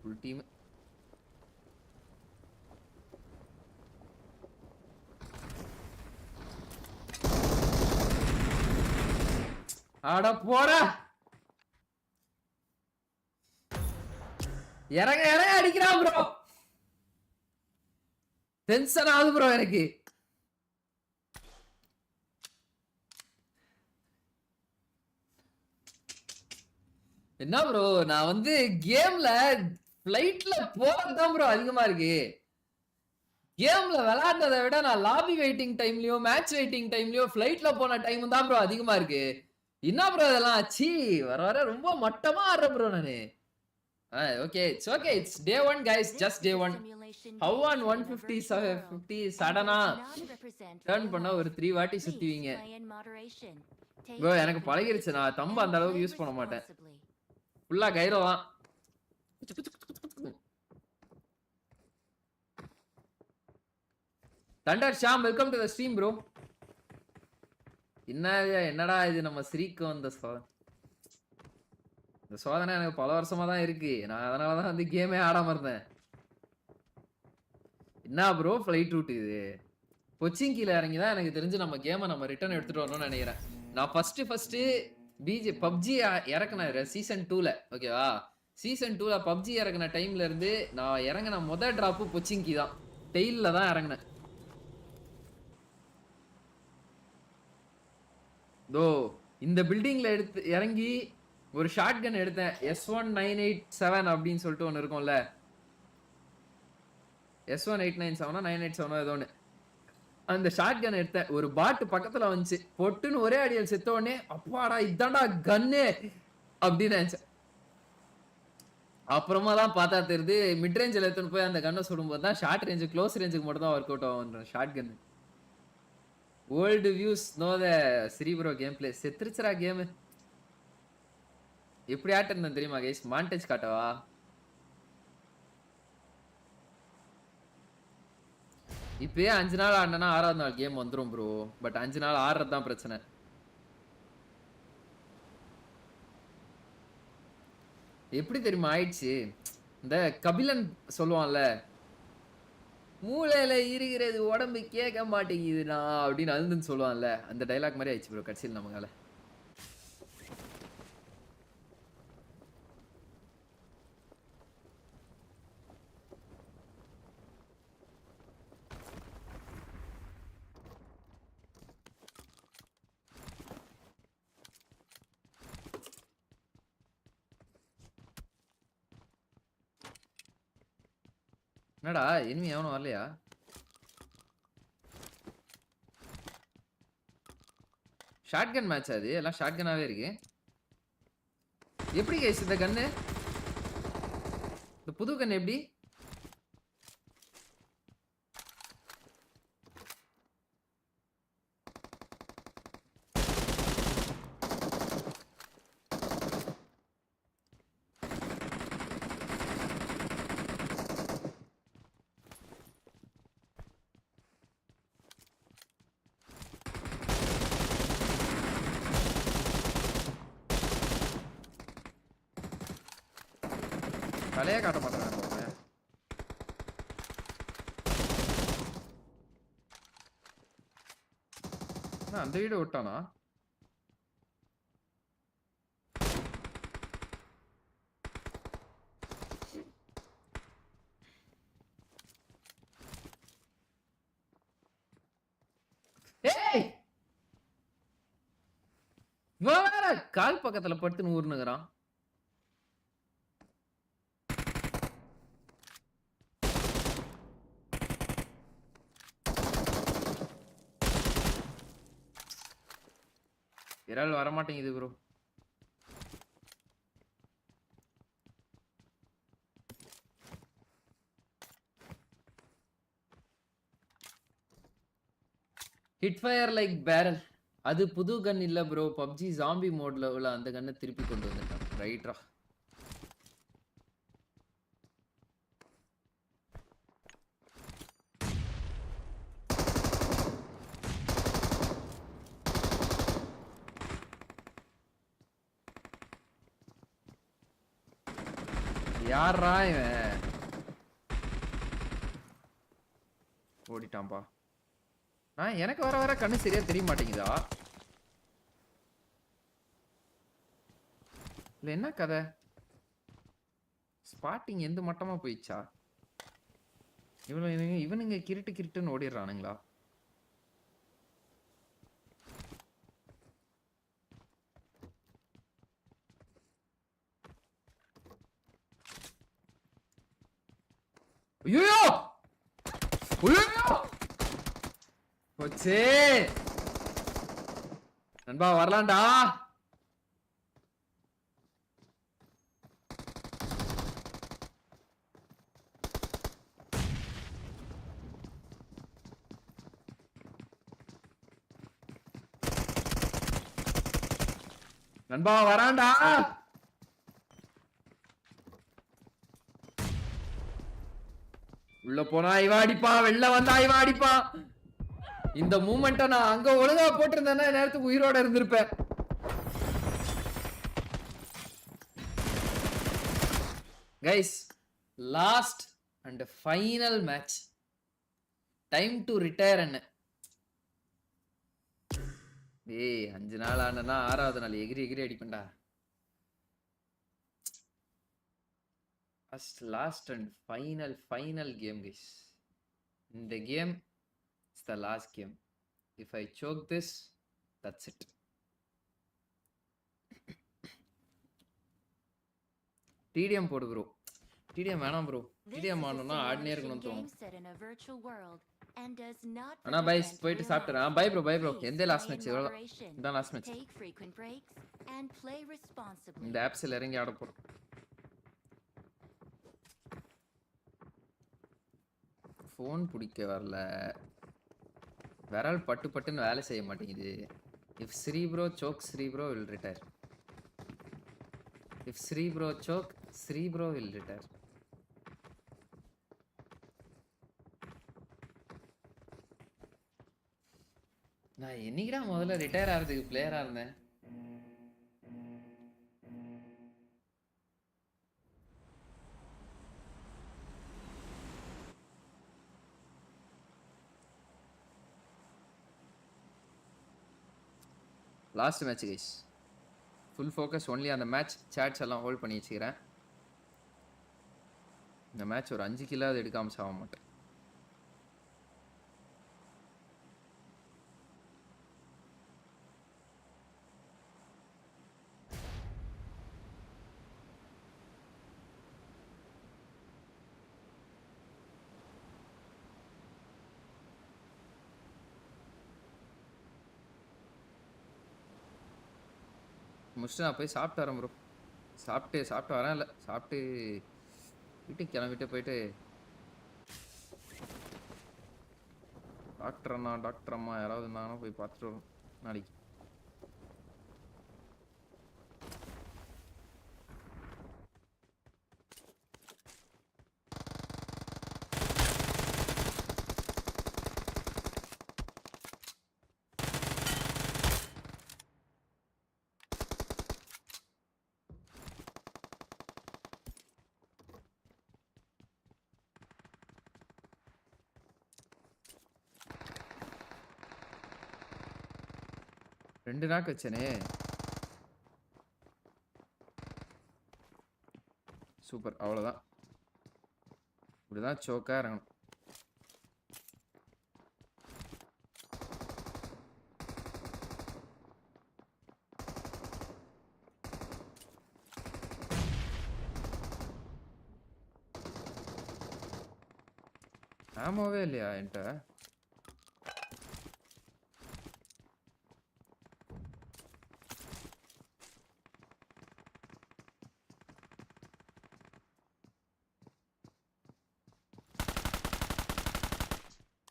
ஃபுல் டீம். ஆட போடா. இறங்க இறங்க அடிக்கிறான் ப்ரோ. டென்ஷன் ஆகுது ப்ரோ எனக்கு. என்ன ப்ரோ நான் வந்து கேம்ல ஃபிளைட்ல போறதுதான் ப்ரோ அதிகமா இருக்கு. கேம்ல விளையாடுறதை விட நான் லாபி வெயிட்டிங் டைம்லயோ மேட்ச் வெயிட்டிங் டைம்லயோ ஃபிளைட்ல போன டைம் தான் ப்ரோ அதிகமா இருக்கு. என்ன ப்ரோ இதெல்லாம் சி வர வர ரொம்ப மட்டமா ஆடுற ப்ரோ நானு. Okay it's okay it's day 1 guys, just day 1. how on 150 சடனா டர்ன் பண்ண ஒரு 3 வாட்டி சுத்துவீங்க ப்ரோ. எனக்கு பழகிருச்சு. நான் தம்ப அந்த அளவுக்கு யூஸ் பண்ண மாட்டேன். ஃபுல்லா கைரோ தான். Thunder Sham welcome to the stream bro. என்னடா இது நம்ம ஸ்ரீக்கு வந்த இந்த சோதனை எனக்கு பல வருஷமா தான் இருக்கு. நான் அதனாலதான் வந்து கேமே ஆடாம இருந்தேன். என்ன ப்ரோ ஃபிளைட் ரூட் இது? கொச்சின் இறங்கி தான் எனக்கு தெரிஞ்சு நம்ம கேமை நம்ம ரிட்டர்ன் எடுத்துட்டு வரணும்னு நினைக்கிறேன். நான் ஃபர்ஸ்ட் பப்ஜி இறக்குனேன் சீசன் 2ல. ஓகேவா? சீசன் 2ல பப்ஜி இறக்குன டைம்ல இருந்து நான் இறங்கின முதல் டிராப்பு கொச்சின்கி தான். டெய்ல தான் இறங்கினேன். தோ இந்த பில்டிங்ல எடுத்து இறங்கி ஒரு ஷார்ட் கன் எடுத்தேன். S1987 அப்படின்னு சொல்லிட்டு ஒன்று இருக்கும்ல. S1897 987 ஏதோ ஒன்று. அந்த ஷாட் கன் எடுத்தேன். ஒரு பாட்டு பக்கத்துல வந்துச்சு. பொட்டுன்னு ஒரே அடியில் செத்த உடனே அப்பாடா இதான்டா கன்னு அப்படின்னு நினைச்சேன். அப்புறமா தான் பார்த்தா தெரியுது மிட் ரேஞ்சில் எடுத்துன்னு போய் அந்த கன்னை சுடும்போது தான் ஷார்ட் ரேஞ்சு க்ளோஸ் ரேஞ்சுக்கு மட்டும் தான் ஒர்க் அவுட் ஆகும் short gun. Old views no the சிரிப்ரோ கேம் பிளே. செத்துருச்சுரா கேமு. எப்படி ஆட்டிருந்தேன் தெரியுமா கைஸ்? மாண்டேஜ் காட்டவா? இப்பயே 5 நாள் ஆடினா 6வது நாள் கேம் வந்துரும் ப்ரோ. பட் 5 நாள் ஆடுறது தான் பிரச்சனை. எப்படி தெரியுமா ஆயிடுச்சு? இந்த கபிலன் சொல்லுவான்ல, மூளையில இருக்கிறது உடம்பு கேட்க மாட்டேங்குதுண்ணா அப்படின்னு அழுந்துன்னு சொல்லுவான்ல, அந்த டைலாக் மாதிரி ஆயிடுச்சு ப்ரோ கடைசியில் நமக்கால. என்னடா இனிமே எவனும் வரலையா? ஷாட்கன் மேட்ச் அது, எல்லாம் ஷாட்கனாவே இருக்கு. எப்படி கைஸ் இந்த கன்னு? இந்த புது கன் எப்படி? தலையே காட்ட மாட்டேன். அந்த வீடு விட்டானா? கால் பக்கத்துல படுத்துன்னு ஊர்னுக்குறான். விரல் வர மாட்டேங்குது bro. Hit fire like barrel. அது புது கன் இல்ல ப்ரோ. பப்ஜி ஜாம்பி மோட்ல உள்ள அந்த கன்னை திருப்பி கொண்டு வந்துட்டான். ரைட்ரா. யாரா இவன்? ஓடிட்டான்பா. எனக்கு வர வர கண்ணு சரியா தெரிய மாட்டேங்குதா? இல்ல என்ன கதை? ஸ்பாட்டிங் எந்த மட்டமா போயிடுச்சா? இவனுங்க கிரிட்டு கிரிட்டுன்னு ஓடிடுறானுங்களா? ஐயோ போச்சே. நண்பா வரலாம்டா. நண்பா வரான்டா. உள்ள போனா இவன் அடிப்பான், வெளில வந்தா இவன் அடிப்பான். இந்த மூமெண்ட்டை நான் அங்க ஒழுங்கா போட்டிருந்தேன்னா நேரத்துக்கு உயிரோட இருந்திருப்பேன். Guys, last and final match. Time to retire. என்ன ஏய் 5 நாள் ஆனா 6வது நாள் எகிரி எகிரி அடிப்பேன்டா. Last and final game guys. இந்த game is the last game. If I choke this, that's it. TDM போடு ப்ரோ. TDM வேணாம் ப்ரோ. TDM ஆடணும்னா ஆடினே இருக்கணும்னு தோணும். and does not அண்ணா பை represent போயிட்டு real சாப்பிட்டுறேன். life. பை ப்ரோ Please எந்த லாஸ்ட் play in மேட்ச் இவ்வளோ moderation, இதான் last match. take frequent breaks, and play responsibly. இந்த ஆப்ஸில் இறங்கி ஆட போகிறோம். ஃபோன் பிடிக்க வரல, விரல் பட்டு பட்டுன்னு வேலை செய்ய மாட்டேங்குது. If Sri bro choke Sri bro will retire. If Sri bro choke Sri bro will retire. நான் என்னைக்குடா முதல்ல ரிட்டையர் ஆகிறதுக்கு பிளேயரா இருந்தேன்? Last match guys, full focus only அந்த மேட்ச். சேட்ஸ் எல்லாம் ஹோல்ட் பண்ணி வச்சுக்கிறேன். இந்த மேட்ச் ஒரு 5 கிலோ அது எடுக்காமல் சாக மாட்டேன். முடிச்சுட்டு நான் போய் சாப்பிட்டு வரேன் ப்ரோ. சாப்பிட்டு வரேன். இல்லை சாப்பிட்டு வீட்டுக்கு கிளம்பிட்டு போயிட்டு டாக்டர் அம்மா யாராவது இருந்தாங்கன்னா போய் பார்த்துட்டு வரும் நாளைக்கு. ரெண்டு நாக்கு வச்சனே. சூப்பர், அவ்வளோதான். இப்படிதான் சோக்கா இறங்கணும். ஆமாவே இல்லையா என்கிட்ட?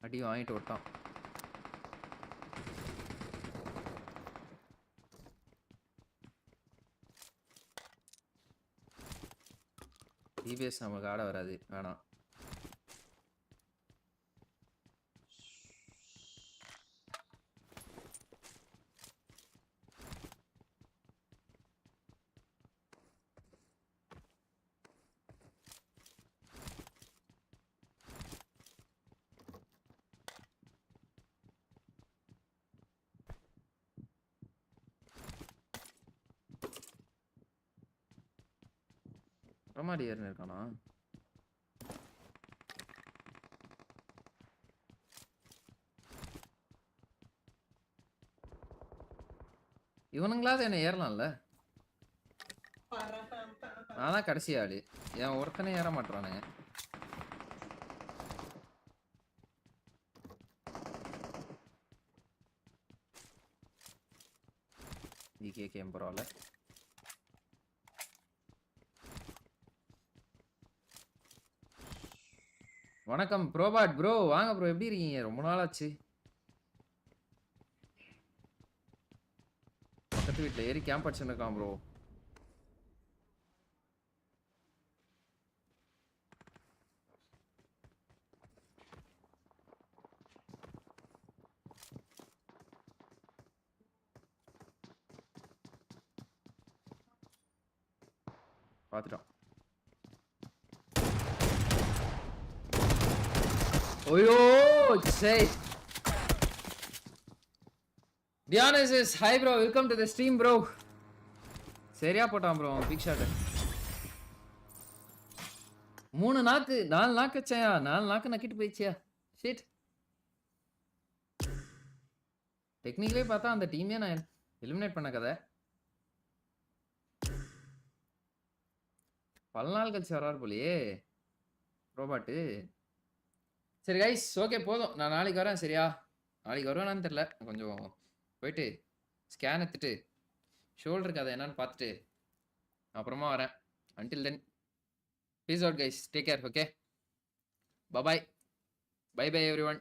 அடி வாங்கிட்டு விட்டான். டிபிஎஸ் நமக்கு ஆட வராது, வேணாம். மாதிரி ஏறினு இருக்கானா? இவனுங்களாவது என்ன ஏறலாம்ல? நான் தான் கடைசி ஆளு. என் ஒருத்தனை ஏற மாட்டானுங்க. கேம் பரவாயில்ல. வணக்கம் ப்ரோபாட் ப்ரோ, வாங்க ப்ரோ, எப்படி இருக்கீங்க? ரொம்ப நாள் ஆச்சு. பக்கத்து வீட்டில் ஏறி கேம்ப் அடிச்சுருக்கான் ப்ரோ. பார்த்துட்டான். ஓயோ சரி. Dionysus, hi bro, welcome to the stream bro. சரியா போட்டான் ப்ரோ பிக் ஷாட். 3 நாக்கு 4 நாக்கு வச்சையா? 4 நாக்கு நக்கிட்டு போயிடுச்சியா? ஷிட். டெக்னிக்கலே பார்த்தா அந்த டீமே நான் எலிமினேட் பண்ண கதை. பல நாள் கழிச்சு வராரு போலியே ரோபாட்டு. சரி கைஸ், ஓகே போதும். நான் நாளைக்கு வரேன் சரியா? நாளைக்கு வருவேனான்னு தெரியல. கொஞ்சம் போயிட்டு ஸ்கேன் எடுத்துட்டு ஷோல்டருக்கு அதை என்னன்னு பார்த்துட்டு அப்புறமா வரேன். Until then peace out guys, take care. Okay, bye bye, bye bye everyone.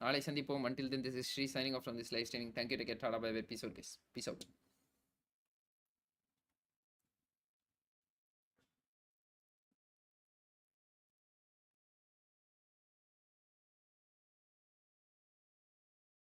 நாளை சந்திப்போம். Until then this is Sri signing off from this live streaming. Thank you, take care, tata, bye bye, peace out guys, peace out.